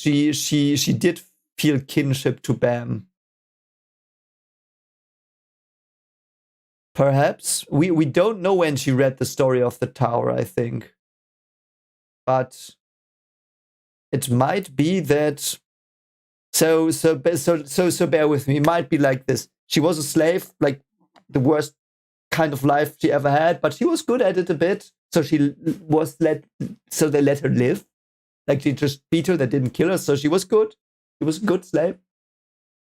she did feel kinship to Bam. Perhaps. We don't know when she read the story of the tower, I think. But it might be that... So bear with me. It might be like this. She was a slave, like the worst kind of life she ever had, but she was good at it a bit. So they let her live. Like, she just beat her, they didn't kill her, so she was good. She was a good slave.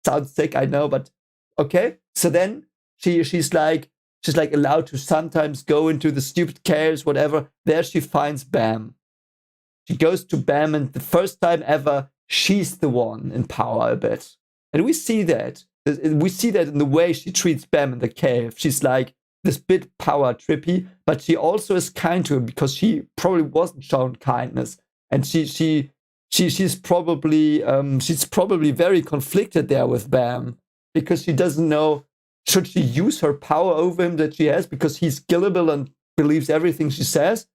Sounds sick, I know, but okay. So then she's like allowed to sometimes go into the stupid caves, whatever. There she finds Bam. She goes to Bam, and the first time ever, she's the one in power a bit. And we see that. We see that in the way she treats Bam in the cave. She's like this bit power trippy, but she also is kind to him because she probably wasn't shown kindness. And she's probably very conflicted there with Bam because she doesn't know, should she use her power over him that she has because he's gullible and believes everything she says,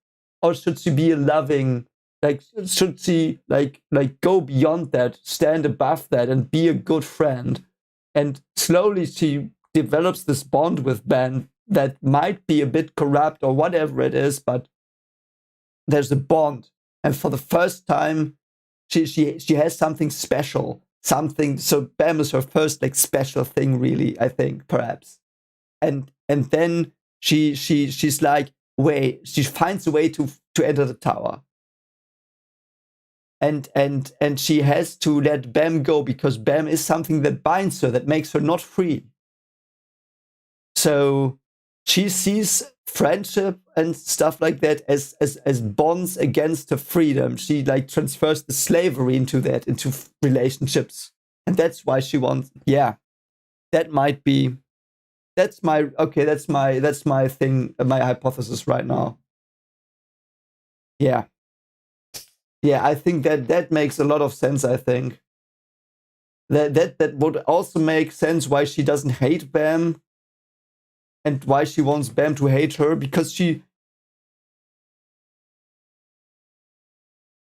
or should she be a loving, like, should she like go beyond that, stand above that, and be a good friend? And slowly she develops this bond with Bam that might be a bit corrupt or whatever it is, but there's a bond. And for the first time, she has something special, something. So Bam is her first like special thing, really. I think perhaps, and then she's like, wait, she finds a way to enter the tower, and she has to let Bam go because Bam is something that binds her, that makes her not free. So she sees friendship and stuff like that as bonds against her freedom. She like transfers the slavery into relationships, and that's why she wants. Yeah, that might be. That's my thing. My hypothesis right now. Yeah, I think that makes a lot of sense. I think that would also make sense why she doesn't hate Bam. And why she wants Bam to hate her, because she...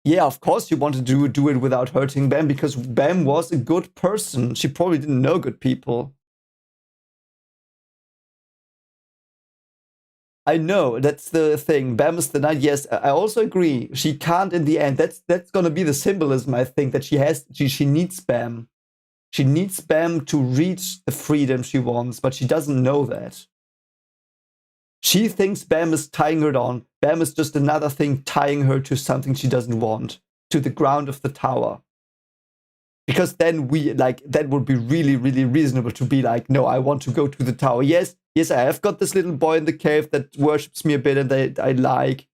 Yeah, of course she wanted to do it without hurting Bam, because Bam was a good person. She probably didn't know good people. I know, that's the thing. Bam is the knight. Yes, I also agree. She can't in the end. That's gonna be the symbolism, I think, that she needs Bam. She needs Bam to reach the freedom she wants, but she doesn't know that. She thinks Bam is tying her down. Bam is just another thing tying her to something she doesn't want, to the ground of the tower. Because then that would be really, really reasonable to be like, no, I want to go to the tower. Yes, I have got this little boy in the cave that worships me a bit and that I like,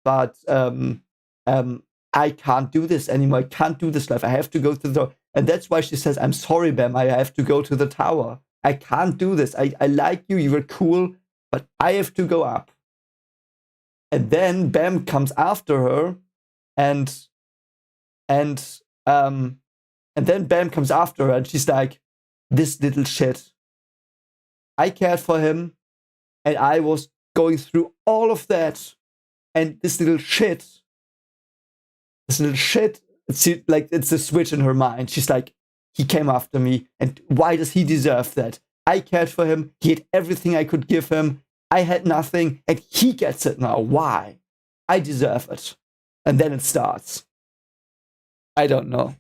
but I can't do this anymore. I can't do this life. I have to go to the tower. And that's why she says, I'm sorry, Bam, I have to go to the tower. I can't do this. I like you, you were cool, but I have to go up. And then Bam comes after her, and then Bam comes after her, and she's like, this little shit. I cared for him, and I was going through all of that, and this little shit, it's a switch in her mind. She's like, he came after me, and why does he deserve that? I cared for him, he had everything I could give him, I had nothing, and he gets it now. Why? I deserve it. And then it starts. I don't know.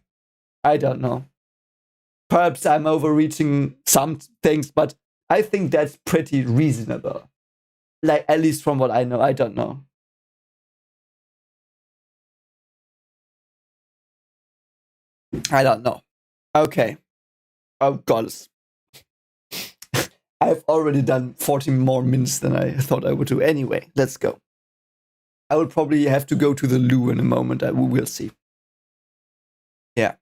Perhaps I'm overreaching some things, but I think that's pretty reasonable. Like, at least from what I know. I don't know. I don't know. Okay. Oh, God. I've already done 40 more minutes than I thought I would do. Anyway, let's go. I will probably have to go to the loo in a moment. We will see. Yeah.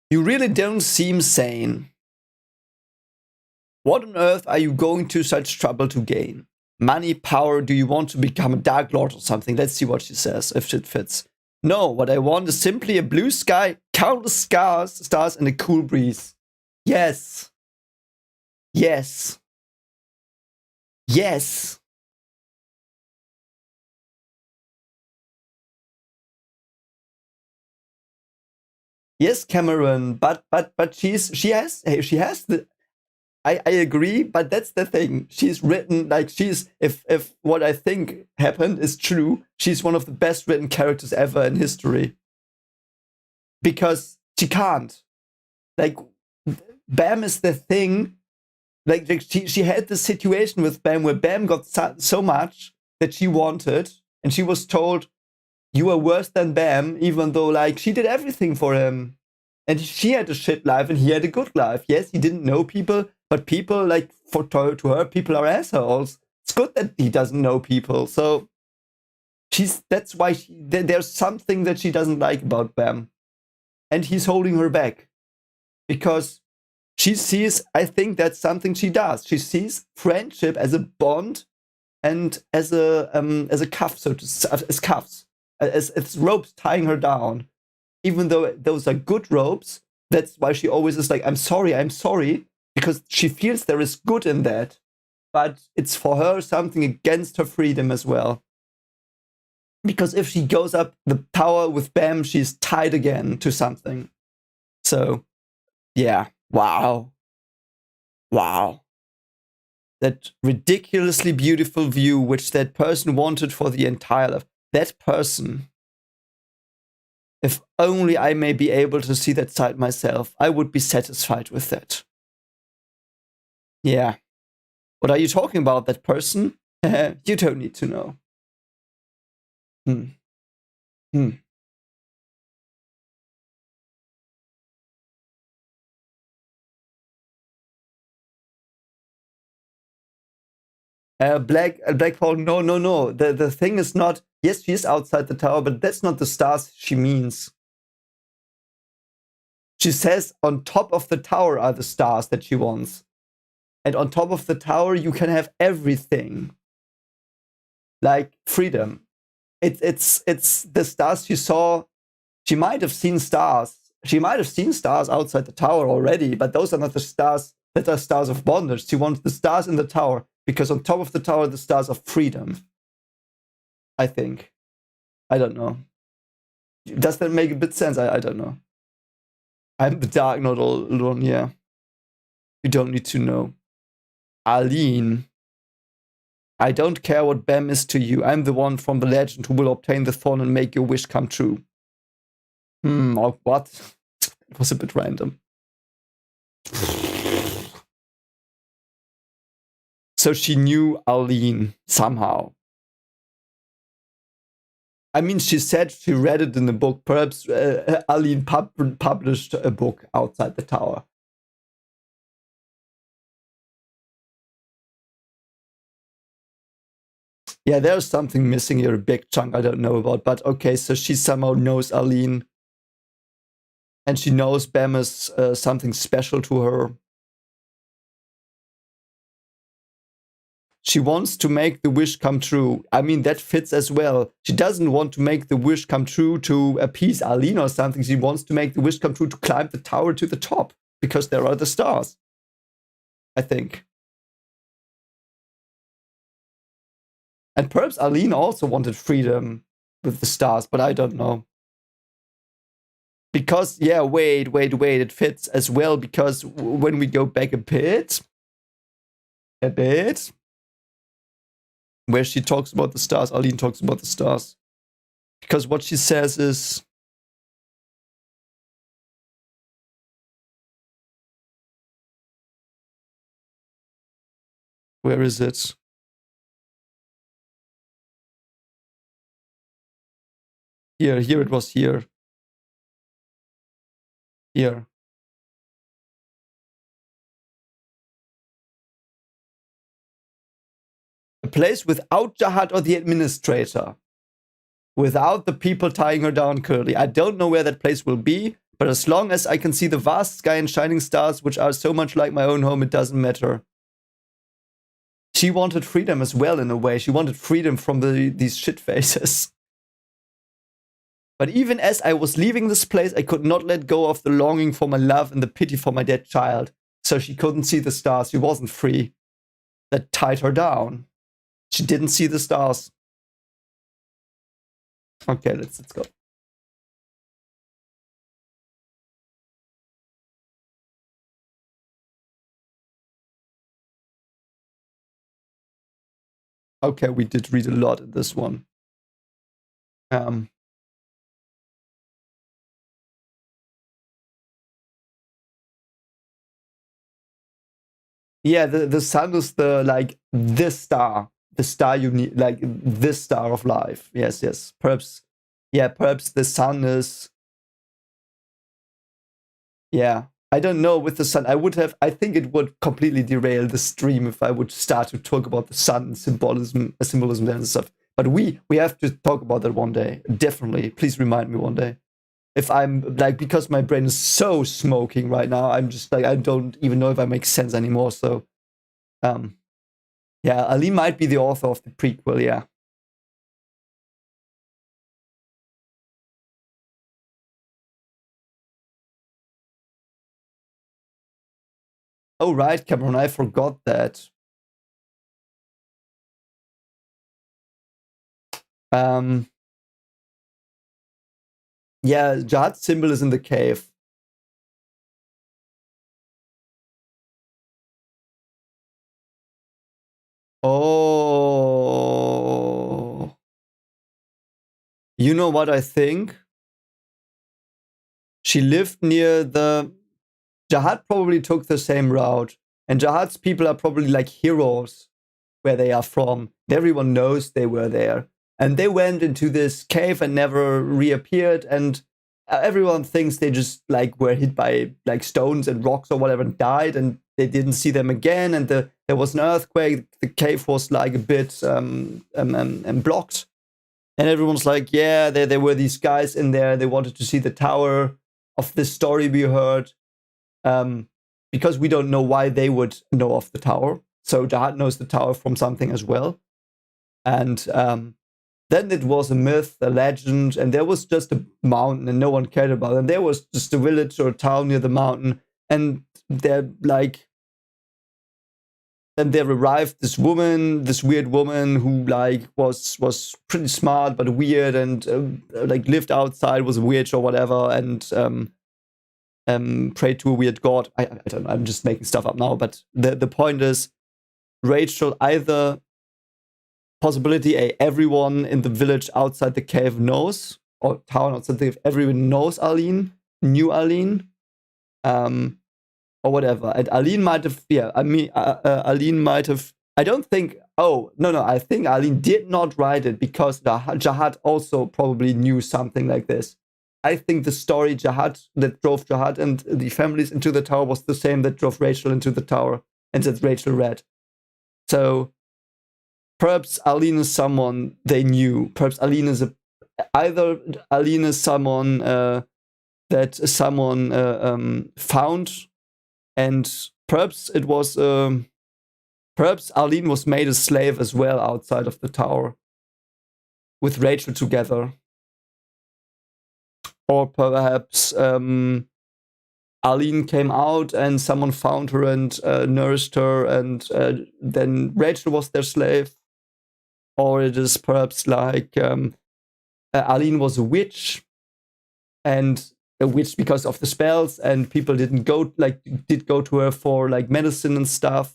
You really don't seem sane. What on earth are you going to such trouble to gain? Money, power, do you want to become a Dark Lord or something? Let's see what she says, if it fits. No, what I want is simply a blue sky, countless stars, and a cool breeze. Yes. Yes. Yes. Yes, Cameron, but she has the. I agree, but that's the thing. She's written like if what I think happened is true, she's one of the best written characters ever in history. Because she can't. Like, Bam is the thing. Like she had this situation with Bam where Bam got so much that she wanted, and she was told, you are worse than Bam, even though like she did everything for him. And she had a shit life and he had a good life. Yes, he didn't know people, but people, like, to her, people are assholes. It's good that he doesn't know people. So that's why there's something that she doesn't like about Bam. And he's holding her back. Because she sees, I think that's something she does. She sees friendship as a bond and as a cuff, as cuffs, as ropes tying her down. Even though those are good ropes, that's why she always is like, I'm sorry, because she feels there is good in that. But it's for her something against her freedom as well. Because if she goes up the tower with Bam, she's tied again to something. So, yeah, wow. That ridiculously beautiful view which that person wanted for the entire life. That person... If only I may be able to see that side myself, I would be satisfied with that. Yeah. What are you talking about, that person? You don't need to know. Black Paul, no. The thing is not, yes, she is outside the tower, but that's not the stars she means. She says on top of the tower are the stars that she wants. And on top of the tower, you can have everything. Like freedom. It's the stars she saw. She might have seen stars. She might have seen stars outside the tower already, but those are not the stars that are stars of bondage. She wants the stars in the tower, because on top of the tower, the stars of freedom. I think. I don't know. Does that make a bit sense? I don't know. I'm the dark, not all alone, yeah. You don't need to know. Arlene. I don't care what Bam is to you. I'm the one from the legend who will obtain the thorn and make your wish come true. Or what? It was a bit random. So she knew Arlene somehow. I mean, she said she read it in the book. Perhaps Arlene published a book outside the tower. Yeah, there's something missing here, a big chunk I don't know about. But okay, so she somehow knows Arlene. And she knows Bam is something special to her. She wants to make the wish come true. I mean, that fits as well. She doesn't want to make the wish come true to appease Arlene or something. She wants to make the wish come true to climb the tower to the top because there are the stars, I think. And perhaps Arlene also wanted freedom with the stars, but I don't know. Because, yeah, wait, it fits as well because when we go back a bit, where she talks about the stars, Arlene talks about the stars. Because what she says is, where is it? Here it was here. Here. A place without Jahad or the administrator. Without the people tying her down currently. I don't know where that place will be, but as long as I can see the vast sky and shining stars, which are so much like my own home, it doesn't matter. She wanted freedom as well, in a way. She wanted freedom from these shit faces. But even as I was leaving this place, I could not let go of the longing for my love and the pity for my dead child. So she couldn't see the stars. She wasn't free. That tied her down. She didn't see the stars. Okay, let's go. Okay, we did read a lot in this one. Yeah, the sun is the star you need, like this star of life. Yes. Perhaps the sun is. Yeah, I don't know with the sun. I think it would completely derail the stream if I would start to talk about the sun symbolism and stuff. But we have to talk about that one day. Definitely. Please remind me one day. If I'm because my brain is so smoking right now, I'm just I don't even know if I make sense anymore. So, yeah, Ali might be the author of the prequel. Yeah. Oh right, Cameron, I forgot that. Yeah, Jahad's symbol is in the cave. Oh. You know what I think? She lived near the... Jahad probably took the same route. And Jahad's people are probably like heroes where they are from. Everyone knows they were there. And they went into this cave and never reappeared. And everyone thinks they just were hit by stones and rocks or whatever and died. And they didn't see them again. And there was an earthquake. The cave was a bit blocked. And everyone's like, yeah, there were these guys in there. They wanted to see the tower of this story we heard. Because we don't know why they would know of the tower. So Jahad knows the tower from something as well. And then it was a myth, a legend, and there was just a mountain and no one cared about it. And there was just a village or a town near the mountain. And then there arrived this weird woman who was pretty smart but weird and lived outside, was a witch or whatever, and prayed to a weird god. I don't know, I'm just making stuff up now, but the point is Rachel either possibility everyone in the village outside the cave knows, or town outside the cave, everyone knows Arlene, knew Arlene, or whatever. And Arlene might have, Arlene might have, I don't think, I think Arlene did not write it because Jahad also probably knew something like this. I think the story that drove Jahad and the families into the tower was the same that drove Rachel into the tower and that Rachel read. So perhaps Arlene is someone they knew. Perhaps Arlene is someone that someone found, and perhaps it was perhaps Arlene was made a slave as well outside of the tower with Rachel together. Or perhaps Arlene came out and someone found her and nourished her, and then Rachel was their slave. Or it is perhaps like Arlene was a witch, and a witch because of the spells, and people did go to her for like medicine and stuff.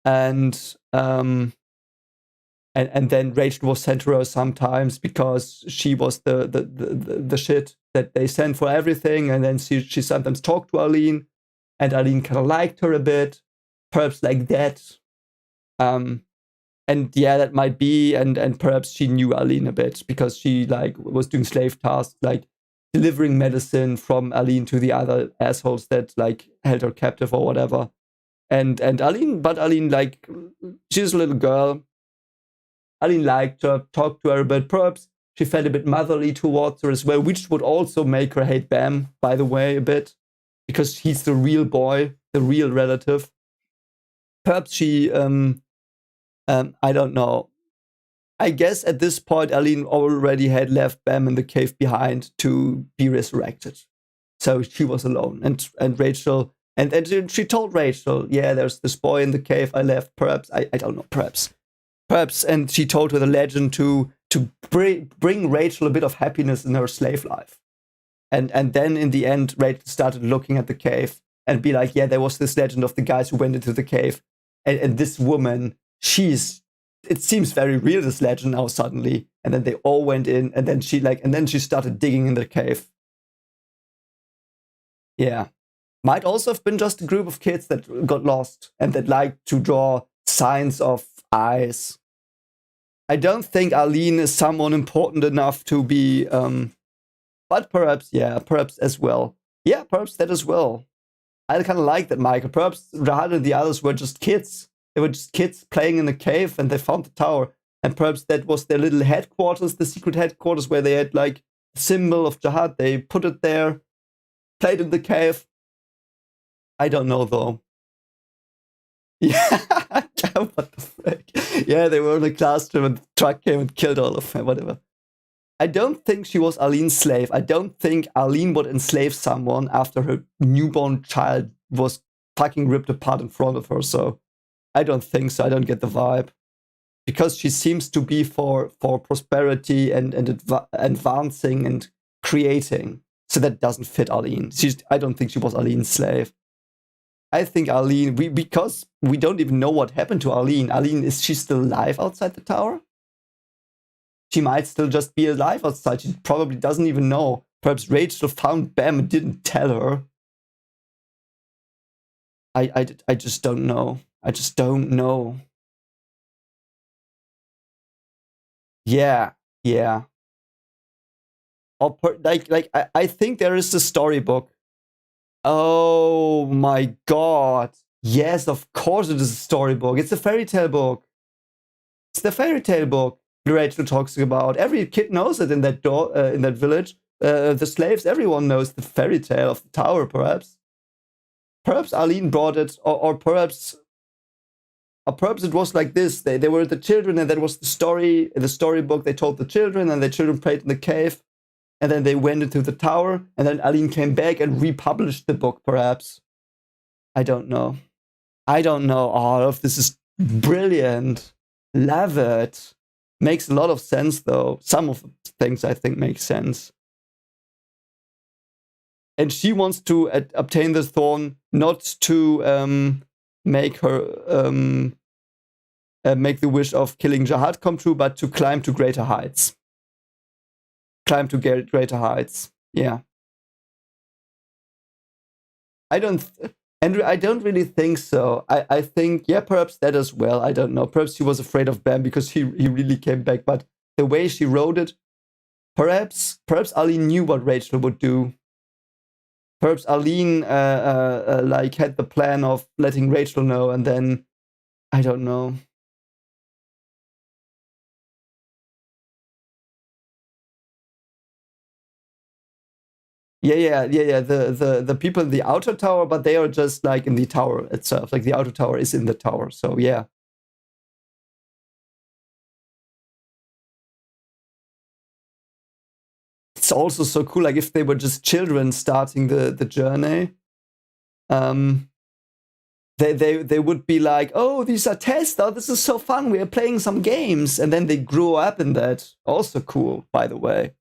And then Rachel was sent to her sometimes because she was the shit that they sent for everything. And then she sometimes talked to Arlene, and Arlene kind of liked her a bit, perhaps like that. And yeah, that might be. And perhaps she knew Arlene a bit because she like was doing slave tasks, like delivering medicine from Arlene to the other assholes that like held her captive or whatever. And Arlene, like, she's a little girl. Arlene liked her, talked to her a bit. Perhaps she felt a bit motherly towards her as well, which would also make her hate Bam, by the way, a bit, because he's the real boy, the real relative. Perhaps she, I don't know. I guess at this point, Arlene already had left Bam in the cave behind to be resurrected. So she was alone. And Rachel, and she told Rachel, yeah, there's this boy in the cave I left. Perhaps, I don't know, perhaps, and she told her the legend to bring Rachel a bit of happiness in her slave life. And then in the end, Rachel started looking at the cave and be like, yeah, there was this legend of the guys who went into the cave. And this woman, it seems very real, this legend now suddenly. And then they all went in, and then she started digging in the cave. Yeah. Might also have been just a group of kids that got lost and that liked to draw signs of eyes. I don't think Arlene is someone important enough to be, but perhaps as well. Yeah, perhaps that as well. I kind of like that, Michael. Perhaps Jahad and the others were just kids. They were just kids playing in a cave, and they found the tower. And perhaps that was their little headquarters, the secret headquarters, where they had like a symbol of Jahad. They put it there, played in the cave. I don't know though. Yeah, what the frick? Yeah, they were in a classroom and the truck came and killed all of them, whatever. I don't think she was Arlene's slave. I don't think Arlene would enslave someone after her newborn child was fucking ripped apart in front of her. So I don't think so. I don't get the vibe. Because she seems to be for prosperity and advancing and creating. So that doesn't fit Arlene. I don't think she was Arlene's slave. I think Arlene, because we don't even know what happened to Arlene. Arlene, is she still alive outside the tower? She might still just be alive outside. She probably doesn't even know. Perhaps Rachel found Bam and didn't tell her. I just don't know. I just don't know. Yeah. Or I think there is a storybook. Oh my god. Yes, of course it is a storybook. It's a fairy tale book. It's the fairy tale book Rachel talks about. Every kid knows it in that village. The slaves, everyone knows the fairy tale of the tower, perhaps. Perhaps Arlene brought it, or perhaps it was like this. They were the children, and that was the storybook they told the children, and the children played in the cave. And then they went into the tower, and then Arlene came back and republished the book, perhaps. I don't know. All of this is brilliant. Love it. Makes a lot of sense, though. Some of the things I think make sense. And she wants to obtain the thorn, not to make her make the wish of killing Jahad come true, but to climb to greater heights. Climb to greater heights. Yeah. Enryu, I don't really think so. I think, yeah, perhaps that as well. I don't know. Perhaps he was afraid of Bam because he really came back. But the way she wrote it, perhaps Arlene knew what Rachel would do. Perhaps Arlene like had the plan of letting Rachel know, and then I don't know. Yeah. The people in the outer tower, but they are just like in the tower itself. Like the outer tower is in the tower. So yeah. It's also so cool. Like if they were just children starting the journey, they would be like, oh, these are tests. Oh, this is so fun. We are playing some games, and then they grew up in that. Also cool, by the way.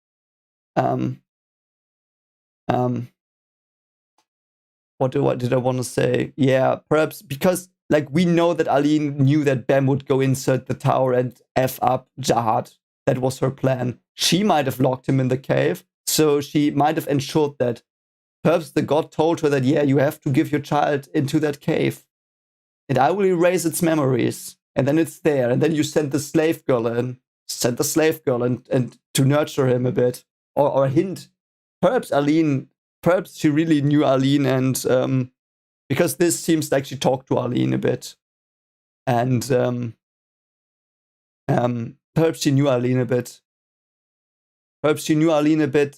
What did I want to say? Yeah, perhaps because like we know that Arlene knew that Bam would go inside the tower and F up Jahad. That was her plan. She might have locked him in the cave, so she might have ensured that. Perhaps the god told her that, yeah, you have to give your child into that cave, and I will erase its memories. And then it's there, and then you send the slave girl in, and to nurture him a bit, or hint. Perhaps she really knew Arlene, and because this seems like she talked to Arlene a bit, and perhaps she knew Arlene a bit.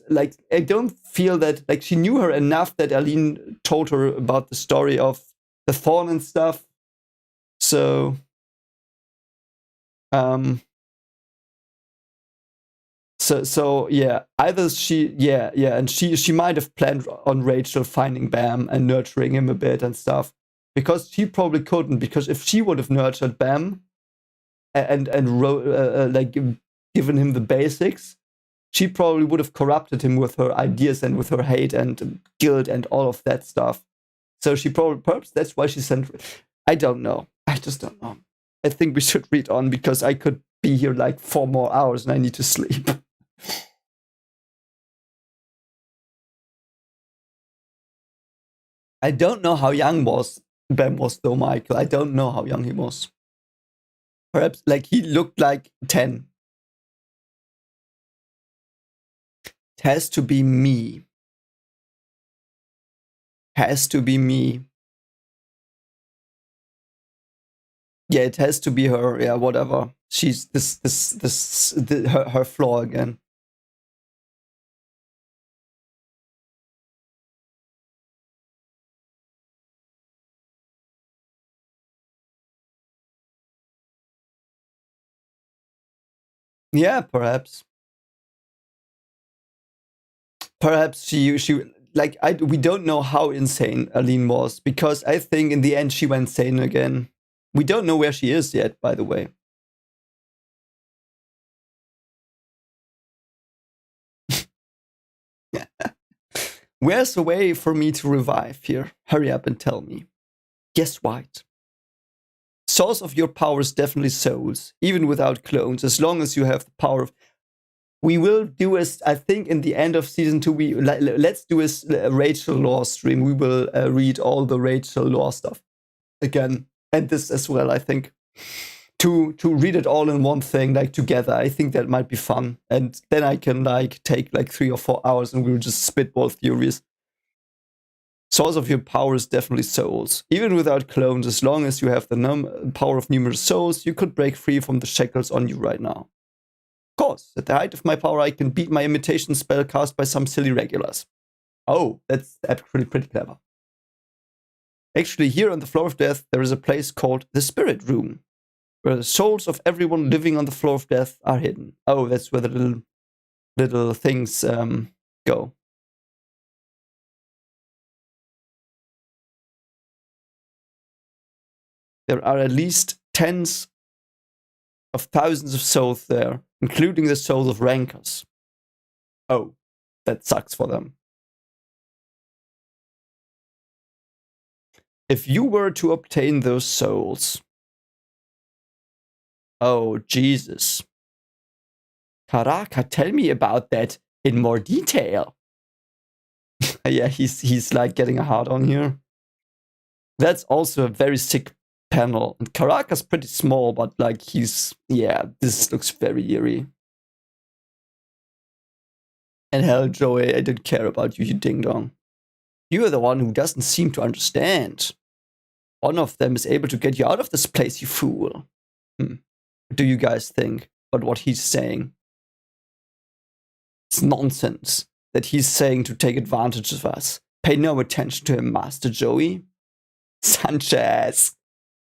Like, I don't feel that, like, she knew her enough that Arlene told her about the story of the thorn and stuff. So, so yeah, either and she might have planned on Rachel finding Bam and nurturing him a bit and stuff, because she probably couldn't, because if she would have nurtured Bam and like given him the basics, she probably would have corrupted him with her ideas and with her hate and guilt and all of that stuff. So she perhaps that's why she sent. I don't know. I just don't know. I think we should read on, because I could be here like 4 more hours and I need to sleep. I don't know how young Bam was though, Michael. I don't know how young he was. Perhaps like he looked like 10. It has to be me. Has to be me. Yeah, it has to be her. Yeah, whatever. She's her flaw again. Yeah, perhaps. Perhaps she like we don't know how insane Arlene was, because I think in the end she went sane again. We don't know where she is yet, by the way. Where's a way for me to revive here? Hurry up and tell me. Guess what? Source of your power is definitely souls, even without clones, as long as you have the power of. We will do as I think in the end of season 2. Let's do a Rachel lore stream. We will read all the Rachel lore stuff again, and this as well. I think to read it all in one thing, like together. I think that might be fun, and then I can like take like 3 or 4 hours, and we'll just spitball theories. Source of your power is definitely souls. Even without clones, as long as you have the power of numerous souls, you could break free from the shackles on you right now. Of course, at the height of my power, I can beat my imitation spell cast by some silly regulars. Oh, that's actually pretty clever. Actually, here on the floor of death, there is a place called the Spirit Room, where the souls of everyone living on the floor of death are hidden. Oh, that's where the little things go. There are at least tens of thousands of souls there, including the souls of rankers. Oh, that sucks for them. If you were to obtain those souls, Oh, Jesus. Karaka, tell me about that in more detail. Yeah, he's like getting a hard on here. That's also a very sick panel. And Karaka's pretty small, but like yeah, this looks very eerie. And hell, Joey, I don't care about you, you ding dong. You are the one who doesn't seem to understand. One of them is able to get you out of this place, you fool. What do you guys think about what he's saying? It's nonsense that he's saying to take advantage of us. Pay no attention to him, Master Joey. Sanchez.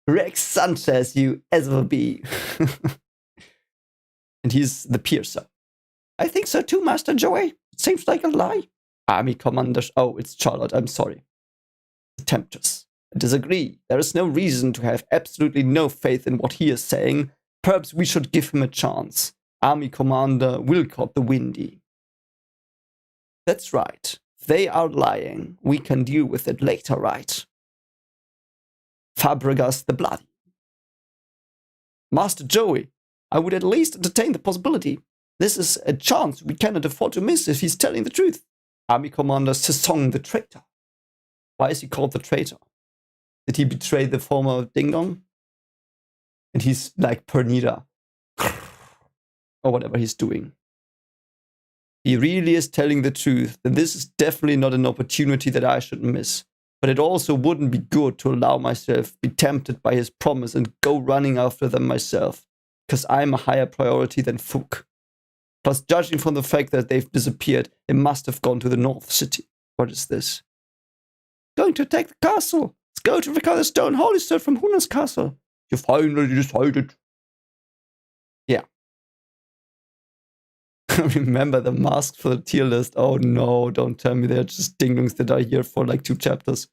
Rex Sanchez, you SOB. And he's the piercer. I think so too, Master Joey. It seems like a lie. Army Commander. Oh, it's Charlotte. I'm sorry. The Temptress. I disagree. There is no reason to have absolutely no faith in what he is saying. Perhaps we should give him a chance. Army Commander Wilcott the Windy. That's right. If they are lying, we can deal with it later, right? Fabregas the Bloody. Master Joey, I would at least entertain the possibility. This is a chance we cannot afford to miss if he's telling the truth. Army Commander Sesong the Traitor. Why is he called the traitor? Did he betray the former Ding Dong? And he's like Pernita. Or whatever he's doing. He really is telling the truth, then this is definitely not an opportunity that I should miss. But it also wouldn't be good to allow myself be tempted by his promise and go running after them myself. Because I'm a higher priority than Fook. Plus, judging from the fact that they've disappeared, they must have gone to the North City. What is this? Going to attack the castle. Let's go to recover the stone holy sword from Huna's castle. You finally decided. Yeah. Remember the mask for the tier list. Oh no, don't tell me they're just ding-dongs that are here for like 2 chapters.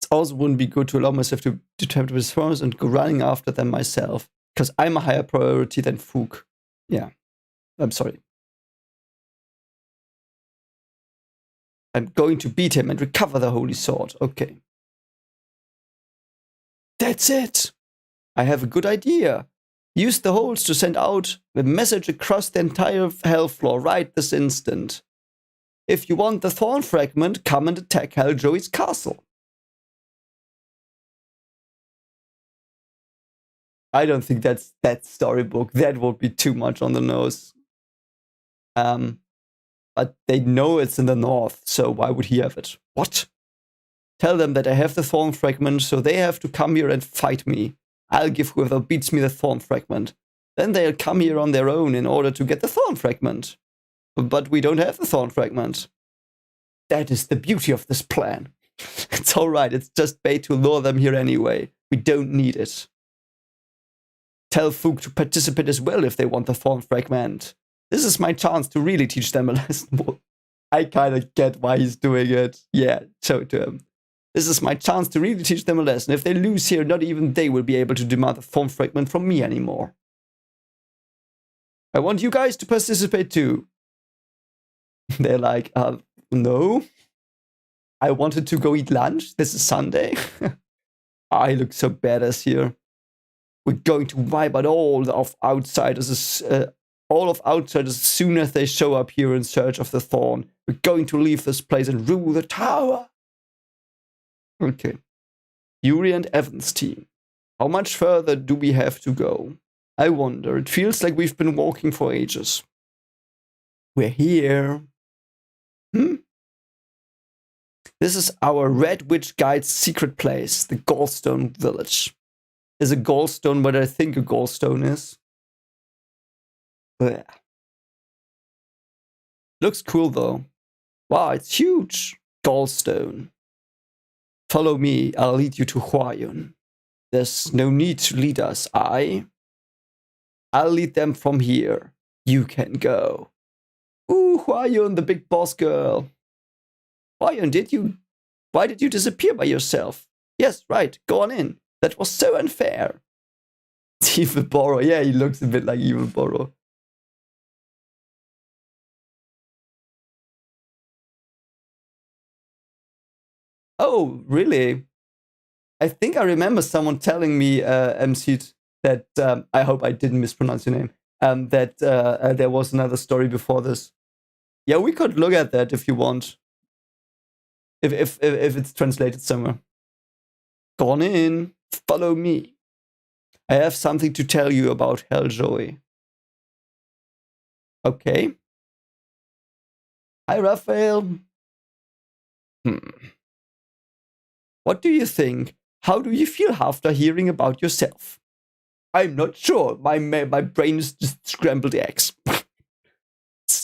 It also wouldn't be good to allow myself to tempt with forms and go running after them myself. Because I'm a higher priority than Fook. Yeah. I'm sorry. I'm going to beat him and recover the holy sword. Okay. That's it. I have a good idea. Use the holes to send out a message across the entire hell floor right this instant. If you want the thorn fragment, come and attack Hell Joey's castle. I don't think that's that storybook. That would be too much on the nose. But they know it's in the north, so why would he have it? What? Tell them that I have the thorn fragment, so they have to come here and fight me. I'll give whoever beats me the thorn fragment. Then they'll come here on their own in order to get the thorn fragment. But we don't have the thorn fragment. That is the beauty of this plan. It's alright, it's just bait to lure them here anyway. We don't need it. Tell Fook to participate as well if they want the thorn fragment. This is my chance to really teach them a lesson. I kind of get why he's doing it. Yeah, show it to him. This is my chance to really teach them a lesson. If they lose here, not even they will be able to demand the thorn fragment from me anymore. I want you guys to participate too. They're like, no. I wanted to go eat lunch. This is Sunday. I look so badass here. We're going to wipe out all of outsiders as soon as they show up here in search of the thorn. We're going to leave this place and rule the tower. Okay. Yuri and Evan's team. How much further do we have to go? I wonder. It feels like we've been walking for ages. We're here. This is our Red Witch Guide's secret place, the Gallstone Village. Is a gallstone what I think a gallstone is? Blech. Looks cool though. Wow, it's huge. Gallstone. Follow me, I'll lead you to Huayun. There's no need to lead us, I'll lead them from here. You can go. Ooh, Huayun, the big boss girl. Huayun, why did you disappear by yourself? Yes, right, go on in. That was so unfair. It's Evil Borrow. Yeah, he looks a bit like Evil Borrow. Oh, really? I think I remember someone telling me, MC, that I hope I didn't mispronounce your name. That there was another story before this. Yeah, we could look at that if you want. If it's translated somewhere. Go on in, follow me. I have something to tell you about Hell Joey. Okay. Hi, Raphael. What do you think? How do you feel after hearing about yourself? I'm not sure. My brain is just scrambled eggs.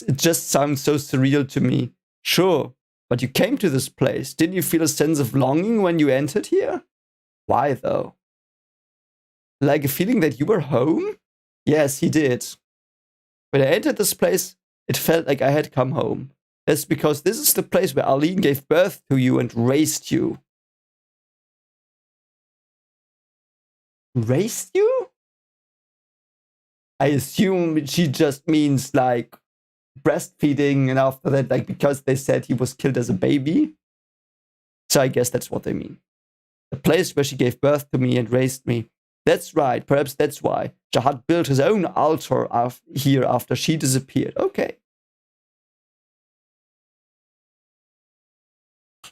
It just sounds so surreal to me. Sure, but you came to this place. Didn't you feel a sense of longing when you entered here? Why, though? Like a feeling that you were home? Yes, he did. When I entered this place, it felt like I had come home. That's because this is the place where Arlene gave birth to you and raised you. Raised you? I assume she just means like breastfeeding, and after that, like, because they said he was killed as a baby. So I guess that's what they mean. The place where she gave birth to me and raised me. That's right. Perhaps that's why Jahad built his own altar here after she disappeared. Okay.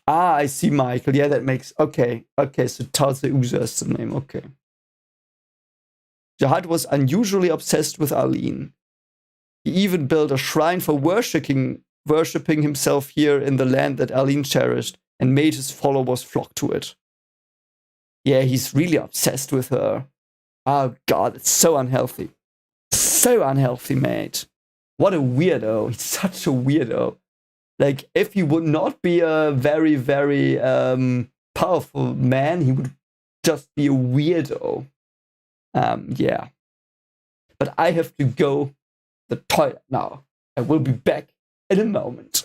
Ah, I see, Michael. Yeah, that makes... Okay. Okay, so Talsa Uza is the name. Okay. Jahad was unusually obsessed with Arlene. He even built a shrine for worshipping himself here in the land that Arlene cherished and made his followers flock to it. Yeah, he's really obsessed with her. Oh, God, it's so unhealthy. So unhealthy, mate. What a weirdo. He's such a weirdo. Like, if he would not be a very, very powerful man, he would just be a weirdo. Yeah. But I have to go to the toilet now. I will be back in a moment.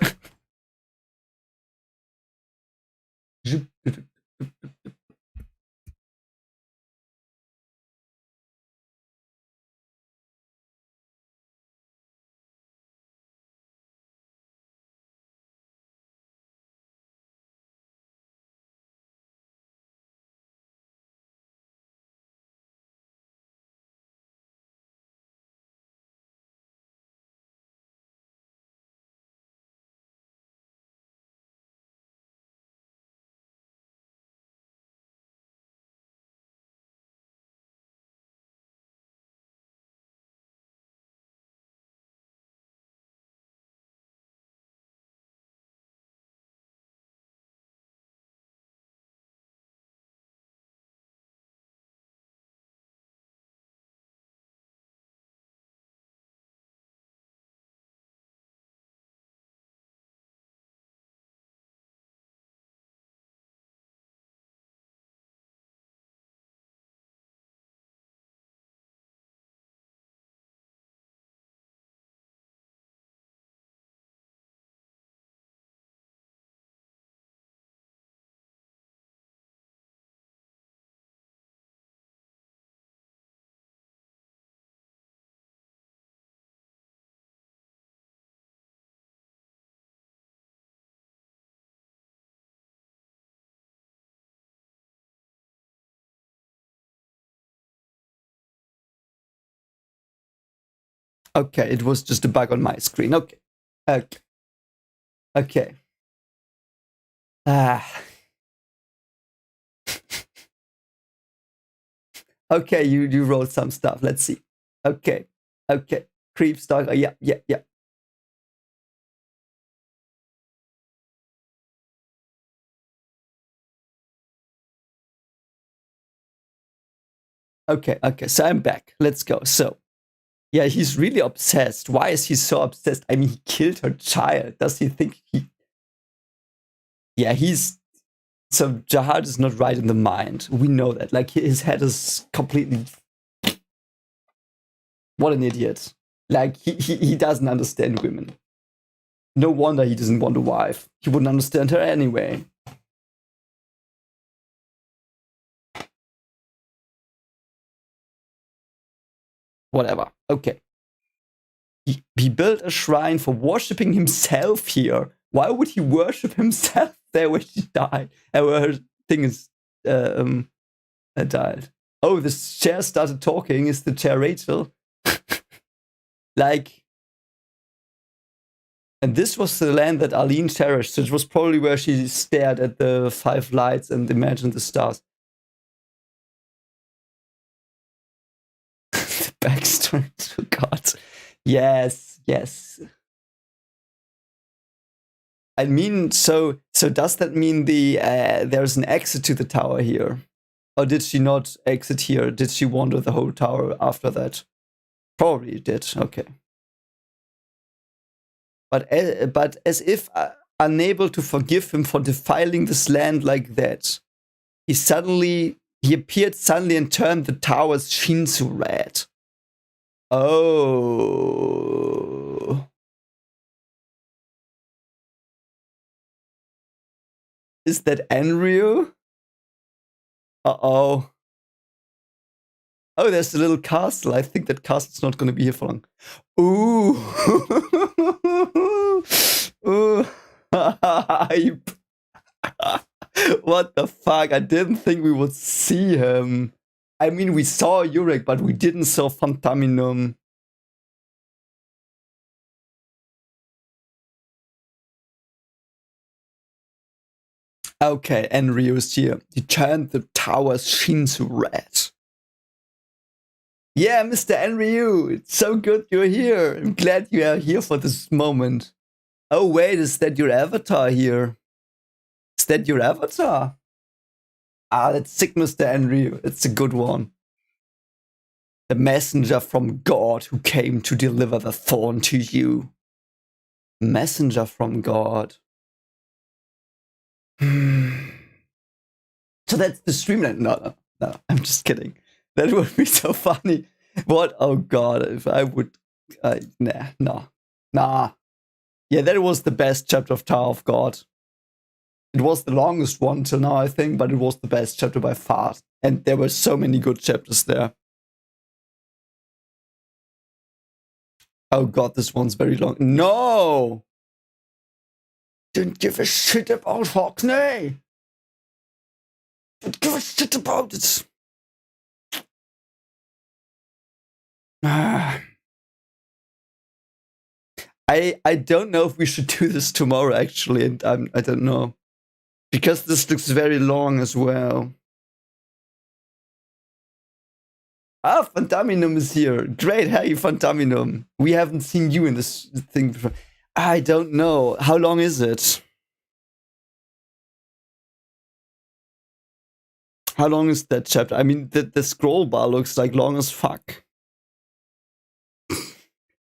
Okay, it was just a bug on my screen. Okay. Okay. Okay. Okay, you wrote some stuff. Let's see. Okay. Okay. Creep stalker. Yeah, yeah, yeah. Okay, okay. So I'm back. Let's go. So, yeah, he's really obsessed. Why is he so obsessed? I mean, he killed her child. Does he think he... Yeah, he's... So Jahad is not right in the mind. We know that. Like, his head is completely... What an idiot. Like, he doesn't understand women. No wonder he doesn't want a wife. He wouldn't understand her anyway. Whatever. Okay. He built a shrine for worshipping himself here. Why would he worship himself there when she died? Her thing is I died. Oh, this chair started talking. Is the chair Rachel? Like, and this was the land that Arlene cherished. It was probably where she stared at the 5 lights and imagined the stars. The backstory to God. Yes, yes. I mean, so does that mean there's an exit to the tower here? Or did she not exit here? Did she wander the whole tower after that? Probably did. Okay. But as if unable to forgive him for defiling this land like that, he appeared suddenly and turned the tower's sheen to red. Oh. Is that Enryu? Uh-oh. Oh, there's a little castle. I think that castle's not going to be here for long. Ooh. Ooh. What the fuck? I didn't think we would see him. I mean, we saw Yuri, but we didn't saw Fantaminum. Okay, Enryu is here. He turned the tower's sheen to red. Yeah, Mr. Enryu, it's so good you're here. I'm glad you are here for this moment. Oh wait, is that your avatar here? Is that your avatar? Ah, that's sick, Mr. Enryu. It's a good one. The messenger from God who came to deliver the thorn to you. Messenger from God. So that's the streamline. No, I'm just kidding. That would be so funny. What? Oh God, if I would. Nah. Yeah, that was the best chapter of Tower of God. It was the longest one till now, I think, but it was the best chapter by far. And there were so many good chapters there. Oh God, this one's very long. No! Didn't give a shit about Hockney! Didn't give a shit about it! I don't know if we should do this tomorrow, actually, and I don't know. Because this looks very long as well. Ah, Fantaminum is here. Great, hey, Fantaminum. We haven't seen you in this thing before. I don't know. How long is it? How long is that chapter? I mean, the scroll bar looks like long as fuck.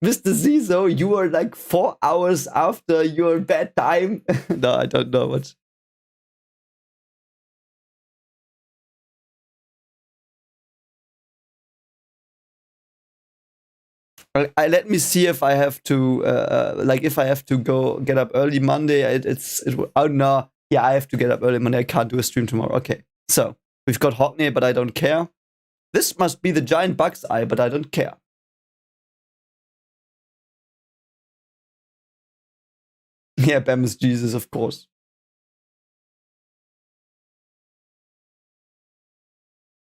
Mr. Zizo, you are like 4 hours after your bedtime. No, I don't know what. Let me see if I have to, if I have to go get up early Monday. Oh no, yeah, I have to get up early Monday. I can't do a stream tomorrow. Okay, so we've got Hockney, but I don't care. This must be the giant bug's eye, but I don't care. Yeah, Bam is Jesus, of course.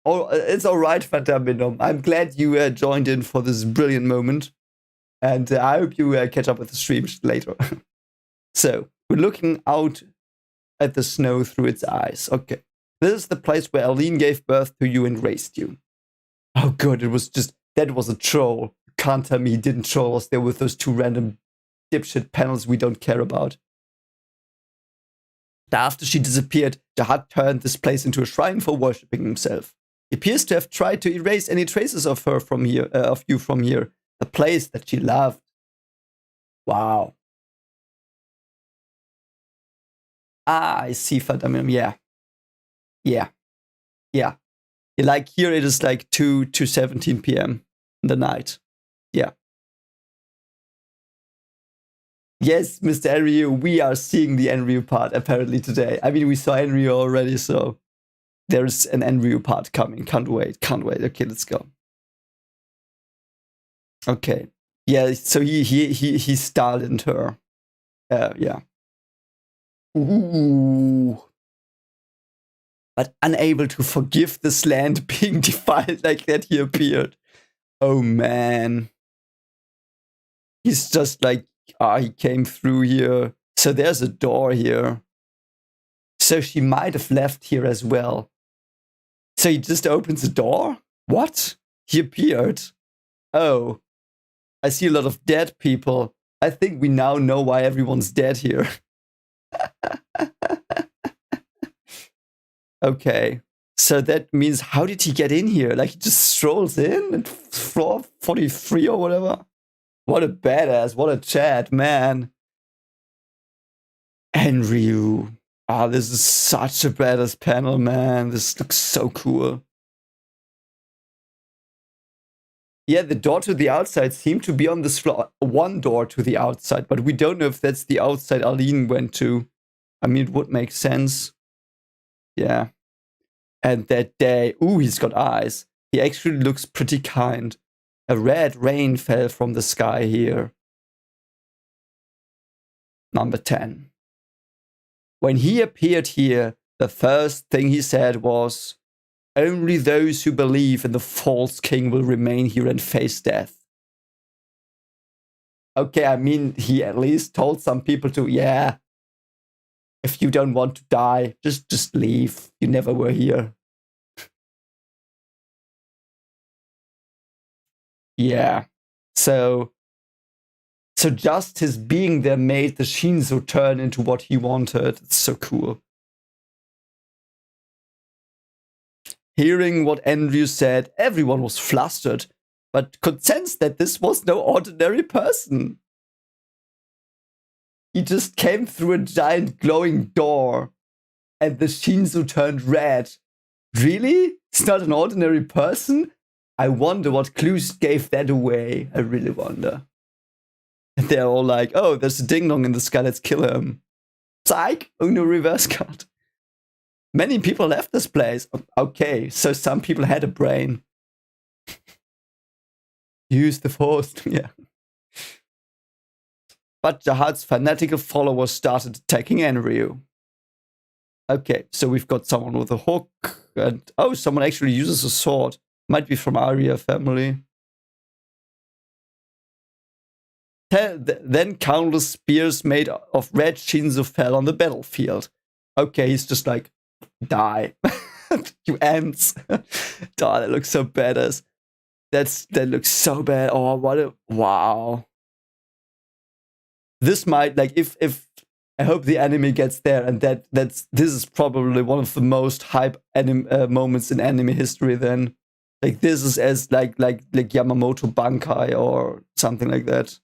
Oh, it's all right, Fantaminum. I'm glad you joined in for this brilliant moment. And I hope you catch up with the stream later. So, we're looking out at the snow through its eyes. Okay. This is the place where Arlene gave birth to you and raised you. Oh, good. That was a troll. You can't tell me he didn't troll us there with those 2 random dipshit panels we don't care about. After she disappeared, Jahad turned this place into a shrine for worshipping himself. He appears to have tried to erase any traces of her from here, of you from here, the place that she loved. Wow. Ah, I see, Fantaminum. Yeah. Like here it is like 2:17 p.m. in the night. Yeah. Yes, Mr. Enryu, we are seeing the Enryu part apparently today. I mean, we saw Enryu already, so there's an Enryu part coming. Can't wait. Okay, let's go. Okay. Yeah, so he startled her. Yeah. Ooh. but unable to forgive this land being defiled like that, he appeared. Oh man. He's just like, he came through here. So there's a door here. So she might have left here as well. So he just opens the door? What? He appeared. Oh. I see a lot of dead people. I think we now know why everyone's dead here. Okay. So that means, how did he get in here? Like, he just strolls in at floor 43 or whatever? What a badass. What a chat, man. Enryu. This is such a badass panel, man. This looks so cool. Yeah, the door to the outside seemed to be on this floor. One door to the outside, but we don't know if that's the outside Arlene went to. I mean, it would make sense. Yeah. And that day, he's got eyes. He actually looks pretty kind. A red rain fell from the sky here. Number 10. When he appeared here, the first thing he said was, "Only those who believe in the false king will remain here and face death." Okay, I mean, he at least told some people to, yeah, if you don't want to die, just leave. You never were here. Yeah. So just his being there made the Shinzo turn into what he wanted. It's so cool. Hearing what Enryu said, everyone was flustered, but could sense that this was no ordinary person. He just came through a giant glowing door, and the Shinzo turned red. Really? It's not an ordinary person? I wonder what clues gave that away. I really wonder. And they're all like, oh, there's a ding-dong in the sky, let's kill him. Psych! Uno reverse card. Many people left this place. Okay, so some people had a brain. Use the force, yeah. But Jahad's fanatical followers started attacking Enryu. Okay, so we've got someone with a hook, and someone actually uses a sword. Might be from Arya family. Then countless spears made of red Shinzo fell on the battlefield. Okay, he's just like, die. You ants. That looks so badass. That looks so bad. Oh, wow. This might, like, if I hope the anime gets there, and this is probably one of the most hype moments in anime history then. Like, this is as like Yamamoto Bankai or something like that.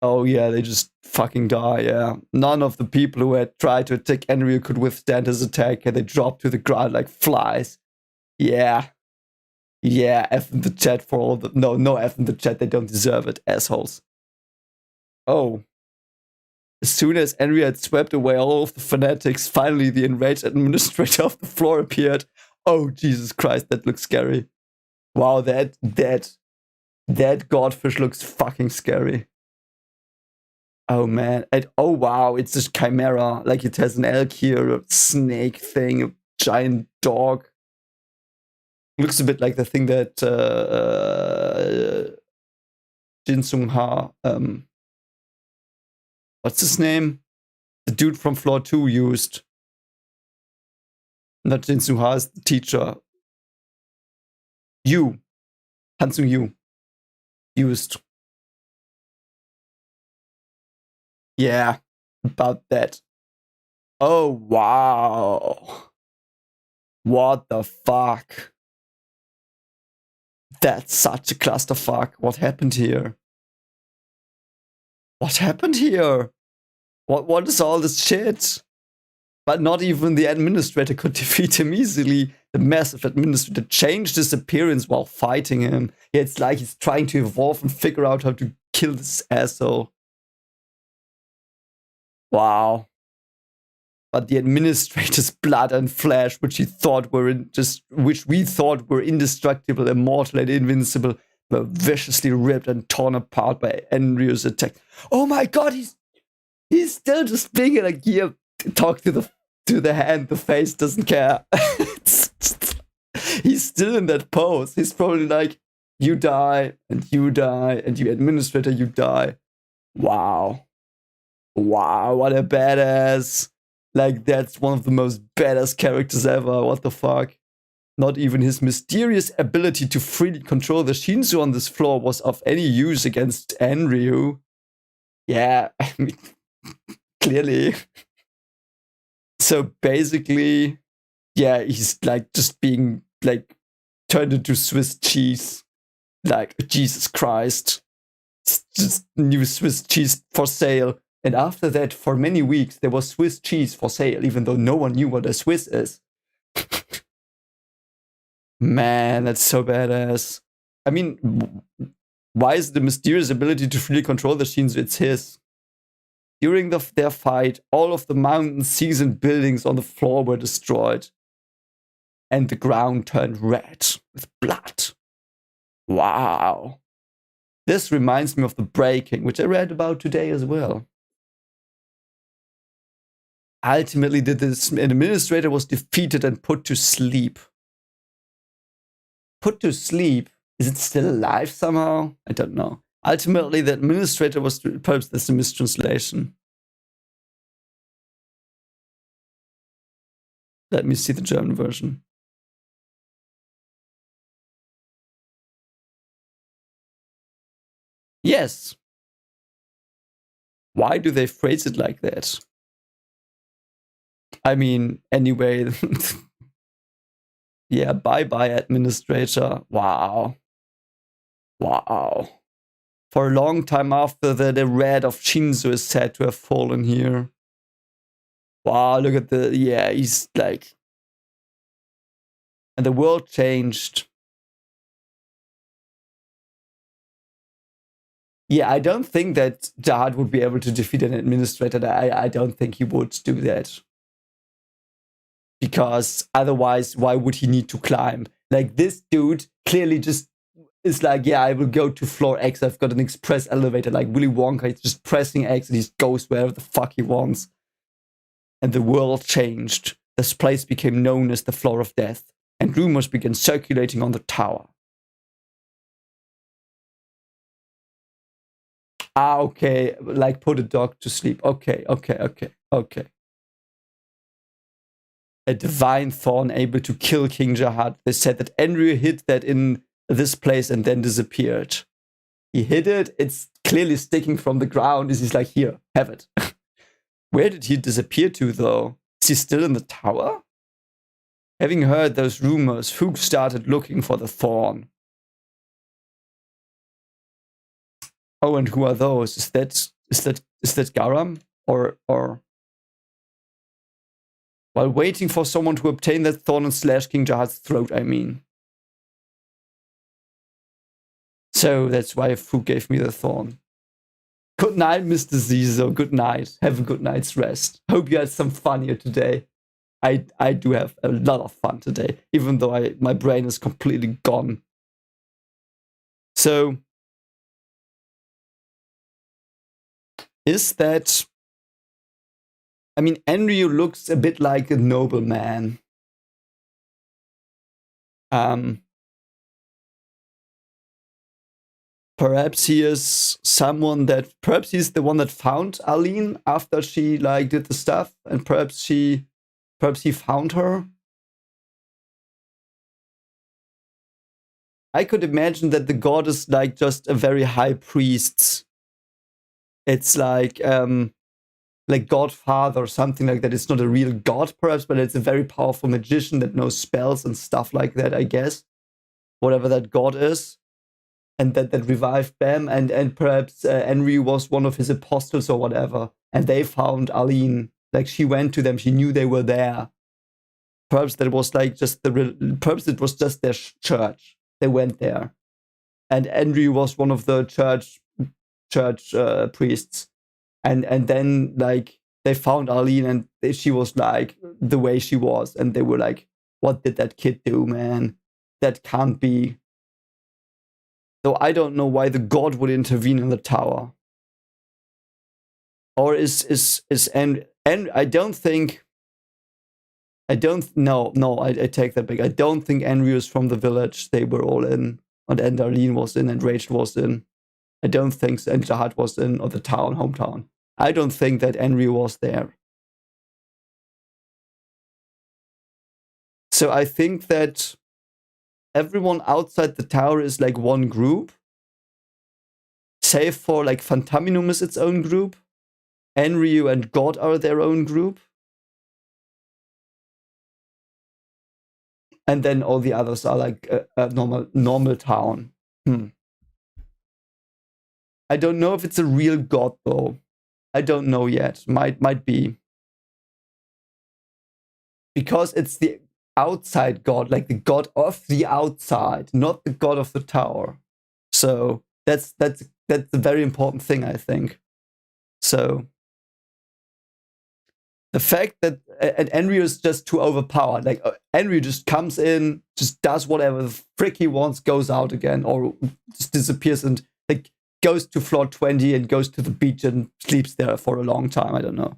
Oh yeah, they just fucking die, yeah. None of the people who had tried to attack Enryu could withstand his attack, and they dropped to the ground like flies. Yeah. Yeah, F in the chat for all the... No F in the chat, they don't deserve it, assholes. Oh. As soon as Enryu had swept away all of the fanatics, finally the enraged administrator of the floor appeared. Oh, Jesus Christ, that looks scary. Wow, that godfish looks fucking scary. Oh man, wow, it's a chimera. Like, it has an elk here, a snake thing, a giant dog. Looks a bit like the thing that Jin Sung-ha, what's his name? The dude from floor 2 used. Not Jin Sung-ha, is the teacher. Hansung Yu used. Yeah, about that. Oh, wow. What the fuck? That's such a clusterfuck. What happened here? What happened here? What is all this shit? But not even the administrator could defeat him easily. The massive administrator changed his appearance while fighting him. Yeah, it's like he's trying to evolve and figure out how to kill this asshole. Wow. But the administrator's blood and flesh, which we thought were indestructible, immortal, and invincible, were viciously ripped and torn apart by Enryu's attack. Oh my god, he's still just being like, here, talk to the to the hand, the face doesn't care. He's still in that pose. He's probably like, you die, and you die, and you administrator, you die. Wow. Wow, what a badass. Like, that's one of the most badass characters ever. What the fuck? Not even his mysterious ability to freely control the Shinsu on this floor was of any use against Enryu. Yeah, I mean, clearly. So basically, yeah, he's like just being like turned into Swiss cheese. Like, Jesus Christ. It's just new Swiss cheese for sale. And after that, for many weeks, there was Swiss cheese for sale, even though no one knew what a Swiss is. Man, that's so badass. I mean, why is the mysterious ability to freely control the Shinsu? It's his. During their fight, all of the mountains, seas, and buildings on the floor were destroyed. And the ground turned red with blood. Wow. This reminds me of the breaking, which I read about today as well. Ultimately, this administrator was defeated and put to sleep. Put to sleep? Is it still alive somehow? I don't know. Ultimately, the administrator was, perhaps that's a mistranslation. Let me see the German version. Yes. Why do they phrase it like that? I mean, anyway. Yeah, bye-bye, administrator. Wow. Wow. For a long time after that, the red of Shinsu is said to have fallen here. Wow, look at the... Yeah, he's like... And the world changed. Yeah, I don't think that Jahad would be able to defeat an administrator. I don't think he would do that. Because otherwise, why would he need to climb? Like, this dude clearly just is like, yeah, I will go to floor X. I've got an express elevator. Like Willy Wonka, he's just pressing X and he goes wherever the fuck he wants. And the world changed. This place became known as the Floor of Death. And rumors began circulating on the tower. Ah, okay. Like, put a dog to sleep. Okay. A divine thorn able to kill King Jahad. They said that Enryu hid that in this place and then disappeared. He hid it. It's clearly sticking from the ground. He's like, here, have it. Where did he disappear to, though? Is he still in the tower? Having heard those rumors, Fuchs started looking for the thorn. Oh, and who are those? Is that Garam? Or while waiting for someone to obtain that thorn and slash King Jahad's throat, I mean. So that's why Fu gave me the thorn. Good night, Mr. Zizo. Good night. Have a good night's rest. Hope you had some fun here today. I do have a lot of fun today, even though my brain is completely gone. So, is that... I mean, Enryu looks a bit like a nobleman. Perhaps he is someone that... Perhaps he's the one that found Arlene after she, like, did the stuff. And perhaps he found her. I could imagine that the god is, like, just a very high priest. It's like Godfather or something like that. It's not a real god, perhaps, but it's a very powerful magician that knows spells and stuff like that, I guess. Whatever that god is. And that revived Bam. And perhaps Enryu was one of his apostles or whatever. And they found Arlene. Like, she went to them. She knew they were there. Perhaps that was like just perhaps it was just their church. They went there. And Enryu was one of the church priests. And then, like, they found Arlene and she was, like, the way she was. And they were like, what did that kid do, man? That can't be. Though I don't know why the god would intervene in the tower. Or is I don't think I don't know. No, I take that back. I don't think Enryu is from the village. They were all in, and Arlene was in, and Rage was in. I don't think so. And Jahad was in, or the town, hometown. I don't think that Enryu was there. So I think that everyone outside the tower is like one group, save for like Fantaminum is its own group. Enryu and God are their own group. And then all the others are like a normal town. I don't know if it's a real God though. I don't know yet. Might be. Because it's the outside God, like the God of the outside, not the God of the tower. So that's a very important thing, I think. So the fact that Enryu is just too overpowered, like Enryu just comes in, just does whatever the frick he wants, goes out again, or just disappears and like goes to floor 20 and goes to the beach and sleeps there for a long time. I don't know.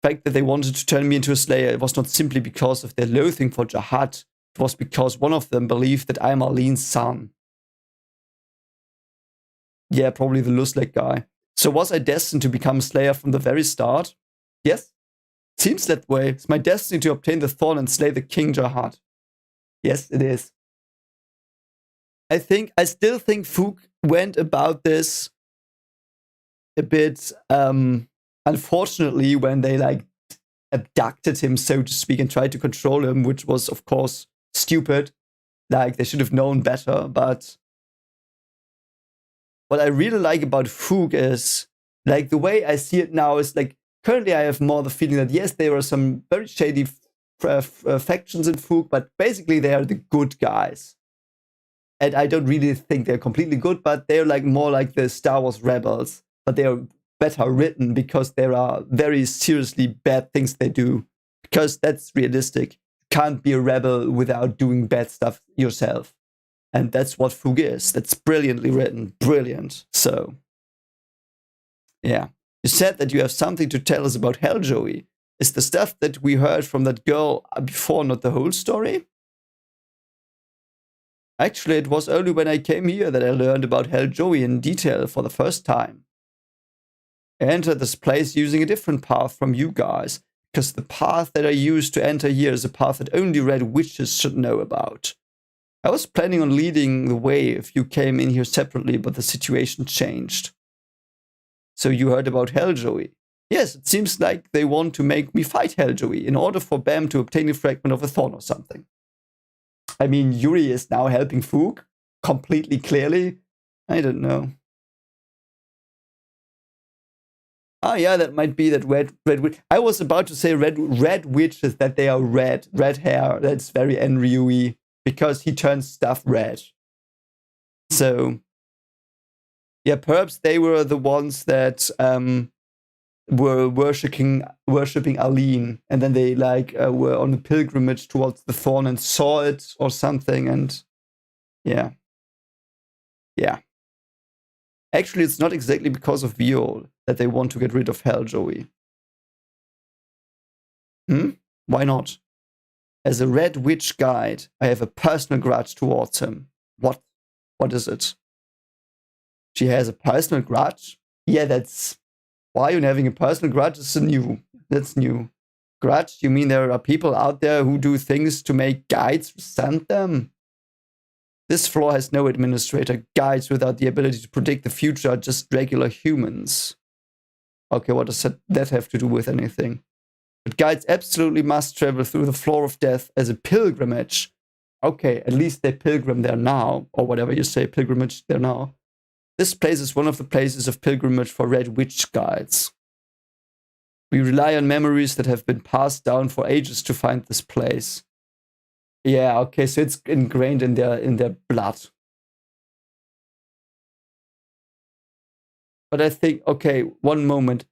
The fact that they wanted to turn me into a slayer, it was not simply because of their loathing for Jahad. It was because one of them believed that I am Arlene's son. Yeah, probably the Lusleg guy. So was I destined to become a slayer from the very start? Yes. Seems that way. It's my destiny to obtain the thorn and slay the King Jahad. Yes, it is. I still think Fook went about this a bit unfortunately when they like abducted him, so to speak, and tried to control him, which was of course stupid. Like they should have known better. But what I really like about Fook is like the way I see it now is like currently I have more the feeling that yes, there were some very shady factions in Fook, but basically they are the good guys. And I don't really think they're completely good, but they're like more like the Star Wars rebels, but they are better written because there are very seriously bad things they do. Because that's realistic. You can't be a rebel without doing bad stuff yourself. And that's what Fook is. That's brilliantly written. Brilliant. So, yeah. You said that you have something to tell us about Hell, Joey. Is the stuff that we heard from that girl before not the whole story? Actually, it was only when I came here that I learned about Hell Joey in detail for the first time. I entered this place using a different path from you guys, because the path that I used to enter here is a path that only red witches should know about. I was planning on leading the way if you came in here separately, but the situation changed. So you heard about Hell Joey. Yes, it seems like they want to make me fight Hell Joey in order for Bam to obtain a fragment of a thorn or something. I mean, Yuri is now helping Fook completely clearly. I don't know. Ah, yeah, that might be that red witch. I was about to say red witches, that they are red hair. That's very Enryu-y because he turns stuff red. So, yeah, perhaps they were the ones that were worshipping Arlene, and then they like were on a pilgrimage towards the thorn and saw it or something, and yeah. Actually, it's not exactly because of Viol that they want to get rid of Hell Joey. Why not? As a red witch guide, I have a personal grudge towards him. What is it? She has a personal grudge? Yeah, that's why you're having a personal grudge. That's new. Grudge? You mean there are people out there who do things to make guides resent them? This floor has no administrator. Guides without the ability to predict the future are just regular humans. Okay, what does that have to do with anything? But guides absolutely must travel through the floor of death as a pilgrimage. Okay, at least they pilgrim there now, or whatever you say, pilgrimage there now. This place is one of the places of pilgrimage for red witch guides. We rely on memories that have been passed down for ages to find this place. Yeah, okay, so it's ingrained in their blood. But I think, okay, one moment.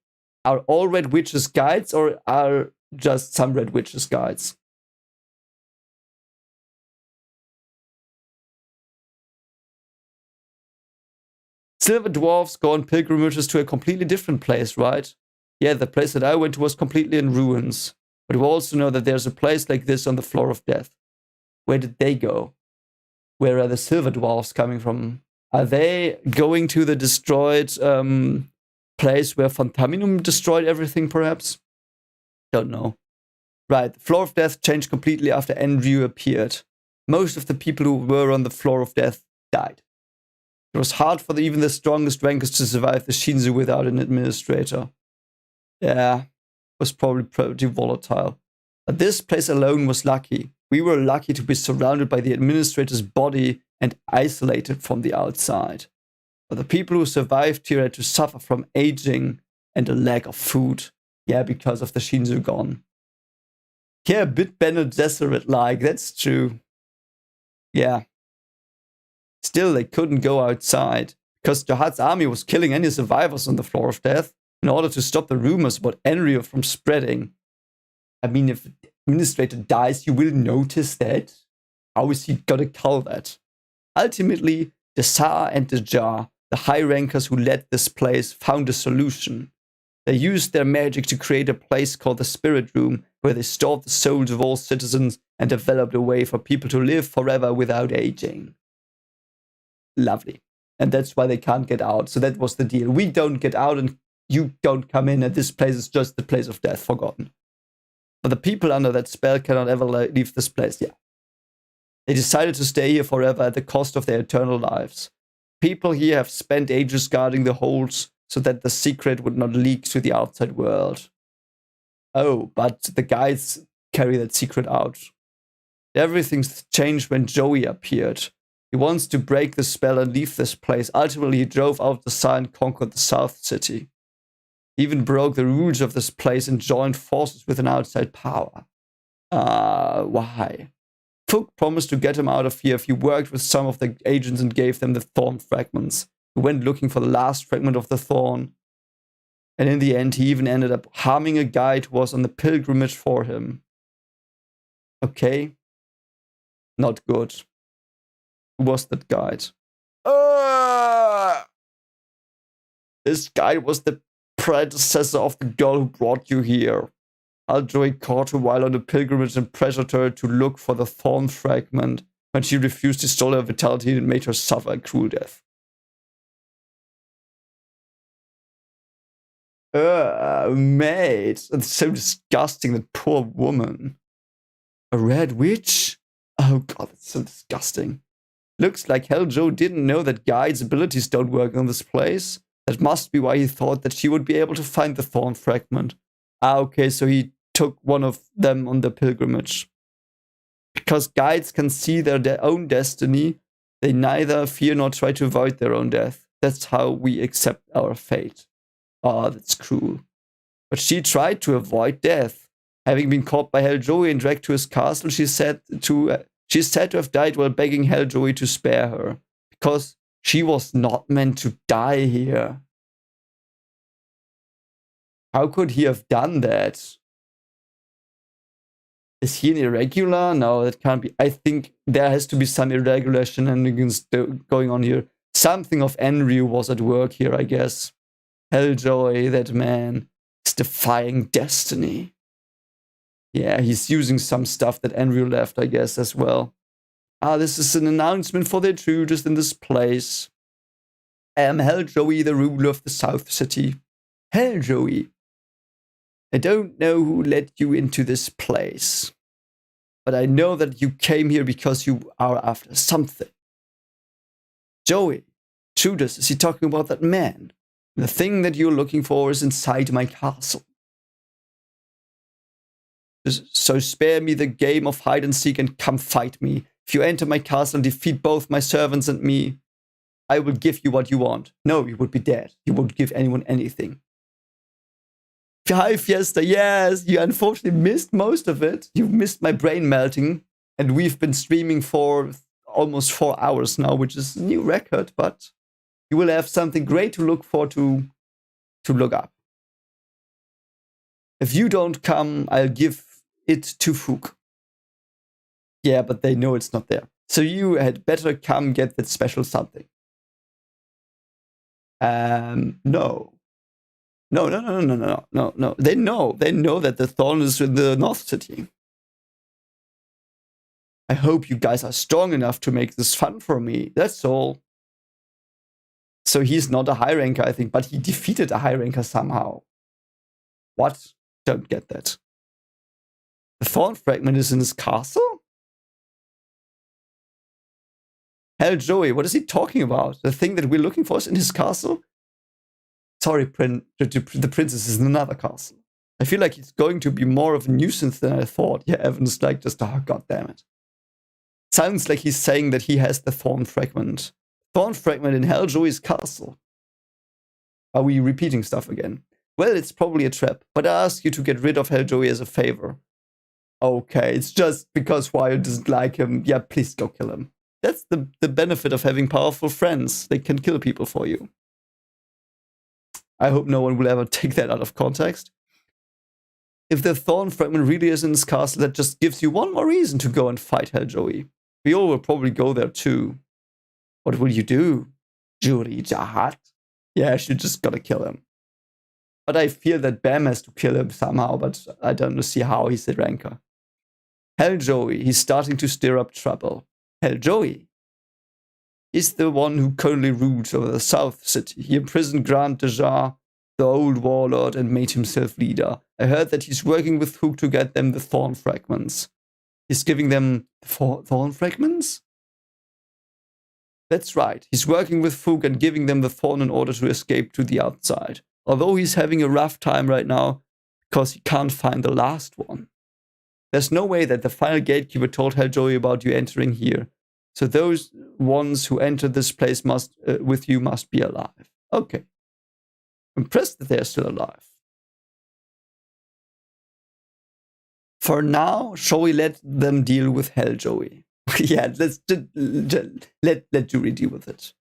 Are all red witches guides, or are just some red witches guides? Silver dwarves go on pilgrimages to a completely different place, right? Yeah, the place that I went to was completely in ruins. But we also know that there's a place like this on the floor of death. Where did they go? Where are the silver dwarfs coming from? Are they going to the destroyed place where Fantaminum destroyed everything, perhaps? Don't know. Right, the floor of death changed completely after Enryu appeared. Most of the people who were on the floor of death died. It was hard for even the strongest rankers to survive the Shinzu without an administrator. Yeah, it was probably pretty volatile. But this place alone was lucky. We were lucky to be surrounded by the administrator's body and isolated from the outside. But the people who survived here had to suffer from aging and a lack of food. Yeah, because of the Shinzu gone. Yeah, a bit Bene Gesserit-like, that's true. Yeah. Still, they couldn't go outside, because Jahad's army was killing any survivors on the floor of death in order to stop the rumors about Enryu from spreading. I mean, if the administrator dies, you will notice that. How is he gonna kill that? Ultimately, the Tsar and the Jar, the high rankers who led this place, found a solution. They used their magic to create a place called the Spirit Room, where they stored the souls of all citizens and developed a way for people to live forever without aging. Lovely. And that's why they can't get out. So that was the deal. We don't get out and you don't come in, and this place is just the place of death, forgotten. But the people under that spell cannot ever leave this place. Yeah. They decided to stay here forever at the cost of their eternal lives. People here have spent ages guarding the holds so that the secret would not leak to the outside world. Oh, but the guides carry that secret out. Everything's changed when Joey appeared. He wants to break the spell and leave this place. Ultimately, he drove out the Tsar and conquered the South City. He even broke the rules of this place and joined forces with an outside power. Why? Fook promised to get him out of here if he worked with some of the agents and gave them the thorn fragments. He went looking for the last fragment of the thorn. And in the end, he even ended up harming a guide who was on the pilgrimage for him. Okay. Not good. Who was that guide? This guide was the predecessor of the girl who brought you here. Joey caught her while on a pilgrimage and pressured her to look for the thorn fragment. When she refused, he stole her vitality and made her suffer a cruel death. Mate, it's so disgusting, that poor woman. A red witch? Oh god, that's so disgusting. Looks like Hell Joe didn't know that guide's abilities don't work on this place. That must be why he thought that she would be able to find the thorn fragment. Okay, so he took one of them on the pilgrimage. Because guides can see their own destiny, they neither fear nor try to avoid their own death. That's how we accept our fate. Oh, that's cruel. But she tried to avoid death. Having been caught by Hell Joey and dragged to his castle, she's said to have died while begging Hell Joey to spare her. Because she was not meant to die here. How could he have done that? Is he an irregular? No, that can't be. I think there has to be some irregular shenanigans going on here. Something of Enryu was at work here, I guess. Helljoy, that man, is defying destiny. Yeah, he's using some stuff that Enryu left, I guess, as well. This is an announcement for the intruders in this place. I am Helljoy, the ruler of the South City. Helljoy. I don't know who let you into this place, but I know that you came here because you are after something. Joey, Judas, is he talking about that man? The thing that you're looking for is inside my castle. So spare me the game of hide and seek and come fight me. If you enter my castle and defeat both my servants and me, I will give you what you want. No, you would be dead. You won't give anyone anything. Hi, Fiesta. Yes, you unfortunately missed most of it. You missed my brain melting. And we've been streaming for almost 4 hours now, which is a new record, but you will have something great to look for to look up. If you don't come, I'll give it to Fook. Yeah, but they know it's not there. So you had better come get that special something. No. No. They know that the thorn is in the North City. I hope you guys are strong enough to make this fun for me. That's all. So he's not a high ranker, I think, but he defeated a high ranker somehow. What? Don't get that. The thorn fragment is in his castle? Hell, Joey, what is he talking about? The thing that we're looking for is in his castle? Sorry, the princess is in another castle. I feel like it's going to be more of a nuisance than I thought. Yeah, Evan's like just, oh, god damn it. Sounds like he's saying that he has the thorn fragment. Thorn fragment in Hell Joey's castle. Are we repeating stuff again? Well, it's probably a trap, but I ask you to get rid of Hell Joey as a favor. Okay, it's just because Wyatt doesn't like him. Yeah, please go kill him. That's the benefit of having powerful friends. They can kill people for you. I hope no one will ever take that out of context. If the thorn fragment really is in this castle, that just gives you one more reason to go and fight Hell Joey. We all will probably go there too. What will you do? Yuri, Jahad? Yeah, she just gotta kill him. But I feel that Bam has to kill him somehow, but I don't see how. He's a ranker. Hell Joey, he's starting to stir up trouble. Hell Joey is the one who currently rules over the South City. He imprisoned Garam, the old warlord, and made himself leader. I heard that he's working with Hook to get them the thorn fragments. He's giving them thorn fragments? That's right. He's working with Fook and giving them the thorn in order to escape to the outside. Although he's having a rough time right now because he can't find the last one. There's no way that the final gatekeeper told Hell Joey about you entering here. So those ones who entered this place with you must be alive. Okay. Impressed that they're still alive. For now, shall we let them deal with Hell Joey? Yeah, let's let Yuri deal with it.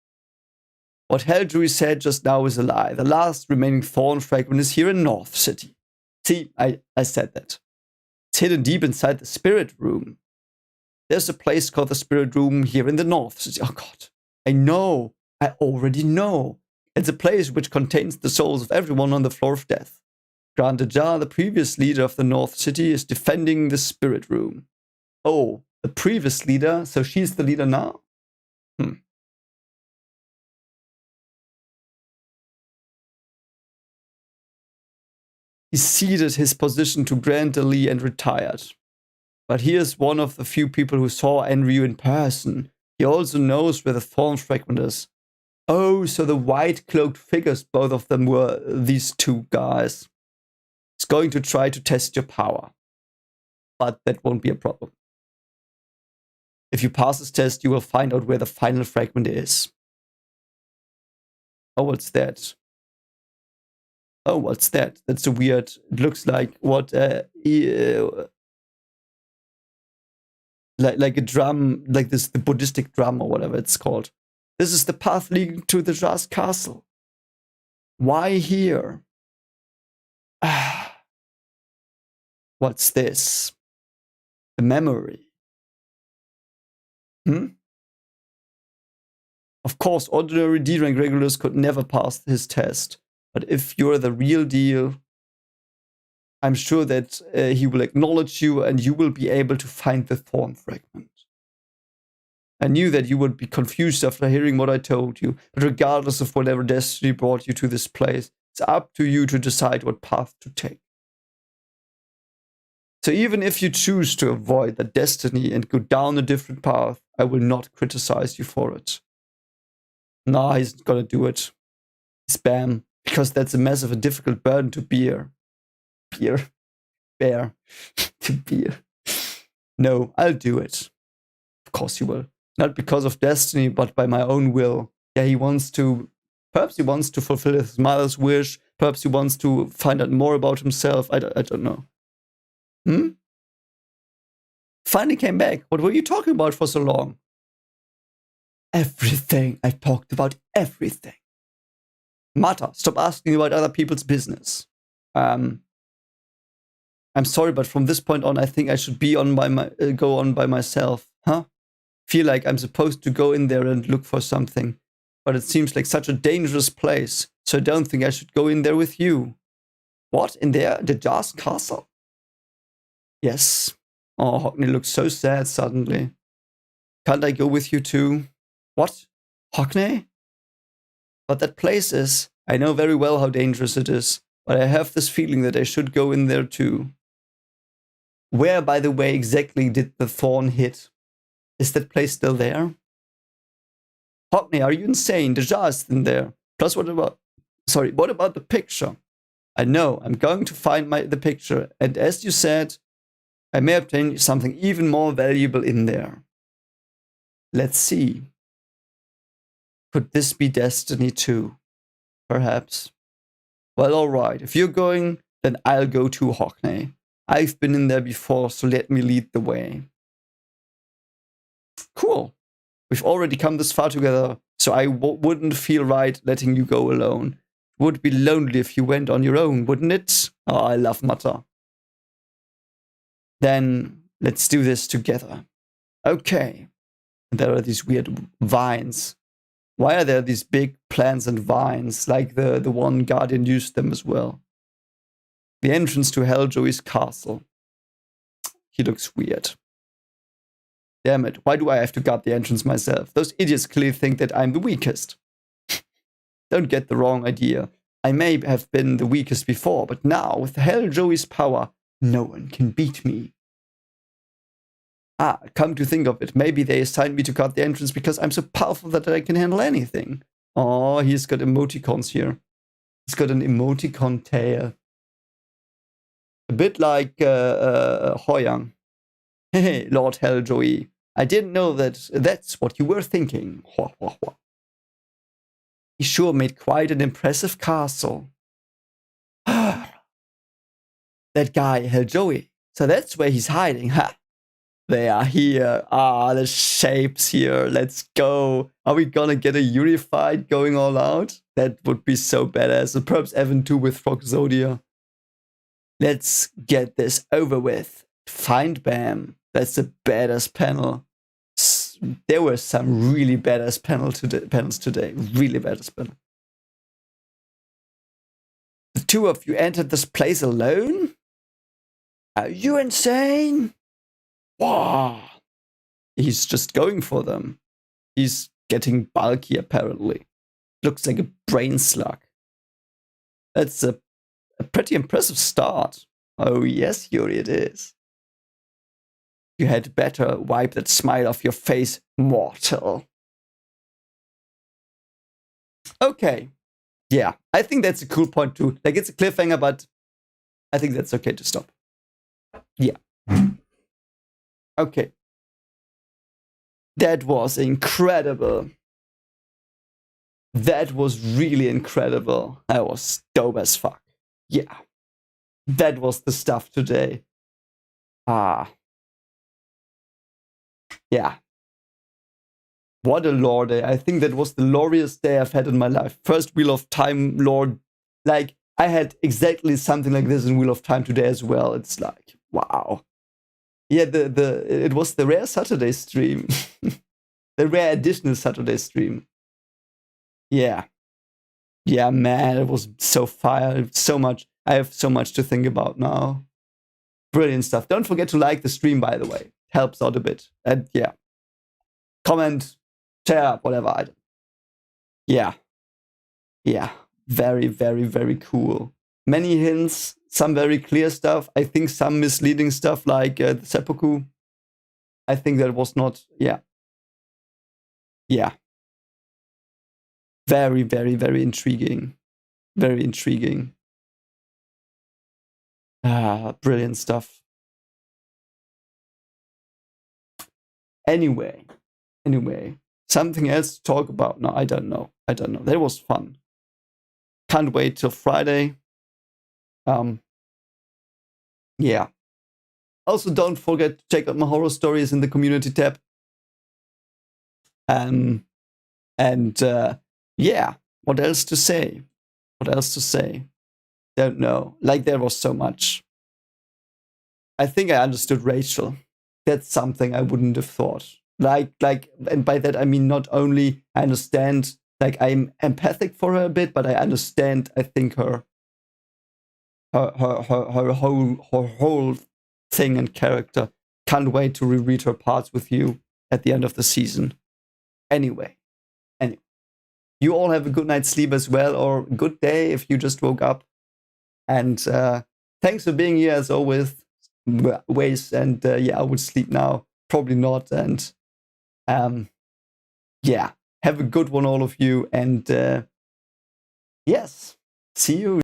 What Hell Joey said just now is a lie. The last remaining thorn fragment is here in North City. See, I said that. It's hidden deep inside the spirit room. There's a place called the spirit room here in the North City. Oh god, I know. I already know. It's a place which contains the souls of everyone on the floor of death. Jahad, the previous leader of the North City, is defending the spirit room. Oh, the previous leader? So she's the leader now? He ceded his position to Grandly and retired. But he is one of the few people who saw Enryu in person. He also knows where the thorn fragment is. Oh, so the white-cloaked figures, both of them were these two guys. He's going to try to test your power. But that won't be a problem. If you pass this test, you will find out where the final fragment is. Oh, what's that? Oh, what's that? That's a weird... It looks like what... like a drum, like this, the Buddhistic drum or whatever it's called. This is the path leading to the Jahad castle. Why here? What's this? The memory. Of course, ordinary D-rank regulars could never pass his test. But if you're the real deal, I'm sure that he will acknowledge you and you will be able to find the thorn fragment. I knew that you would be confused after hearing what I told you, but regardless of whatever destiny brought you to this place, it's up to you to decide what path to take. So even if you choose to avoid that destiny and go down a different path, I will not criticize you for it. Nah, he's not gonna do it. Spam, because that's a massive and difficult burden to bear. Bear. To bear. No, I'll do it. Of course you will. Not because of destiny, but by my own will. Yeah, perhaps he wants to fulfill his mother's wish. Perhaps he wants to find out more about himself. I don't know. Finally came back. What were you talking about for so long? Everything. I talked about everything. Mata, stop asking about other people's business. I'm sorry, but from this point on, I think I should go on by myself. Huh? Feel like I'm supposed to go in there and look for something. But it seems like such a dangerous place. so I don't think I should go in there with you. What? In there? The Jah's castle? Yes. Oh, Hockney looks so sad suddenly. Can't I go with you too? What? Hockney? But that place is... I know very well how dangerous it is, but I have this feeling that I should go in there too. Where, by the way, exactly did the thorn hit? Is that place still there? Hockney, are you insane? The Jah is in there. Plus, what about the picture? I know, I'm going to find the picture, and as you said, I may obtain something even more valuable in there. Let's see. Could this be destiny too? Perhaps. Well, alright, if you're going, then I'll go too, Hockney. I've been in there before, so let me lead the way. Cool. We've already come this far together, so I wouldn't feel right letting you go alone. It would be lonely if you went on your own, wouldn't it? Oh, I love Mutter. Then let's do this together. Okay. And there are these weird vines. Why are there these big plants and vines, like the one Guardian used them as well? The entrance to Helljoy's castle. He looks weird. Damn it, why do I have to guard the entrance myself? Those idiots clearly think that I'm the weakest. Don't get the wrong idea. I may have been the weakest before, but now, with Helljoy's power, no one can beat me. Ah, come to think of it, maybe they assigned me to guard the entrance because I'm so powerful that I can handle anything. Oh, he's got emoticons here. He's got an emoticon tail. A bit like Hoyang. Hey, Lord Helljoy, I didn't know that that's what you were thinking. He sure made quite an impressive castle. That guy, Helljoy. So that's where he's hiding, ha! They are here. Ah, the shapes here. Let's go. Are we gonna get a Yuri fight going all out? That would be so badass. And perhaps Evan 2 with Frogzodia. Let's get this over with. Find Bam. That's a badass panel. There were some really badass panels today. Really badass panel. The two of you entered this place alone? Are you insane? Wow. He's just going for them. He's getting bulky, apparently. Looks like a brain slug. That's a pretty impressive start. Oh, yes, Yuri, it is. You had better wipe that smile off your face, mortal. Okay. Yeah, I think that's a cool point too. Like, it's a cliffhanger, but I think that's okay to stop. Yeah. Okay. That was incredible. That was really incredible. That was dope as fuck. Yeah. That was the stuff today. Yeah. What a lore day. I think that was the loriest day I've had in my life. First Wheel of Time lore. Like, I had exactly something like this in Wheel of Time today as well. It's like, wow. Yeah, it was the rare Saturday stream. The rare additional Saturday stream. Yeah. Yeah, man, it was so fire. So much. I have so much to think about now. Brilliant stuff. Don't forget to like the stream, by the way. Helps out a bit. And yeah. Comment, share, whatever. Yeah. Yeah. Very, very, very cool. Many hints, some very clear stuff. I think some misleading stuff like the seppuku. I think that was not, yeah. Yeah. Very, very, very intriguing. Very intriguing. Brilliant stuff. Anyway, something else to talk about? No, I don't know. That was fun. Can't wait till Friday. Yeah. Also, don't forget to check out my horror stories in the community tab. Yeah, what else to say? Don't know. Like, there was so much. I think I understood Rachel. That's something I wouldn't have thought. Like, and by that I mean not only I understand like I'm empathic for her a bit, but I understand. I think her whole thing and character. Can't wait to reread her parts with you at the end of the season. Anyway, you all have a good night's sleep as well, or good day if you just woke up. And thanks for being here as always. And yeah, I would sleep now. Probably not. And yeah, have a good one, all of you. And yes, see you.